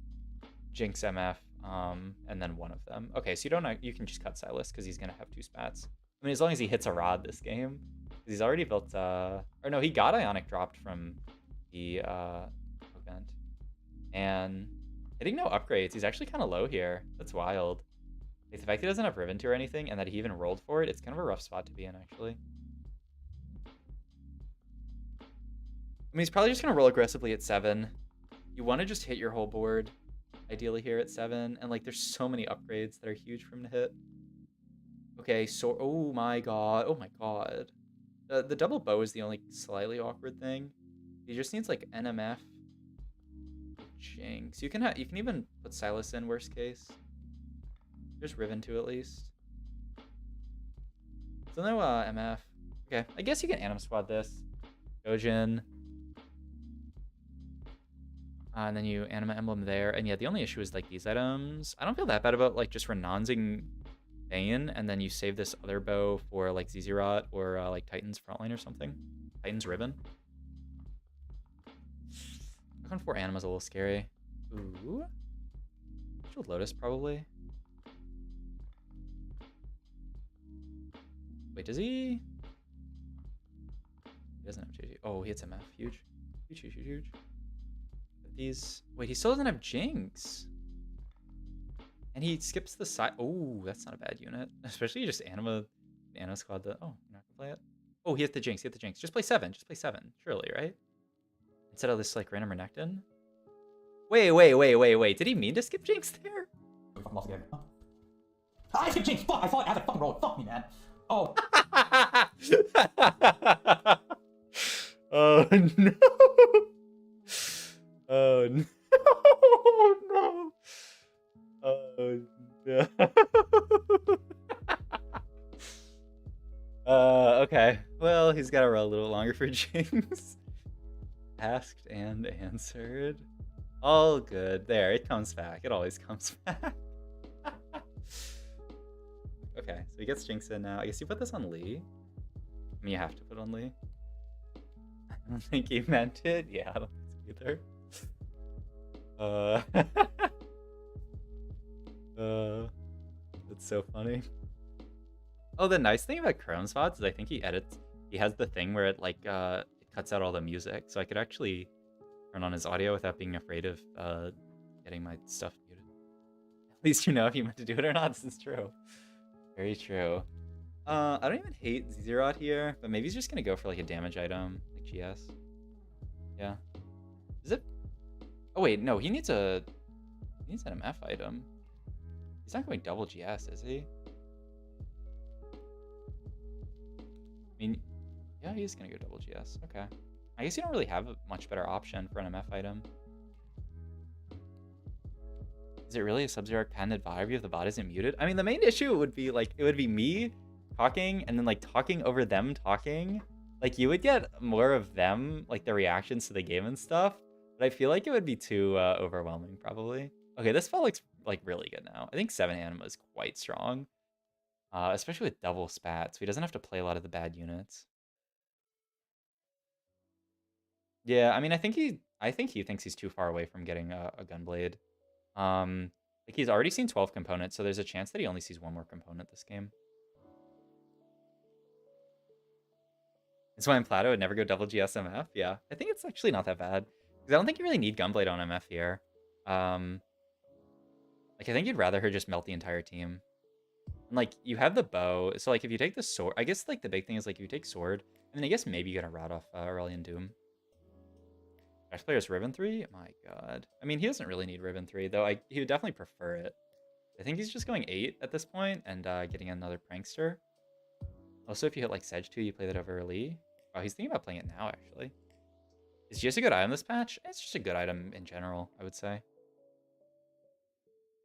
MF, and then one of them. Okay, so you can just cut Silas, because he's going to have 2 Spats. I mean, as long as he hits a rod this game. Because he's already built... Or no, he got Ionic dropped from the event. And hitting no upgrades, he's actually kind of low here. That's wild. Like, the fact that he doesn't have Riven 2 or anything, and that he even rolled for it, it's kind of a rough spot to be in, actually. I mean, he's probably just going to roll aggressively at 7. You want to just hit your whole board, ideally, here at 7. And, like, there's so many upgrades that are huge for him to hit. Okay, so... Oh, my God. Oh, my God. The double bow is the only slightly awkward thing. He just needs, like, NMF. Jinx. You can even put Silas in, worst case. There's Riven 2 at least. So no MF. Okay, I guess you can Anim Squad this. Gojin. And then you Anima Emblem there. And yeah, the only issue is like these items. I don't feel that bad about like just Renanzing Bane, and then you save this other bow for like Zizirot or like Titan's Frontline or something. Titan's Riven. Icon 4 Anima's a little scary. Ooh. Shield Lotus probably. Wait, does he? He doesn't have JG. Oh, he hits MF. Huge. Huge. But these... Wait, he still doesn't have Jinx. And he skips the side. Oh, that's not a bad unit. Especially just Anima Squad. Oh, you're not going to play it? Oh, he hit the Jinx. Just play 7. Surely, right? Instead of this, like, random Renekton. Wait. Did he mean to skip Jinx there? I skipped Jinx! Fuck! I saw it as a fucking roll. Fuck me, man. Oh. Oh no. Oh no. Oh no. Okay. Well, he's got to roll a little longer for Jinx. Asked and answered. All good. There, it comes back. It always comes back. Okay, so he gets Jinx in now. I guess you put this on Lee. I mean, you have to put on Lee. I don't think he meant it. Yeah, I don't think so either. That's so funny. Oh, the nice thing about Kurumx VODs is I think he has the thing where it like it cuts out all the music, so I could actually turn on his audio without being afraid of getting my stuff muted. At least you know if you meant to do it or not. This is true. Very true. I don't even hate Zizirot here, but maybe he's just gonna go for like a damage item, like GS. Yeah. Is it? Oh wait, no, he needs an MF item. He's not going double GS, is he? I mean, yeah, he's gonna go double GS. Okay. I guess you don't really have a much better option for an MF item. Is it really a Sub-Zero patented vibe if the bot isn't muted? I mean, the main issue would be like, it would be me talking and then like talking over them talking. Like you would get more of them, like the reactions to the game and stuff. But I feel like it would be too overwhelming probably. Okay, this felt like really good now. I think 7 Anima is quite strong. Especially with double spat, so he doesn't have to play a lot of the bad units. Yeah, I mean, I think he thinks he's too far away from getting a Gunblade. Like he's already seen 12 components, so there's a chance that he only sees one more component this game. That's why in Plato would never go double GSMF. Yeah, I think it's actually not that bad because I don't think you really need Gunblade on MF here. Like I think you'd rather her just melt the entire team. And like you have the bow, so like if you take the sword, I guess like the big thing is like if you take sword, I mean I guess maybe you're gonna rat off Aurelion Doom. Best player is Riven 3? My god. I mean, he doesn't really need Riven 3, though he would definitely prefer it. I think he's just going 8 at this point and getting another Prankster. Also, if you hit like Sedge 2, you play that over Lee. Oh, he's thinking about playing it now, actually. Is GS a good item this patch? It's just a good item in general, I would say.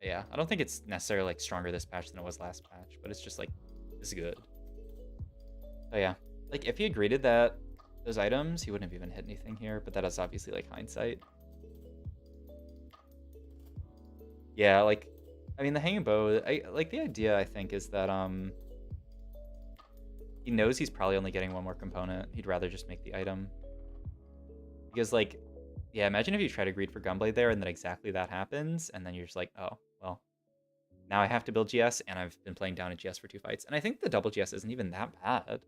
Yeah, I don't think it's necessarily like stronger this patch than it was last patch, but it's just like it's good. So yeah, like if he had graded that those items, he wouldn't have even hit anything here, but that is obviously like hindsight. Yeah, like I mean the hanging bow, I like the idea I think is that he knows he's probably only getting one more component. He'd rather just make the item. Because like yeah, imagine if you try to greed for Gunblade there and then exactly that happens, and then you're just like, oh, well, now I have to build GS, and I've been playing down a GS for 2 fights. And I think the double GS isn't even that bad.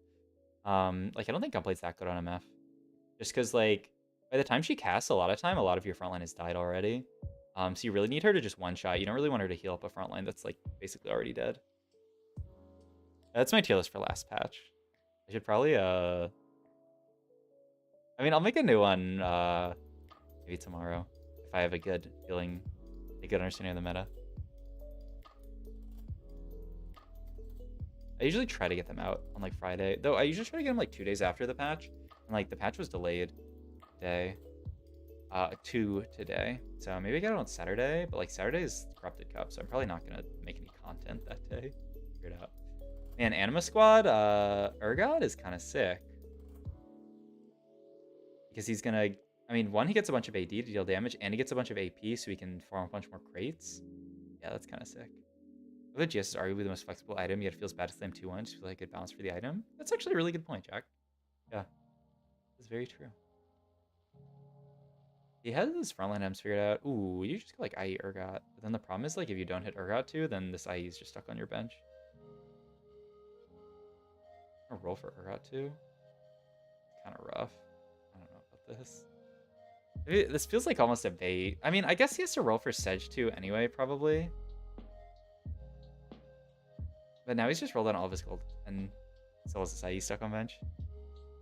Like I don't think Gunblade's that good on MF. Just because like by the time she casts a lot of your frontline has died already. So you really need her to just one-shot. You don't really want her to heal up a frontline that's like basically already dead. That's my tier list for last patch. I should probably I mean I'll make a new one maybe tomorrow if I have a good feeling, a good understanding of the meta. I usually try to get them out on like Friday, though I usually try to get them like 2 days after the patch, and like the patch was delayed today, today, so maybe I get it on Saturday, but like Saturday is Corrupted Cup, so I'm probably not gonna make any content that day. Figure it out. Man, Anima Squad, Urgot is kind of sick because he's gonna, I mean, one, he gets a bunch of AD to deal damage, and he gets a bunch of AP so he can farm a bunch more crates. Yeah, that's kind of sick. The GS is arguably the most flexible item, yet it feels bad to slam 2-1. Just feel like a good balance for the item. That's actually a really good point, Jack. Yeah, that's very true. He has his frontline items figured out. Ooh, you just go like IE Urgot. But then the problem is like if you don't hit Urgot too, then this IE is just stuck on your bench. I'm gonna roll for Urgot too. It's kind of rough. I don't know about this. Maybe this feels like almost a bait. I mean, I guess he has to roll for Sedge too anyway, probably. But now he's just rolled on all of his gold and still has this IE stuck on bench.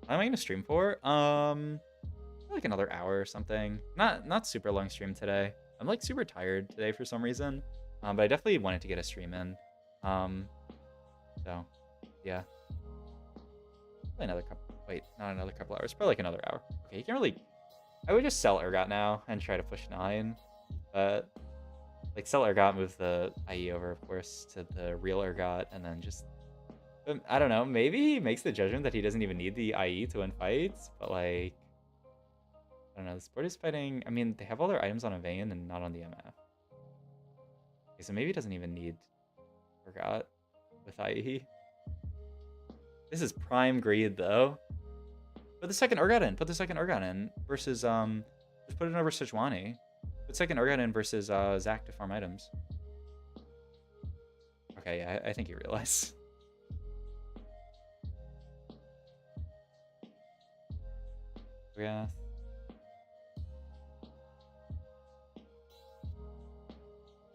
How am I gonna stream for? Like another hour or something. Not super long stream today. I'm like super tired today for some reason. But I definitely wanted to get a stream in. So yeah. Probably another couple. Wait, not another couple hours. Probably like another hour. Okay, you can really. I would just sell Urgot now and try to push 9. But like sell Urgot, move the IE over, of course, to the real Urgot, and then just I don't know. Maybe he makes the judgment that he doesn't even need the IE to win fights, but like I don't know. The sport is fighting. I mean, they have all their items on a vein and not on the MF. Okay, so maybe he doesn't even need Urgot with IE. This is prime greed though. Put the second Urgot in. Put the second Urgot in versus just put it over Sejuani. Put second Urgot in versus Zach to farm items. Okay, yeah, I think you realize. Yeah.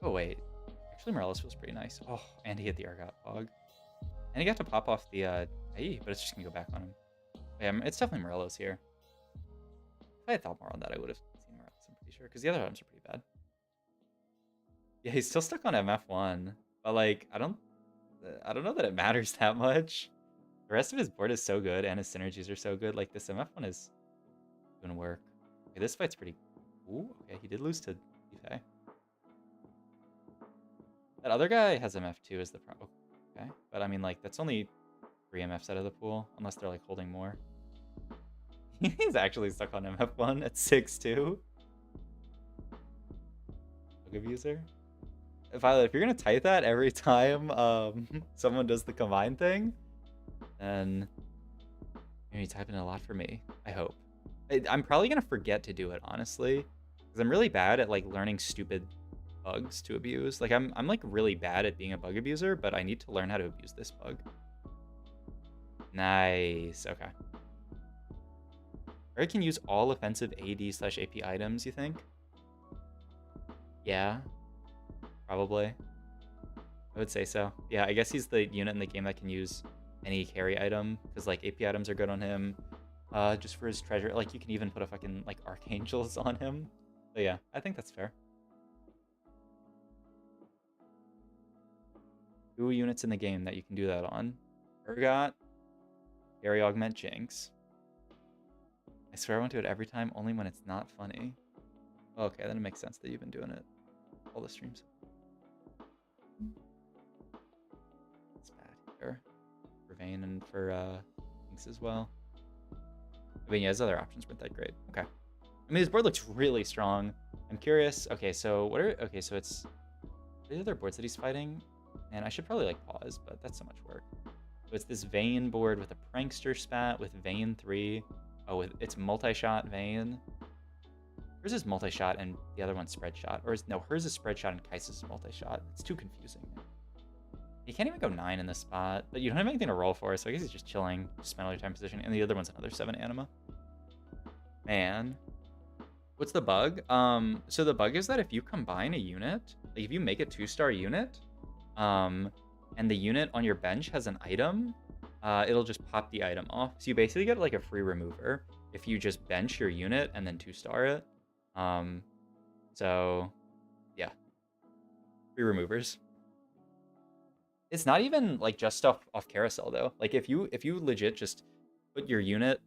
Oh wait, actually Morellos feels pretty nice. Oh, and he hit the Urgot Fog. And he got to pop off the IE, but it's just gonna go back on him. Yeah, it's definitely Morellos here. If I had thought more on that, I would have seen Morellos, I'm pretty sure, because the other items are pretty bad. Yeah, he's still stuck on MF1, but like, I don't know that it matters that much. The rest of his board is so good, and his synergies are so good. Like, this MF1 is gonna work. Okay, this fight's pretty... Ooh, okay, he did lose to Teamfight. That other guy has MF2 as the problem. Okay, but I mean, like, that's only 3 MFs out of the pool, unless they're, like, holding more. He's actually stuck on MF1 at 6-2. Bug abuser. Violet, if you're gonna type that every time someone does the combine thing, then you're typing a lot for me, I hope. I'm probably gonna forget to do it, honestly, because I'm really bad at like learning stupid bugs to abuse. Like I'm like really bad at being a bug abuser, but I need to learn how to abuse this bug. Nice. Okay. Or I can use all offensive AD/AP items, you think? Yeah. Probably. I would say so. Yeah, I guess he's the unit in the game that can use any carry item, because like AP items are good on him. Just for his treasure, like you can even put a fucking like archangels on him. So yeah, I think that's fair. 2 units in the game that you can do that on. Urgot, carry augment Jinx. I swear I want to do it every time, only when it's not funny. Okay, then it makes sense that you've been doing it all the streams. Vayne and for Lynx as well. I mean, yeah, his other options weren't that great. Okay. I mean, his board looks really strong. I'm curious. Okay, so what are... Okay, so it's... What are the other boards that he's fighting? And I should probably, like, pause, but that's so much work. So it's this Vayne board with a Prankster spat with Vayne 3. Oh, it's multi-shot Vayne. Hers is multi-shot and the other one's spread shot. Or no, hers is spread shot and Kai's is multi-shot. It's too confusing. You can't even go 9 in this spot, but you don't have anything to roll for, so I guess he's just chilling, just spend all your time positioning. And the other one's another 7 anima. Man. What's the bug? So the bug is that if you combine a unit, like if you make a 2-star unit, and the unit on your bench has an item, it'll just pop the item off. So you basically get like a free remover if you just bench your unit and then 2-star it. So yeah, free removers. It's not even like just stuff off carousel though. Like if you legit just put your unit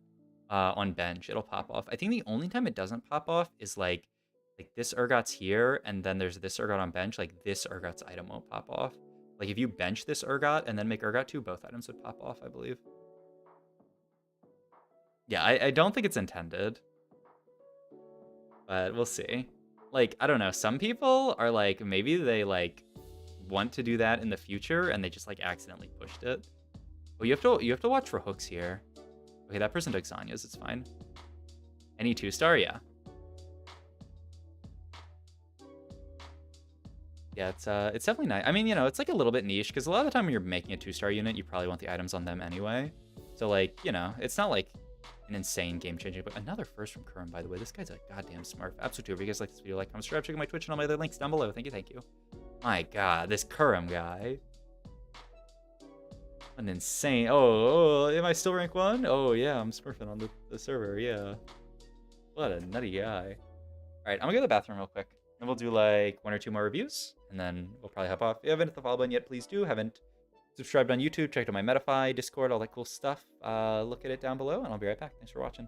on bench, it'll pop off. I think the only time it doesn't pop off is like this Urgot's here, and then there's this Urgot on bench. Like this Urgot's item won't pop off. Like if you bench this Urgot and then make Urgot 2, both items would pop off, I believe. Yeah, I don't think it's intended, but we'll see. Like, I don't know. Some people are like, maybe they like want to do that in the future and they just like accidentally pushed it. Oh, you have to watch for hooks here. Okay, that person took Zanya's. It's fine. Any 2-star? Yeah. Yeah, it's definitely nice. I mean, you know, it's like a little bit niche because a lot of the time when you're making a 2-star unit, you probably want the items on them anyway. So like, you know, it's not like an insane game changing. But another first from Kurumx, by the way. This guy's a goddamn smart. Absolutely. If you guys like this video, like, comment, subscribe, check out my Twitch and all my other links down below. Thank you. My God, this Kurumx guy. An insane. Oh, am I still rank 1? Oh yeah, I'm smurfing on the server. Yeah. What a nutty guy. All right, I'm gonna go to the bathroom real quick. And we'll do like 1 or 2 more reviews, and then we'll probably hop off. If you haven't hit the follow button yet, please do. Haven't subscribed on YouTube, checked out my Metafy, Discord, all that cool stuff. Look at it down below, and I'll be right back. Thanks for watching.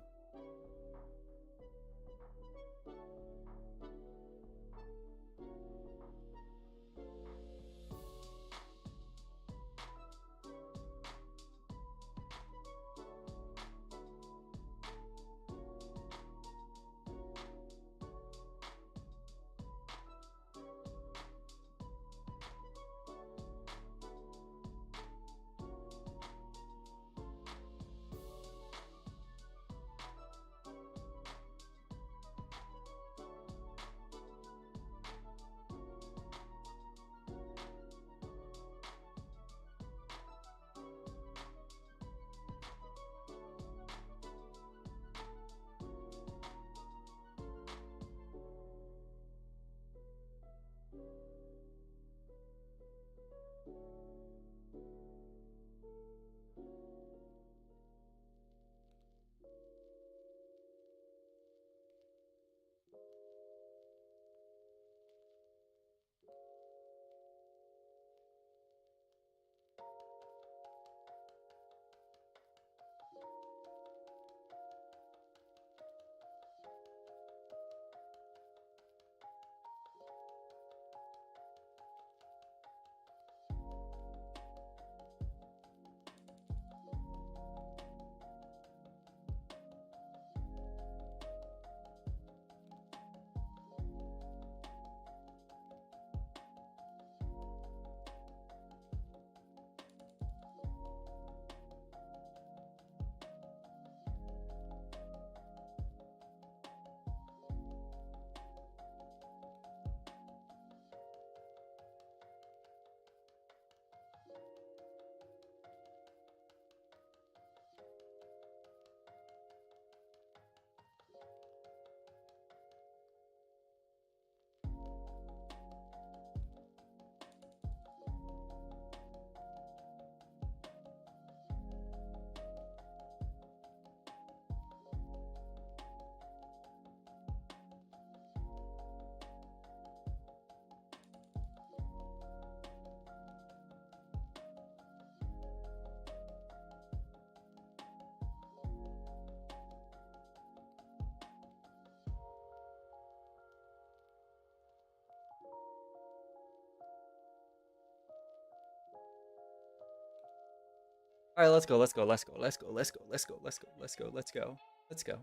All right, let's go. Let's go. Let's go. Let's go. Let's go. Let's go. Let's go. Let's go. Let's go. Let's go.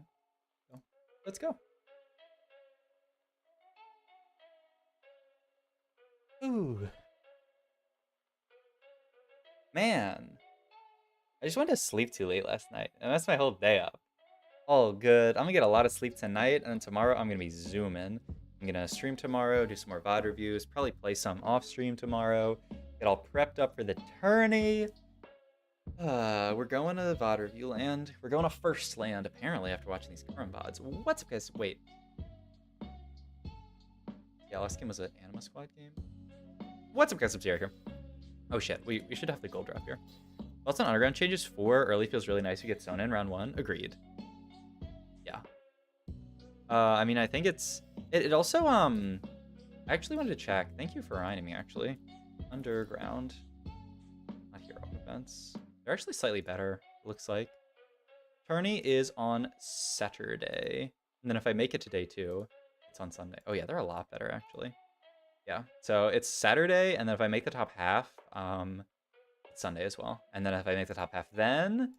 Let's go. Ooh. Man. I just went to sleep too late last night, and that's my whole day up. All good. I'm gonna get a lot of sleep tonight, and then tomorrow I'm gonna be zooming. I'm gonna stream tomorrow, do some more VOD reviews, probably play some off stream tomorrow, get all prepped up for the tourney. We're going to the VOD review land. We're going to first land, apparently, after watching these Kurumx VODs. What's up, guys? Wait. Yeah, last game was an Anima Squad game. What's up, guys? I'm here. Oh, shit. We should have the gold drop here. Thoughts on Underground changes 4. Early feels really nice. We get sewn in round 1. Agreed. Yeah. I mean, I think it's... It also, I actually wanted to check. Thank you for reminding me, actually. Underground. Not hero events. They're actually slightly better, it looks like. Tourney is on Saturday. And then if I make it today, too, it's on Sunday. Oh, yeah, they're a lot better, actually. Yeah, so it's Saturday, and then if I make the top half, it's Sunday as well. And then if I make the top half then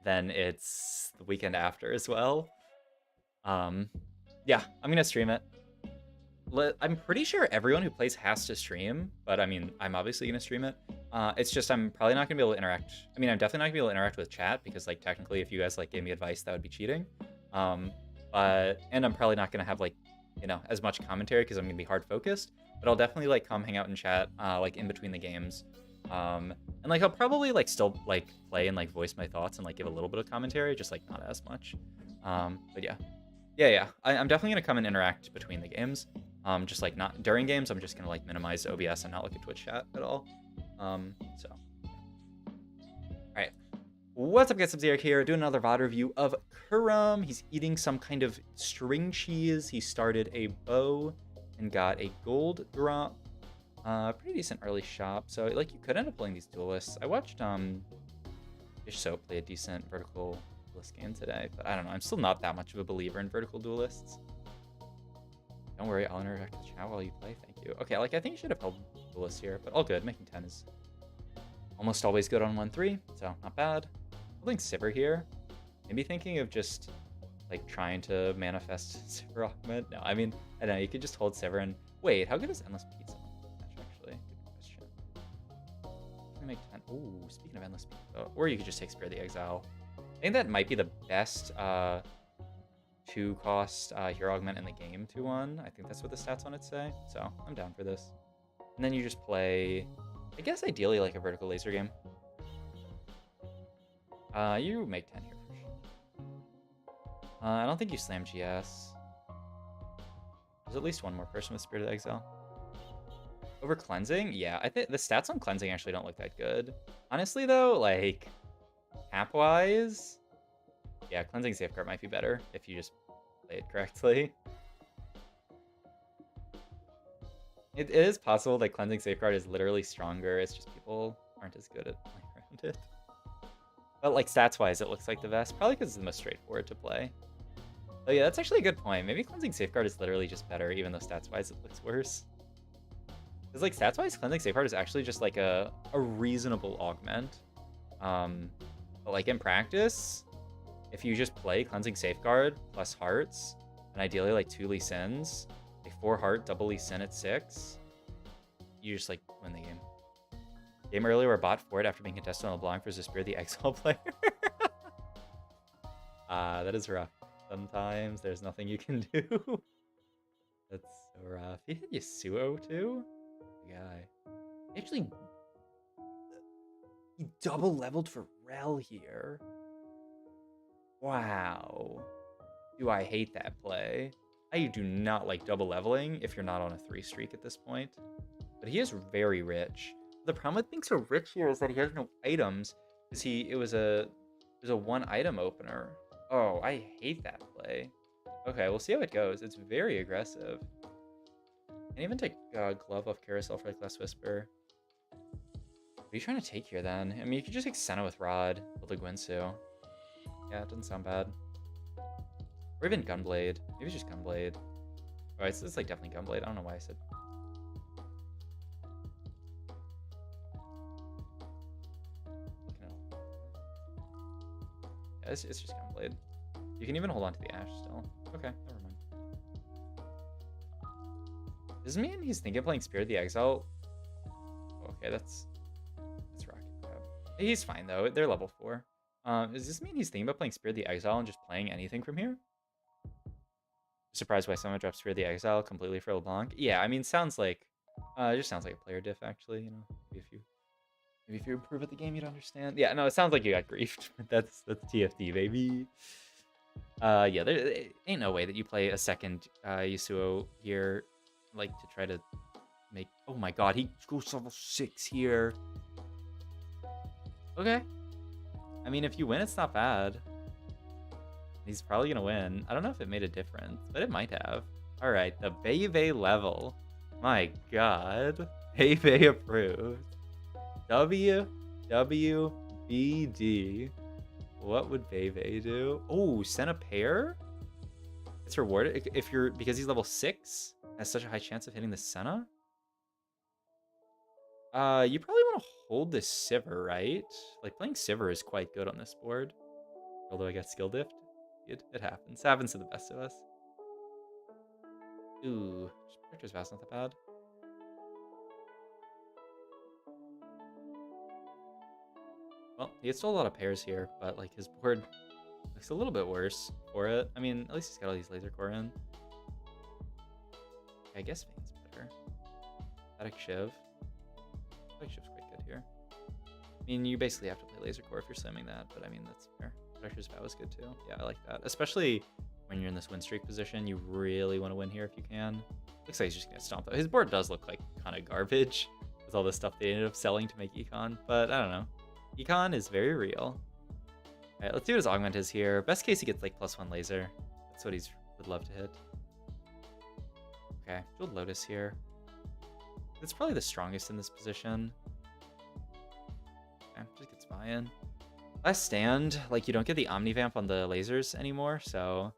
it's the weekend after as well. Yeah, I'm gonna stream it. I'm pretty sure everyone who plays has to stream, but I mean, I'm obviously gonna stream it. It's just I'm probably not gonna be able to interact. I mean, I'm definitely not gonna be able to interact with chat because, like, technically, if you guys like gave me advice, that would be cheating. And I'm probably not gonna have, like, you know, as much commentary because I'm gonna be hard focused. But I'll definitely, like, come hang out in chat, like, in between the games. And, like, I'll probably, like, still, like, play and, like, voice my thoughts and, like, give a little bit of commentary, just, like, not as much. But yeah. Yeah. I'm definitely gonna come and interact between the games. Just, like, not during games. I'm just gonna, like, minimize OBS and not look at Twitch chat at all. So. All right. What's up, guys? Sub-Zero here, doing another VOD review of Kurumx. He's eating some kind of string cheese. He started a bow and got a gold drop. Pretty decent early shop. So, like, you could end up playing these duelists. I watched Dish Soap play a decent vertical duelist game today, but I don't know. I'm still not that much of a believer in vertical duelists. Don't worry, I'll interact with chat while you play. Thank you. Okay, like, I think you should have held duelists here, but all good. Making 10 is almost always good on 1-3, so not bad. Holding Sivir here. Maybe thinking of just, like, trying to manifest Sivir augment. No, I mean, I don't know. You could just hold Sivir and... Wait, how good is Endless Pizza? Actually, good question. Can I make 10? Ooh, speaking of Endless Pizza. Or you could just take Spare the Exile. I think that might be the best 2-cost hero augment in the game, 2-1. I think that's what the stats on it say. So, I'm down for this. And then you just play, I guess, ideally, like a vertical laser game. You make 10 here for sure. I don't think you slam GS. There's at least one more person with Spirit of the Exile. Over Cleansing? Yeah, I think the stats on Cleansing actually don't look that good. Honestly, though, like, cap-wise, yeah, Cleansing Safeguard might be better if you just play it correctly. It is possible that Cleansing Safeguard is literally stronger. It's just people aren't as good at playing around it. But, like, stats-wise, it looks like the best. Probably because it's the most straightforward to play. Oh, yeah, that's actually a good point. Maybe Cleansing Safeguard is literally just better, even though stats-wise it looks worse. Because, like, stats-wise, Cleansing Safeguard is actually just, like, a reasonable augment. But, like, in practice, if you just play Cleansing Safeguard plus Hearts, and ideally, like, 2 Lee Sins, a 4-heart double Lee Sin at 6, you just, like, win the game. Game earlier where bot for it after being contested on the Blanc versus Spirit the Exile player. That is rough. Sometimes there's nothing you can do. That's so rough. He hit Yasuo too? Guy. Actually, he double leveled for Rel here. Wow. Do I hate that play? I do not like double leveling if you're not on a 3 streak at this point. But he is very rich. The problem with being so rich here is that he has no items, because it was a 1 item opener. Oh, I hate that play. Okay, we'll see how it goes. It's very aggressive. Can't even take Glove off Carousel for, like, Last Whisper. What are you trying to take here then? I mean, you could just take Senna with Rod, build a Gwynsu. Yeah, it doesn't sound bad. Or even Gunblade. Maybe it's just Gunblade. Oh, it's like definitely Gunblade. I don't know why I said. Yeah, it's just Gunblade. You can even hold on to the Ash still. Okay, never mind. Does this mean he's thinking of playing Spirit of the Exile? Okay, that's Rocket Crab. He's fine though. They're level 4. Does this mean he's thinking about playing Spirit of the Exile and just playing anything from here? Surprised why someone dropped Spirit of the Exile completely for LeBlanc. Yeah, I mean, sounds like, it just sounds like a player diff actually. You know, maybe if you improve at the game, you'd understand. Yeah, no, it sounds like you got griefed. that's TFD, baby. Yeah, there ain't no way that you play a second Yasuo here, like to try to make. Oh my god, he goes level 6 here. Okay. I mean, if you win, it's not bad. He's probably gonna win. I don't know if it made a difference, but it might have. All right, the Bebe level. My god, Bebe approved. WWBD. What would Bebe do? Oh, send a pair? It's rewarded if you're, because he's level 6, has such a high chance of hitting the Senna. You probably want to hold this Sivir, right? Like, playing Sivir is quite good on this board. Although I got skill diffed. It happens. It happens to the best of us. Ooh, Protector's Vow's not that bad. Well, he had still a lot of pairs here, but like his board looks a little bit worse for it. I mean, at least he's got all these laser core in. I guess Vayne's better. Static Shiv. Static Shiv's quite good here. I mean, you basically have to play laser core if you're slamming that, but I mean, that's fair. Protector's Vow is good too. Yeah, I like that. Especially when you're in this win streak position, you really want to win here if you can. Looks like he's just gonna stomp though. His board does look like kind of garbage with all the stuff they ended up selling to make Econ, but I don't know. Econ is very real. Alright, let's see what his augment is here. Best case he gets like +1 laser. That's what he's would love to hit. Okay, Jeweled Lotus here. It's probably the strongest in this position. Okay, just gets buy-in. Last stand, like you don't get the Omnivamp on the lasers anymore, so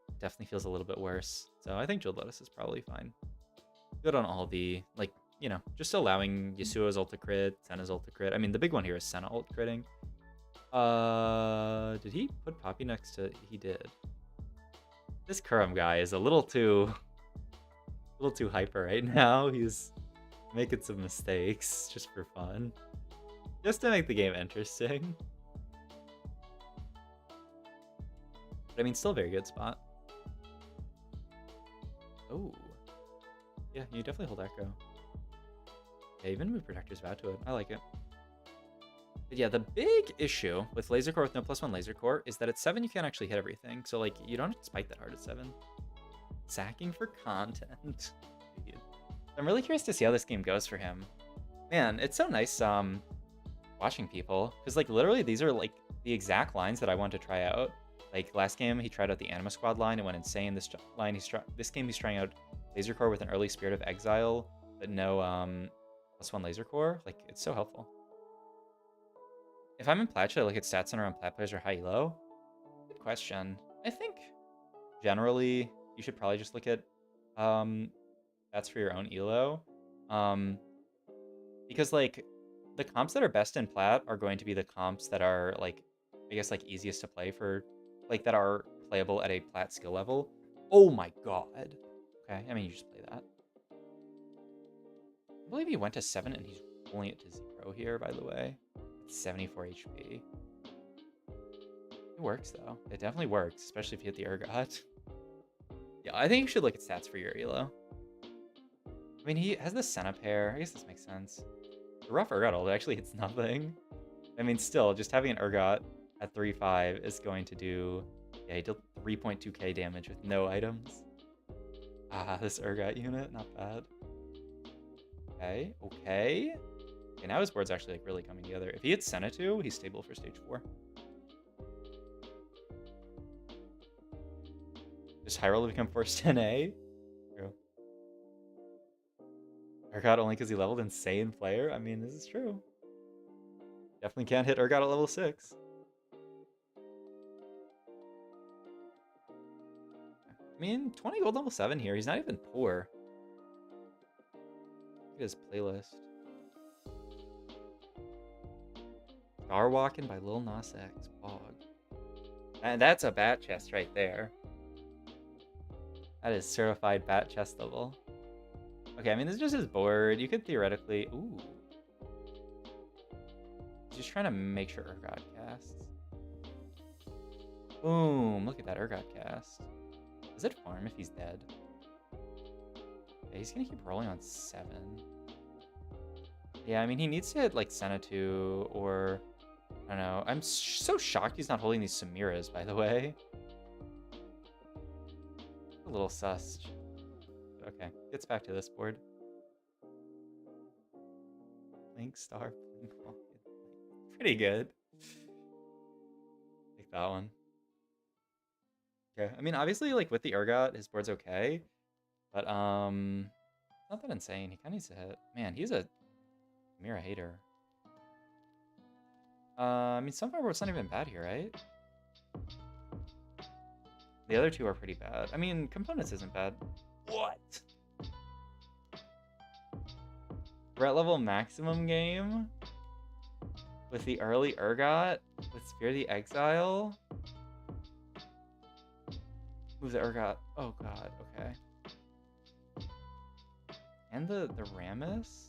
it definitely feels a little bit worse. So I think Jeweled Lotus is probably fine. Good on all the, like, you know, just allowing Yasuo's ult to crit, Senna's ult to crit. I mean, the big one here is Senna ult critting. Did he put Poppy next to? He did. This Kurumx guy is a little too hyper right now. He's making some mistakes just for fun, just to make the game interesting. But I mean, still a very good spot. Oh, yeah, you definitely hold Echo. Yeah, even move Protector's Vow to it. I like it. But yeah, the big issue with laser core with no +1 laser core is that at 7 you can't actually hit everything. So like you don't have to spike that hard at 7. Sacking for content. I'm really curious to see how this game goes for him. Man, it's so nice watching people, because like literally these are like the exact lines that I want to try out. Like last game he tried out the Anima Squad line and went insane. This game he's trying out laser core with an early Spirit of Exile, but no +1 laser core. Like it's so helpful. If I'm in plat, should I look at stats center on plat players or high elo? Good question. I think generally you should probably just look at stats for your own elo. Because like the comps that are best in plat are going to be the comps that are like, I guess like easiest to play for, like that are playable at a plat skill level. Oh my god. Okay, I mean you just play that. I believe he went to 7 and he's pulling it to 0 here, by the way. 74 HP. It works though. It definitely works, especially if you hit the Urgot. Yeah, I think you should look at stats for your elo. I mean, he has the Senna pair. I guess this makes sense. The rough Urgot ult actually hits nothing. I mean, still, just having an Urgot at 3.5 is going to do... Yeah, he did 3.2k damage with no items. Ah, this Urgot unit, not bad. Okay, okay. Okay, now his board's actually like really coming together. If he hits Senna 2, he's stable for stage 4. Does high roll to become forced 10A? True. Urgot only because he leveled insane player? I mean, this is true. Definitely can't hit Urgot at level 6. I mean, 20 gold level 7 here. He's not even poor. Look at his playlist. Star Walkin' by Lil Nas X. Bog. And that's a bat chest right there. That is certified bat chest level. Okay, I mean, this is just his board. You could theoretically... Ooh. Just trying to make sure Urgot casts. Boom. Look at that Urgot cast. Does it farm if he's dead? Yeah, he's going to keep rolling on 7. Yeah, I mean, he needs to hit, like, Senatu or... I don't know. I'm so shocked he's not holding these Samiras, by the way. A little sus. Okay, gets back to this board. Link Star. Pretty good. Take that one. Okay, I mean, obviously, like, with the Urgot, his board's okay. But, not that insane. He kind of needs to hit. Man, he's a Samira hater. I mean, some of our board's not even bad here, right? The other two are pretty bad. I mean, components isn't bad. What? We're at level maximum game with the early Urgot, with Spear the Exile. Move the Urgot. Oh god, okay. And the Rammus?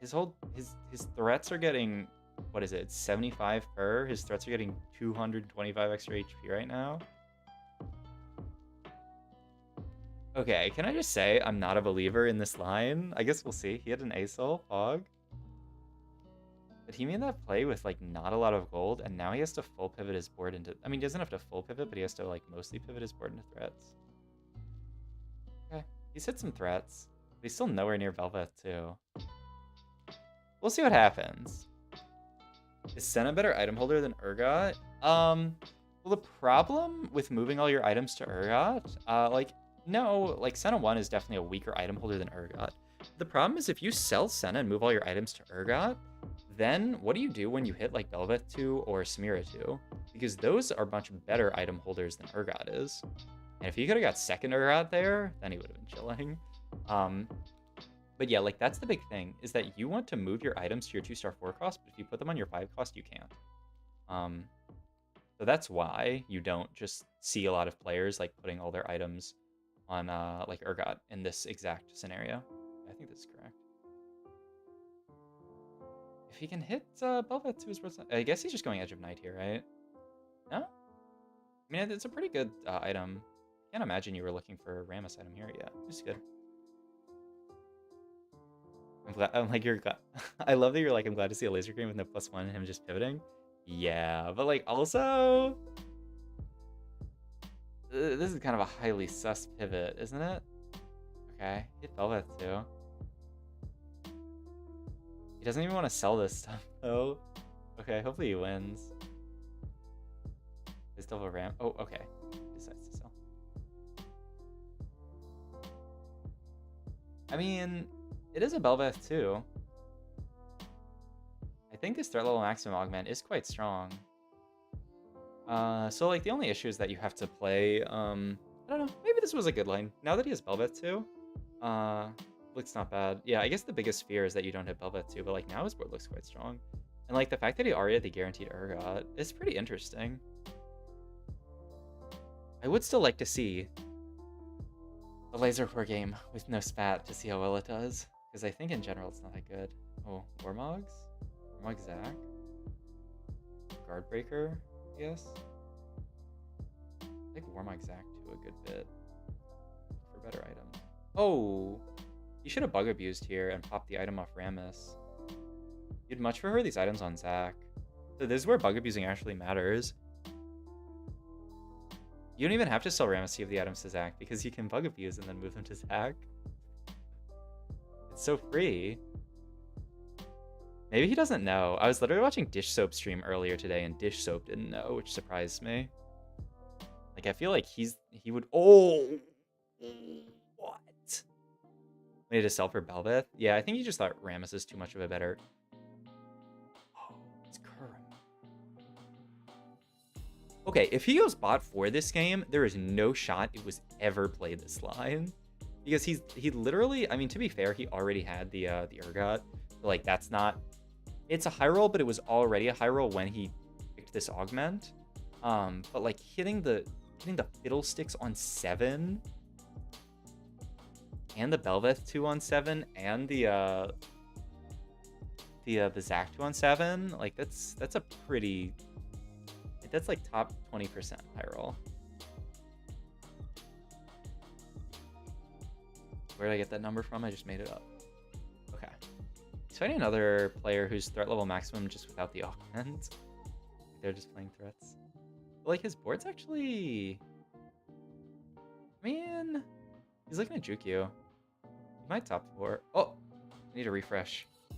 His threats are getting, what is it, 75 per? His threats are getting 225 extra HP right now. Okay, can I just say I'm not a believer in this line? I guess we'll see. He had an ASOL, Fog. But he made that play with, like, not a lot of gold, and now he has to full pivot his board into... I mean, he doesn't have to full pivot, but he has to, like, mostly pivot his board into threats. Okay, he's hit some threats. But he's still nowhere near Velvet, too. We'll see what happens. Is Senna a better item holder than Urgot? Well, the problem with moving all your items to Urgot, like, no, like, Senna 1 is definitely a weaker item holder than Urgot. The problem is if you sell Senna and move all your items to Urgot, then what do you do when you hit, like, Belveth 2 or Samira 2? Because those are much better item holders than Urgot is. And if he could have got second Urgot there, then he would have been chilling. But yeah, like, that's the big thing, is that you want to move your items to your 2-star 4 cost, but if you put them on your 5 cost, you can't. So that's why you don't just see a lot of players, like, putting all their items on, like, Urgot in this exact scenario. I think this is correct. If he can hit Belveth to his... I guess he's just going Edge of Night here, right? No? I mean, it's a pretty good item. Can't imagine you were looking for a Rammus item here. Yeah, this is good. I'm glad. I'm like, you're glad. I love that you're like, I'm glad to see a laser green with no +1 and him just pivoting. Yeah, but like also, this is kind of a highly sus pivot, isn't it? Okay, hit Velvet too. He doesn't even want to sell this stuff though. Okay, hopefully he wins. They still have a ramp. Oh, okay. He decides to sell. I mean, it is a Belveth too. I think this threat level maximum augment is quite strong. So like the only issue is that you have to play, I don't know, maybe this was a good line. Now that he has Belveth too, looks not bad. Yeah, I guess the biggest fear is that you don't hit Belveth too, but like now his board looks quite strong. And like the fact that he already had the guaranteed Urgot is pretty interesting. I would still like to see a laser core game with no spat to see how well it does. Because I think in general it's not that good. Oh, Warmogs? Warmog Zac? Guardbreaker, I guess? I think Warmog Zac to a good bit. For better items. Oh! You should have bug abused here and popped the item off Rammus. You'd much prefer these items on Zac. So this is where bug abusing actually matters. You don't even have to sell Rammus to give the items to Zac because you can bug abuse and then move them to Zac. It's so free. Maybe he doesn't know. I was literally watching Dish Soap stream earlier today and Dish Soap didn't know, which surprised me. Like, I feel like he would... Oh! What? Wait, to sell for Belveth? Yeah, I think he just thought Rammus is too much of a better... Oh, it's Kurumx. Okay, if he goes bot for this game, there is no shot it was ever played this line. Because he literally, I mean, to be fair, he already had the Urgot. But like, that's not It's a high roll, but it was already a high roll when he picked this augment. But like hitting the fiddlesticks on 7 and the Belveth 2 on 7 and the Zac 2 on 7, like that's a pretty, that's like top 20% high roll. Where did I get that number from? I just made it up. Okay. He's fighting another player who's threat level maximum just without the augment. They're just playing threats. But like his board's actually, I mean, he's looking at juke you. He might top 4. Oh, I need to refresh. I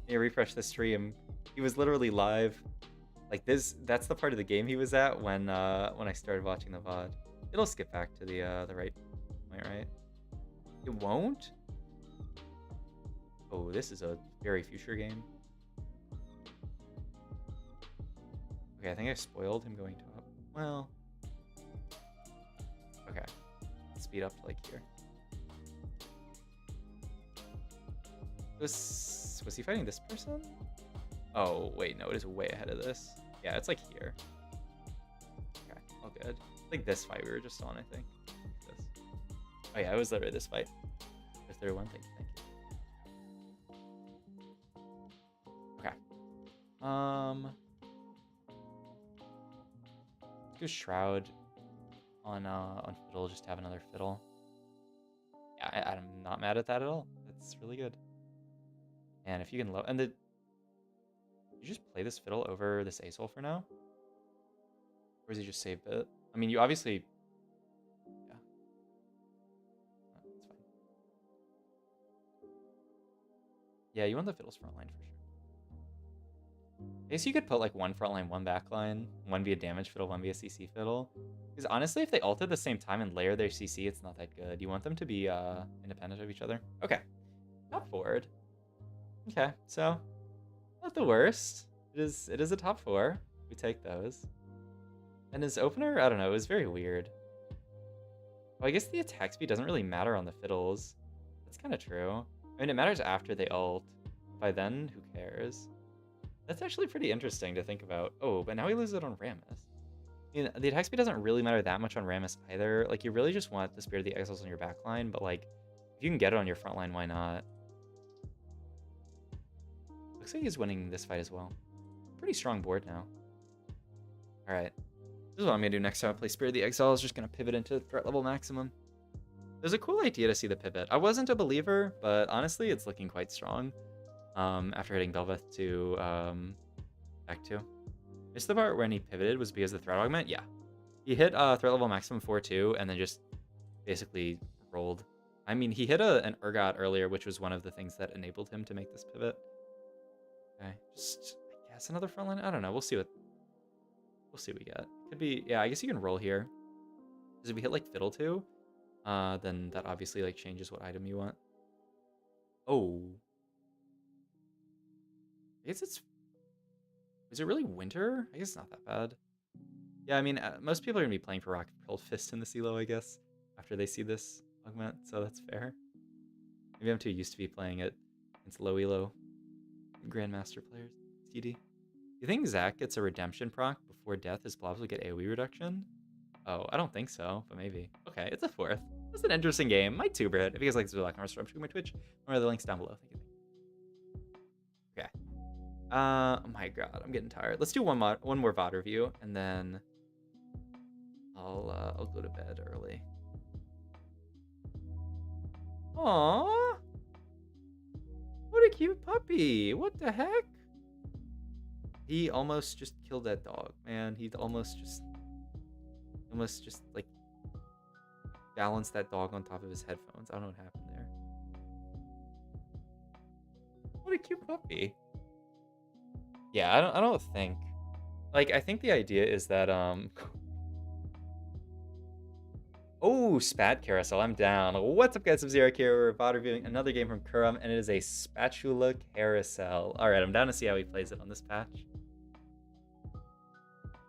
need to refresh the stream. He was literally live. Like this, that's the part of the game he was at when I started watching the VOD. It'll skip back to the right point, right? It won't? Oh, this is a very future game. Okay, I think I spoiled him going top. Well, okay. Speed up to like here. Was he fighting this person? Oh, wait, no, it is way ahead of this. Yeah, it's like here. Okay, all good. Like this fight we were just on, I think. This. Oh yeah, it was literally this fight. The third one, thank you. Okay. Let's go Shroud on Fiddle, just to have another Fiddle. Yeah, I'm not mad at that at all. That's really good. And if you can you just play this Fiddle over this Ace Hole for now? Or is he just saved it? I mean, you obviously... Yeah. That's fine. Yeah, you want the Fiddle's front line for sure. I guess you could put like one front line, one back line, one be a damage Fiddle, one be a CC Fiddle. Because honestly, if they ult at the same time and layer their CC, it's not that good. You want them to be independent of each other. Okay. Top forward. Okay, so... Not the worst. It is a top 4. We take those. And his opener, I don't know, it was very weird. Well, I guess the attack speed doesn't really matter on the Fiddles. That's kind of true. I mean, it matters after they ult. By then, who cares? That's actually pretty interesting to think about. Oh, but now he loses it on Rammus. I mean, the attack speed doesn't really matter that much on Rammus either. Like, you really just want the Spirit of the Exiles on your back line, but like, if you can get it on your front line, why not? Looks like he's winning this fight as well. Pretty strong board now. Alright. This is what I'm going to do next time I play Spirit of the Exiles. Just going to pivot into threat level maximum. It was a cool idea to see the pivot. I wasn't a believer, but honestly, it's looking quite strong. After hitting Belveth to back 2. Just the part when he pivoted was because of the threat augment? Yeah. He hit threat level maximum 4-2 and then just basically rolled. I mean, he hit an Urgot earlier, which was one of the things that enabled him to make this pivot. Okay, just I guess another front line. I don't know. We'll see what we get. Could be, yeah. I guess you can roll here. Because if we hit like Fiddle 2, then that obviously like changes what item you want. Oh, I guess it's. Is it really winter? I guess it's not that bad. Yeah, I mean, most people are gonna be playing for Rocket Pearl Fist in the CeeLo, I guess, after they see this augment. So that's fair. Maybe I'm too used to be playing it against low elo Grandmaster players. TD. You think Zac gets a redemption proc before death? His blobs will get AoE reduction? Oh, I don't think so, but maybe. Okay, it's a 4th. That's an interesting game. My tuber it. If you guys like this video, like, comment, subscribe to my Twitch. Or the links down below. Thank you. Okay. Oh my god, I'm getting tired. Let's do one more VOD review, and then I'll go to bed early. Aww. What a cute puppy. What the heck? He almost just killed that dog, man. He almost just like balanced that dog on top of his headphones. I don't know what happened there. What a cute puppy. Yeah, I don't think. Like, I think the idea is that oh, Spat Carousel, I'm down. What's up, guys? I'm Zero here. We're VOD reviewing another game from Kurumx, and it is a Spatula Carousel. All right, I'm down to see how he plays it on this patch.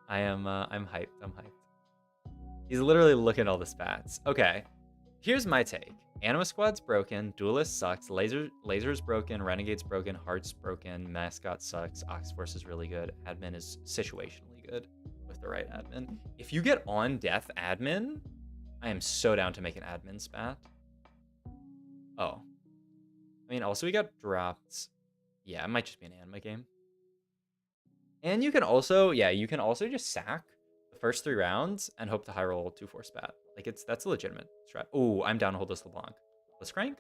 I'm hyped. I'm hyped. He's literally looking at all the spats. Okay. Here's my take. Anima Squad's broken, Duelist sucks, Laser's broken, Renegade's broken, Heart's broken, Mascot sucks, Oxforce is really good, Admin is situationally good with the right admin. If you get on death admin, I am so down to make an admin spat. Oh. I mean, also we got dropped. Yeah, it might just be an anima game. And you can also, yeah, you can also just sack the first 3 rounds and hope to high roll 2-4 spat. Like that's a legitimate strat. Oh, I'm down to hold this LeBlanc. Let's crank.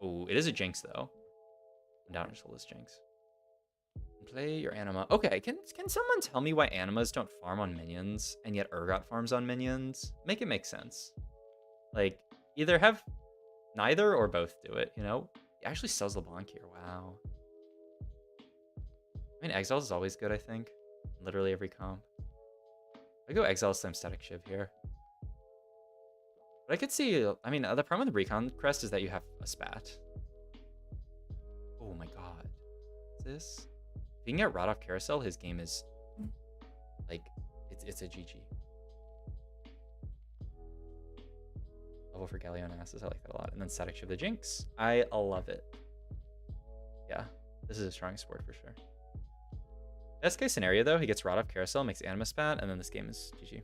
Oh, it is a Jinx though. I'm down to just hold this Jinx. Play your anima. Okay, can someone tell me why animas don't farm on minions and yet Urgot farms on minions? Make it make sense. Like either have neither or both do it, you know? He actually sells LeBlanc here. Wow. I mean, Exiles is always good, I think. Literally every comp. I go Exiles Slam Static Shiv here. But I could see, I mean, the problem with the Recon Crest is that you have a spat. Oh my god. What's this? If you can get Rod off Carousel, his game is, like, it's a GG. Level for Galleon Asses, I like that a lot. And then Static Shiv the Jinx. I love it. Yeah, this is a strong sport for sure. Best case scenario though, he gets Rod off Carousel, makes Anima Spat, and then this game is GG.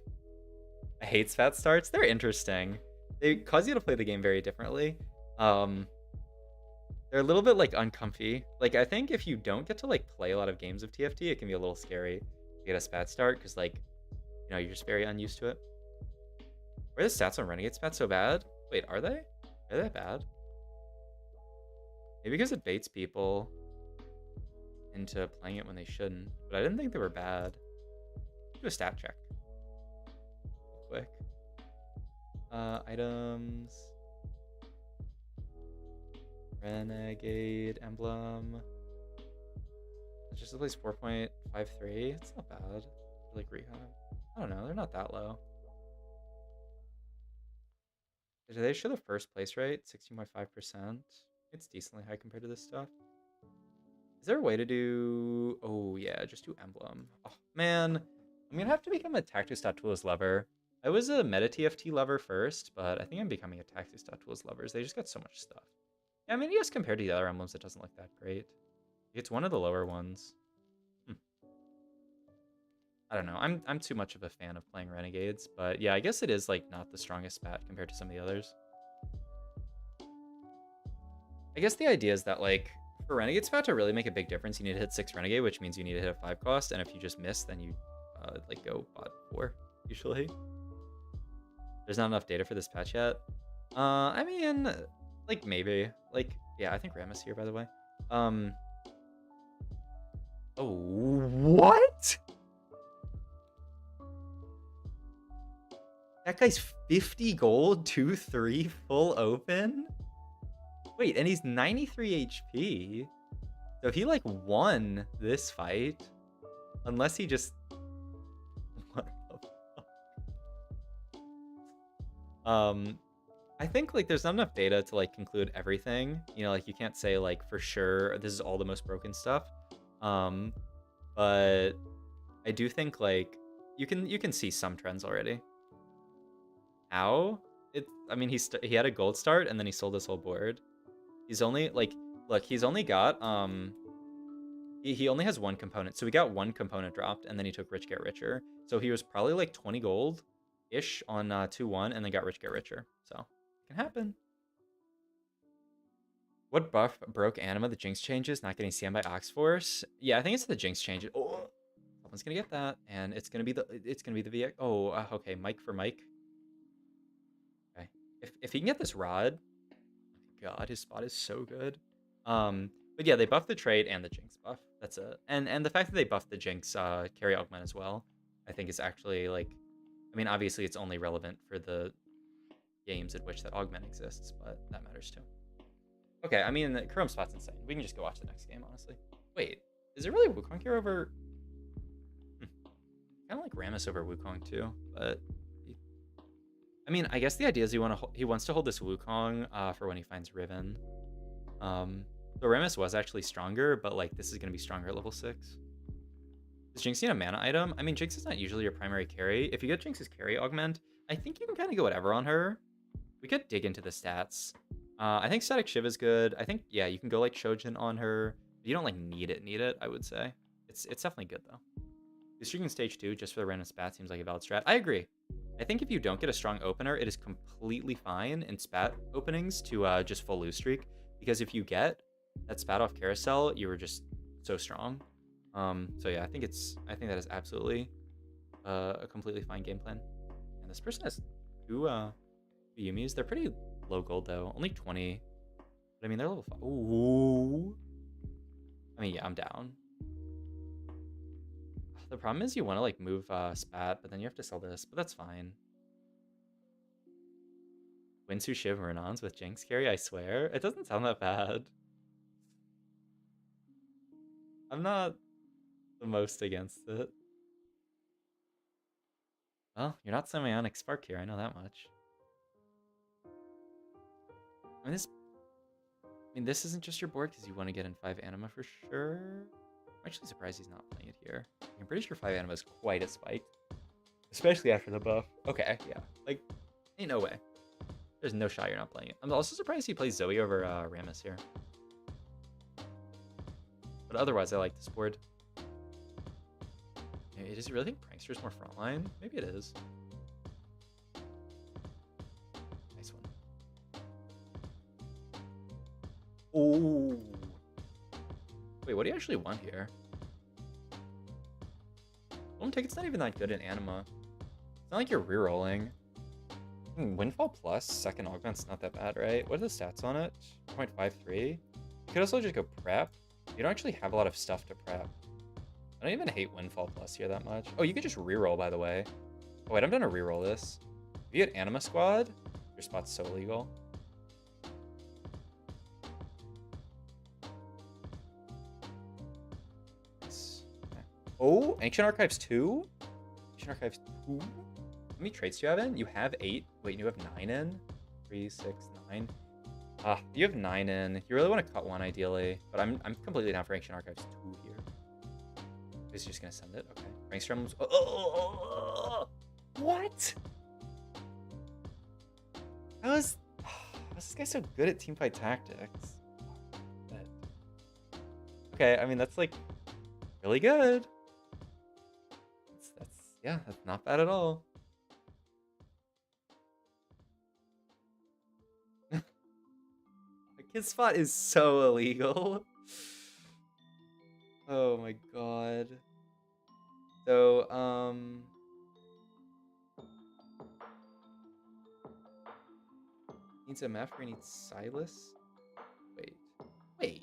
I hate spat starts. They're interesting. They cause you to play the game very differently. They're a little bit like uncomfy. Like I think if you don't get to like play a lot of games of TFT, it can be a little scary to get a spat start because like, you know, you're just very unused to it. Why are the stats on Renegade spat so bad? Wait, are they? Are they that bad? Maybe because it baits people into playing it when they shouldn't, but I didn't think they were bad. Do a stat check. Quick. Items. Renegade emblem. It just plays 4.53. It's not bad. Like recon. I don't know, they're not that low. Did they show the first place rate? 16.5%. It's decently high compared to this stuff. Is there a way to do... Oh, yeah, just do emblem. Oh, man. I'm going to have to become a Tactics.tools lover. I was a meta TFT lover first, but I think I'm becoming a Tactics.tools lover. They just got so much stuff. Yeah, I mean, yes, compared to the other emblems, it doesn't look that great. It's one of the lower ones. I don't know. I'm too much of a fan of playing Renegades, but yeah, I guess it is like not the strongest spat compared to some of the others. I guess the idea is that like for Renegade spat to really make a big difference, you need to hit 6 Renegade, which means you need to hit a 5 cost, and if you just miss, then you like go bot 4 usually. There's not enough data for this patch yet. I mean, like maybe. Like yeah, I think Ram is here by the way. Oh, what? That guy's 50 gold, 2-3, full open? Wait, and he's 93 HP. So if he like won this fight, unless he just... What the fuck? I think like there's not enough data to like conclude everything. You know, like you can't say like for sure this is all the most broken stuff. But I do think like you can see some trends already. How? I mean, he had a gold start and then he sold his whole board. He's only like, look, he's only got he only has 1 component, so he got 1 component dropped and then he took Rich Get Richer. So he was probably like 20 gold ish on 2-1 and then got Rich Get Richer. So it can happen. What buff broke Anima? The Jinx changes, not getting CM by Oxforce. Yeah, I think it's the Jinx changes. Oh, someone's gonna get that, and it's gonna be the VX. Oh, okay, Mike for Mike. Okay, if he can get this rod, oh my god, his spot is so good. But yeah, they buffed the trade and the Jinx buff. That's it. And the fact that they buffed the Jinx carry augment as well, I think is actually like, I mean, obviously it's only relevant for the games in which that augment exists, but that matters too. Okay, I mean, the Kurumx spot's insane. We can just go watch the next game, honestly. Wait, is it really Wukong here over... Kind of like Rammus over Wukong too, but... I mean, I guess the idea is he wants to hold this Wukong for when he finds Riven. So Rammus was actually stronger, but like this is going to be stronger at level 6. Does Jinx need a mana item? I mean, Jinx is not usually your primary carry. If you get Jinx's carry augment, I think you can kind of go whatever on her. We could dig into the stats. I think Static Shiv is good. I think, yeah, you can go like Shojin on her. You don't like need it, I would say. It's definitely good though. The streaking stage 2 just for the random spat seems like a valid strat. I agree. I think if you don't get a strong opener, it is completely fine in spat openings to just full lose streak. Because if you get that spat off carousel, you were just so strong. So yeah, I think that is absolutely a completely fine game plan. And this person has two Yumis. They're pretty low gold though, only 20. But I mean, they're level 5. Ooh. I mean, yeah, I'm down. The problem is you want to like move spat, but then you have to sell this, but that's fine. Winsu Shiv Murnons with Jinx carry, I swear. It doesn't sound that bad. I'm not the most against it. Well, you're not Semionic Spark here, I know that much. I mean, this isn't just your board because you want to get in 5 anima for sure. I'm actually surprised he's not playing it here. I'm pretty sure 5 anima is quite a spike. Especially after the buff. Okay, yeah. Like, ain't no way. There's no shot you're not playing it. I'm also surprised he plays Zoe over Rammus here. But otherwise, I like this board. Maybe, does he really think Prankster's more frontline? Maybe it is. Nice one. Oh. Wait, what do you actually want here? Golden Ticket's not even that good in anima. It's not like you're rerolling. Windfall plus, second augment's not that bad, right? What are the stats on it? 0.53. You could also just go prep. You don't actually have a lot of stuff to prep. I don't even hate Windfall plus here that much. Oh, you could just reroll, by the way. Oh, wait, I'm gonna reroll this. If you get Anima Squad, your spot's so illegal. Okay. Oh, Ancient Archives 2? Ancient Archives 2? How many traits do you have in? You have 8. Wait, you have 9 in? 3, 6, 9. You have 9 in. You really want to cut 1 ideally, but I'm completely down for Ancient Archives 2 here. Is he just gonna send it? Okay. Prankster moves. What? How is this guy so good at teamfight tactics? Okay, I mean that's like really good. That's not bad at all. His spot is so illegal. Oh my god. So, needs a map where he needs Silas? Wait.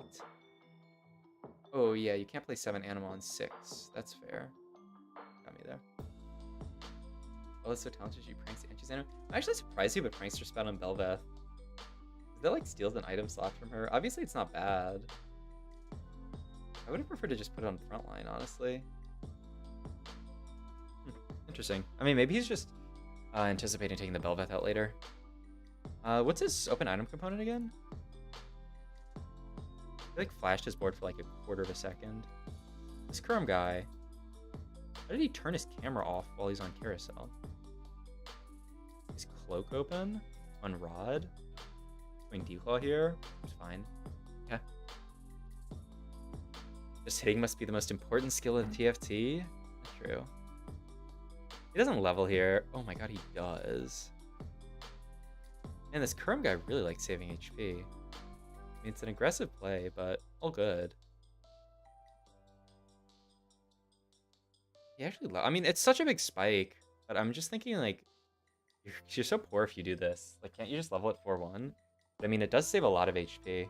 Oh yeah, you can't play 7 Animal on 6. That's fair. Got me there. Oh, that's so talented, you pranks the Anchi's anime. I'm actually surprised you put Prankster Spout on Belveth. That like steals an item slot from her. Obviously it's not bad. I would have preferred to just put it on frontline, honestly. Interesting. I mean, maybe he's just anticipating taking the Belveth out later. What's his open item component again? He like flashed his board for like a quarter of a second. This Kurumx guy. How did he turn his camera off while he's on carousel? Is cloak open on Rod? Going Declaw here. It's fine. Okay. Just hitting must be the most important skill in TFT. Not true. He doesn't level here. Oh my god, he does. And this Kurumx guy really likes saving HP. I mean, it's an aggressive play, but all good. He actually, I mean, it's such a big spike, but I'm just thinking like, you're so poor if you do this. Like, can't you just level at 4-1? But, I mean, it does save a lot of HP.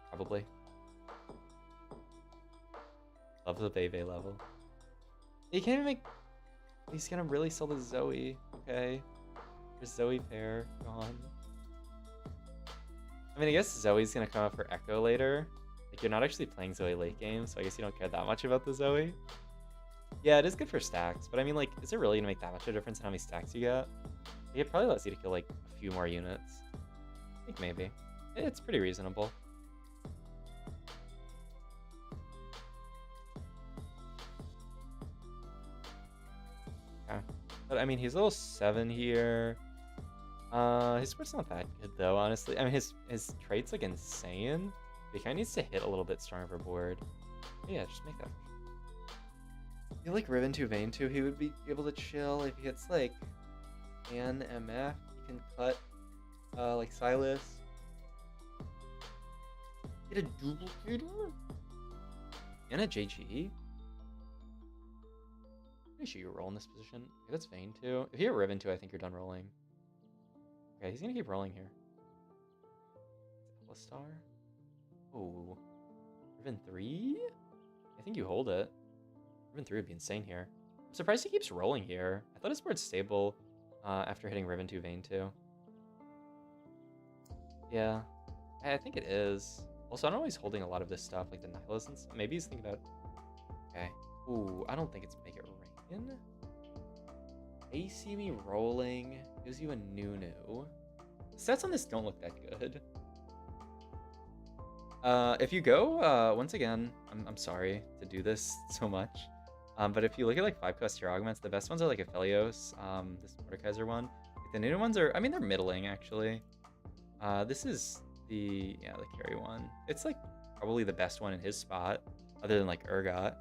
Probably. Love the Bebe level. He can't even make... He's gonna really sell the Zoe. Okay. There's Zoe pair. Gone. I mean, I guess Zoe's gonna come up for Echo later. Like, you're not actually playing Zoe late game, so I guess you don't care that much about the Zoe. Yeah, it is good for stacks, but I mean, like, is it really gonna make that much of a difference in how many stacks you get? Like, it probably lets you to kill, like, a few more units. I think maybe. It's pretty reasonable. Okay. But, I mean, he's level 7 here. His sport's not that good though, honestly. I mean, his trait's like insane. He kind of needs to hit a little bit stronger board. Yeah, just make that. I feel like Riven 2 Vayne 2, he would be able to chill if he hits like an MF. He can cut like Silas. Get a duplicator and a JG. Pretty sure you roll in this position. Okay, that's Vayne 2. If you hit Riven 2, I think you're done rolling. Okay, he's gonna keep rolling here. Star. Oh, Riven 3? I think you hold it. Riven 3 would be insane here. I'm surprised he keeps rolling here. I thought his board's stable after hitting Riven 2 Vayne 2. Yeah, I think it is. Also, I don't know he's holding a lot of this stuff, like the Nihilus and stuff. Maybe he's thinking about... Okay. Ooh, I don't think it's Make It Rain. They see me rolling. Gives you a Nunu. Stats on this don't look that good. If you go, once again, I'm sorry to do this so much. But if you look at like 5-cost tier augments, the best ones are like Aphelios, this Mordekaiser one. Like, the Nunu ones are, I mean, they're middling actually. This is the carry one. It's like probably the best one in his spot, other than like Urgot.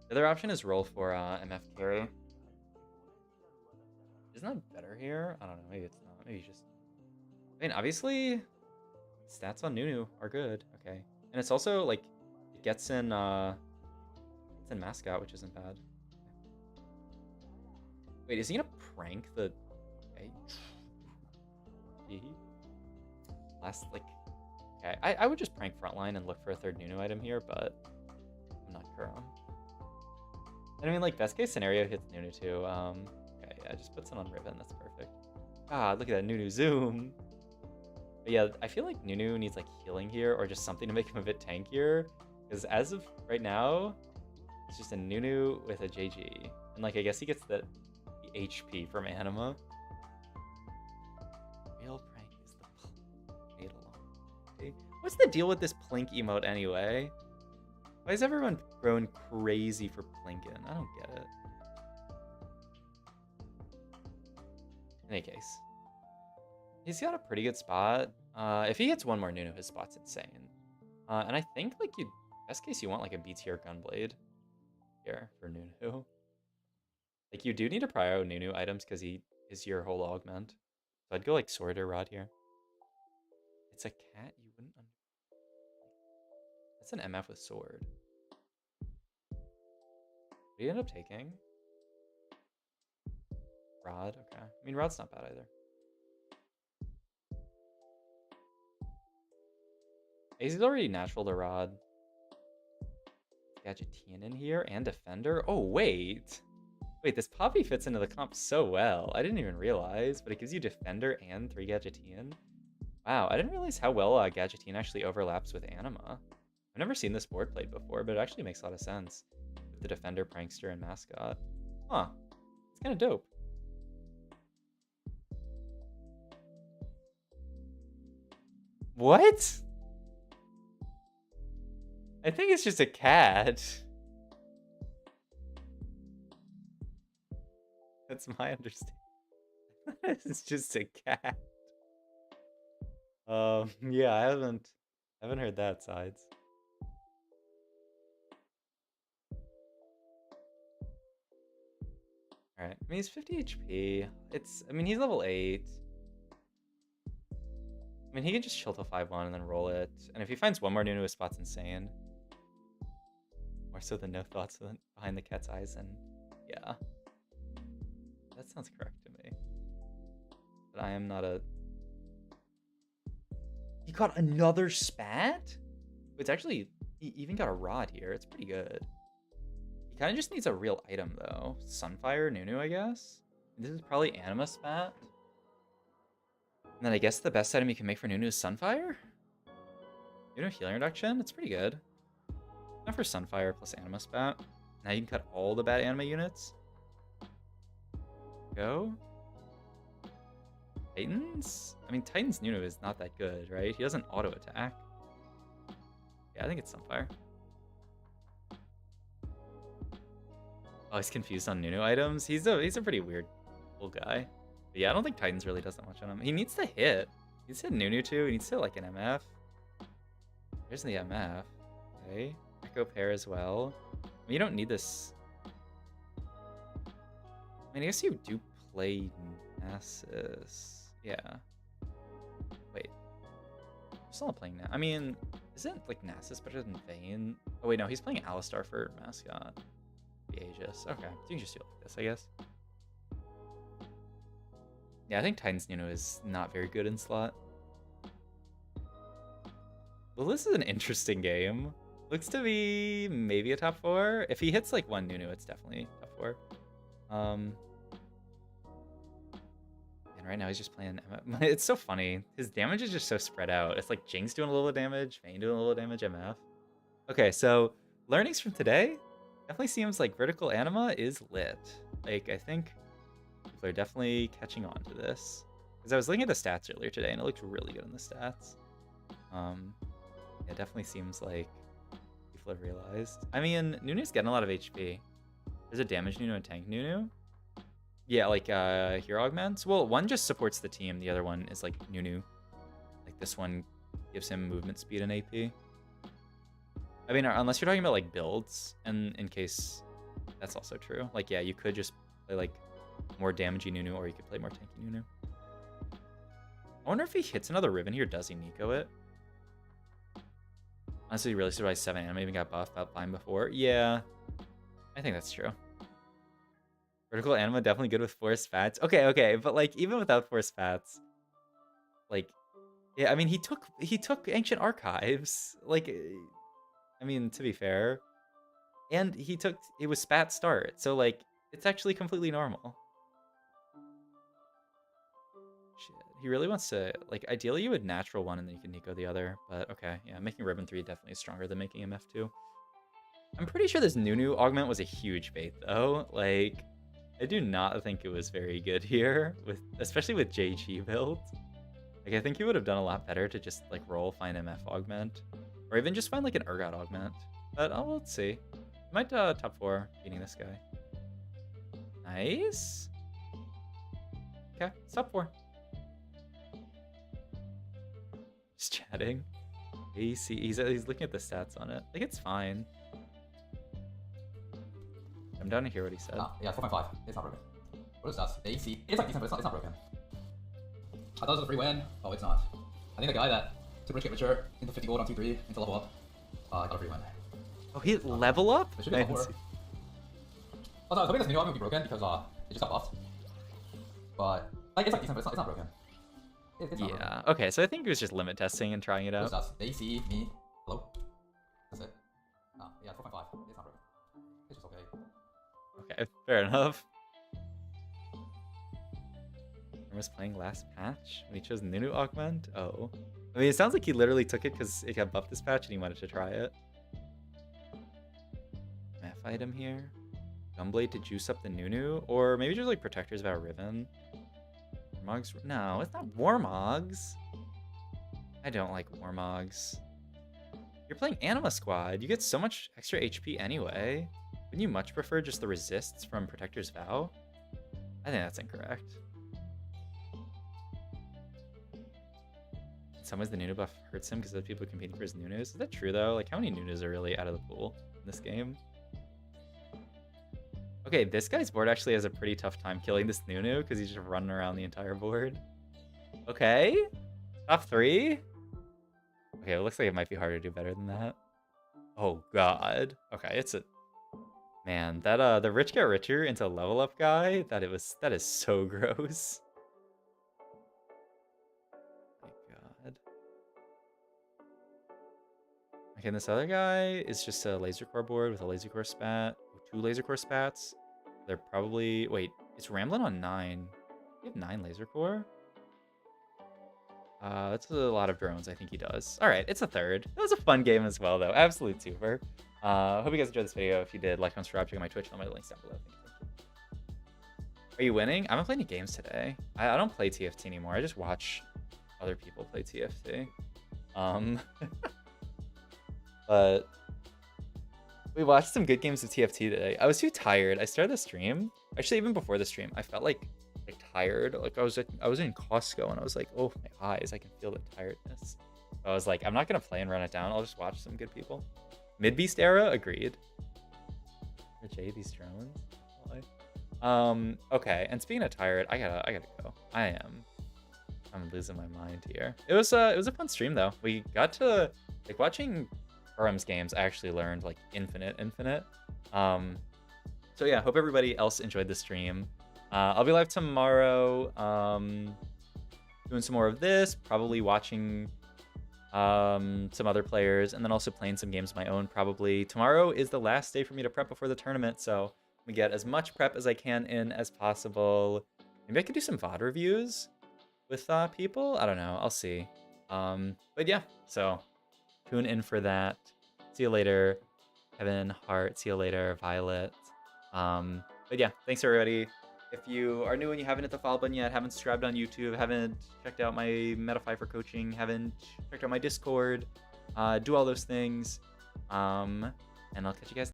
The other option is roll for MF carry. Isn't that better here? I don't know. Maybe it's not. Maybe it's just... I mean, obviously, stats on Nunu are good. Okay. And it's also, like, it gets in Mascot, which isn't bad. Wait, is he gonna prank the... Okay. Last, like... Okay, I would just prank frontline and look for a third Nunu item here, but I'm not Kurumx. And I mean, like, best case scenario hits Nunu too. Okay, yeah, just puts it on Riven. That's perfect. God, look at that Nunu zoom. But yeah, I feel like Nunu needs like healing here or just something to make him a bit tankier. Because as of right now, it's just a Nunu with a JG. And like, I guess he gets the HP from Anima. Real prank is the play along. Okay. What's the deal with this Plink emote anyway? Why is everyone going crazy for Plinkin? I don't get it. In any case, he's got a pretty good spot. If he hits one more Nunu, his spot's insane. And I think like best case you want like a B tier Gunblade here for Nunu. Like you do need to prio Nunu items because he is your whole augment. So I'd go like Sword or Rod here. It's a cat you wouldn't understand. That's an MF with Sword. What do you end up taking? Rod, okay. I mean, Rod's not bad either. He's already natural to Rod. Gadgetian in here and Defender. Oh, wait. Wait, this Poppy fits into the comp so well. I didn't even realize, but it gives you Defender and 3 Gadgetian. Wow, I didn't realize how well Gadgetian actually overlaps with Anima. I've never seen this board played before, but it actually makes a lot of sense with the Defender, Prankster, and Mascot. Huh. It's kind of dope. What? I think it's just a cat. That's my understanding. It's just a cat. Yeah, I haven't heard that sides. All right. I mean, he's 50 HP. I mean, he's level 8. I mean, he can just chill till 5-1 and then roll it. And if he finds one more Nunu, his spot's insane. More so than no thoughts behind the cat's eyes. And yeah, that sounds correct to me. But I am not a... He got another spat? It's actually... He even got a Rod here. It's pretty good. He kind of just needs a real item, though. Sunfire, Nunu, I guess? This is probably Anima Spat. And then I guess the best item you can make for Nunu is Sunfire? Nunu healing reduction? It's pretty good. Not for Sunfire plus Anima Spat. Now you can cut all the bad Anima units. Go. Titans? I mean, Titans Nunu is not that good, right? He doesn't auto-attack. Yeah, I think it's Sunfire. Oh, he's confused on Nunu items? He's a pretty weird cool guy. But yeah, I don't think Titans really does that much on him. He needs to hit. He needs to hit Nunu too. He needs to hit like an MF. There's the MF. Okay. Echo pair as well. I mean, you don't need this. I mean, I guess you do play Nasus. Yeah. Wait. I'm still not playing I mean, isn't like Nasus better than Vayne? Oh wait, no, he's playing Alistar for mascot. The Aegis. Okay, so you can just do it like this, I guess. Yeah, I think Titan's Nunu is not very good in slot. Well, this is an interesting game. Looks to be maybe a top 4. If he hits like one Nunu, it's definitely top 4. And right now he's just playing MF. It's so funny. His damage is just so spread out. It's like Jing's doing a little damage, Vayne doing a little damage, MF. Okay, so learnings from today. Definitely seems like vertical anima is lit. Like, I think people are definitely catching on to this. Because I was looking at the stats earlier today, and it looked really good in the stats. It definitely seems like people have realized. I mean, Nunu's getting a lot of HP. There's a damage Nunu and tank Nunu. Yeah, like hero augments. Well, one just supports the team. The other one is like Nunu. Like this one gives him movement speed and AP. I mean, unless you're talking about like builds, and in case that's also true. Like, yeah, you could just play like more damagey Nunu, or you could play more tanky Nunu. I wonder if he hits another Riven here, does he Nico it? Honestly, he really survived 7 anime, even got buffed about fine before. Yeah, I think that's true. Vertical anima definitely good with force fats. Okay, but like even without force fats, like, yeah, I mean he took ancient archives. Like, I mean, to be fair, and it was spat start, so like it's actually completely normal. Shit, he really wants to, like, ideally you would natural one and then you can Nico the other, but okay, yeah, making Ribbon 3 definitely is stronger than making him F2. I'm pretty sure this Nunu augment was a huge bait though. Like, I do not think it was very good here, especially with JG build. Like, I think he would have done a lot better to just like roll, find MF augment, or even just find like an Urgot augment. But oh, let's see. He might top 4 beating this guy. Nice. Okay, it's top 4. Just chatting. AC. He's looking at the stats on it. Like, it's fine. I'm down to hear what he said. Yeah, 4.5. It's not broken. What is that? AC. It's like decent, but it's not broken. I thought it was a free win. Oh, it's not. I think the guy that took rich get richer into 50 gold on 2-3 into level up. Got a free win. Oh, he level up? It should be level 4. Also, I was hoping this new augment would be broken because it just got buffed. But like, it's like decent, but it's not broken. It's not broken. Okay, so I think it was just limit testing and trying it out. What is that? AC, me, hello. That's it. Yeah, 4.5. It's not broken. It's just okay. Okay, fair enough. I was playing last patch when he chose Nunu augment. Oh, I mean, it sounds like he literally took it because it got buffed this patch and he wanted to try it. Math item here. Gunblade to juice up the Nunu, or maybe just like protectors about Riven. Warmogs? No, it's not Warmogs. I don't like Warmogs. You're playing Anima Squad. You get so much extra HP anyway. Wouldn't you much prefer just the resists from Protector's Vow? I think that's incorrect. In some ways, the Nunu buff hurts him because of the people competing for his Nunus. Is that true, though? Like, how many Nunus are really out of the pool in this game? Okay, this guy's board actually has a pretty tough time killing this Nunu because he's just running around the entire board. Okay. Top 3? Okay, it looks like it might be harder to do better than that. Oh, God. Okay, it's a... Man, that the rich get richer into level up guy, that is so gross. My God. Okay, and this other guy is just a laser core board with a laser core spat. 2 laser core spats. They're probably... Wait, it's Ramblin' on 9. You have 9 laser core? That's a lot of drones, I think he does. Alright, it's a 3rd. That was a fun game as well, though. Absolute super. Hope you guys enjoyed this video. If you did, like, comment, subscribe, check out my Twitch, and all my links down below. Are you winning? I haven't played any games today. I don't play TFT anymore. I just watch other people play TFT. But we watched some good games of TFT today. I was too tired. I started the stream. Actually, even before the stream, I felt like like tired. Like I was in Costco and I was like, oh, my eyes, I can feel the tiredness. So I was like, I'm not gonna play and run it down. I'll just watch some good people. Mid beast era, agreed. Jay, these drones. Okay. And speaking of tired, I gotta go. I'm losing my mind here. It was a fun stream though. We got to like watching Kurumx games. I actually learned like infinite. So yeah, hope everybody else enjoyed the stream. I'll be live tomorrow, doing some more of this, probably watching some other players, and then also playing some games of my own probably. Tomorrow is the last day for me to prep before the tournament, so we get as much prep as I can in as possible. Maybe I could do some VOD reviews with people. I don't know. I'll see. But yeah, so tune in for that. See you later, Kevin, Hart. See you later, Violet. But yeah, thanks everybody. If you are new and you haven't hit the follow button yet, haven't subscribed on YouTube, haven't checked out my Metafy for coaching, haven't checked out my Discord, do all those things. And I'll catch you guys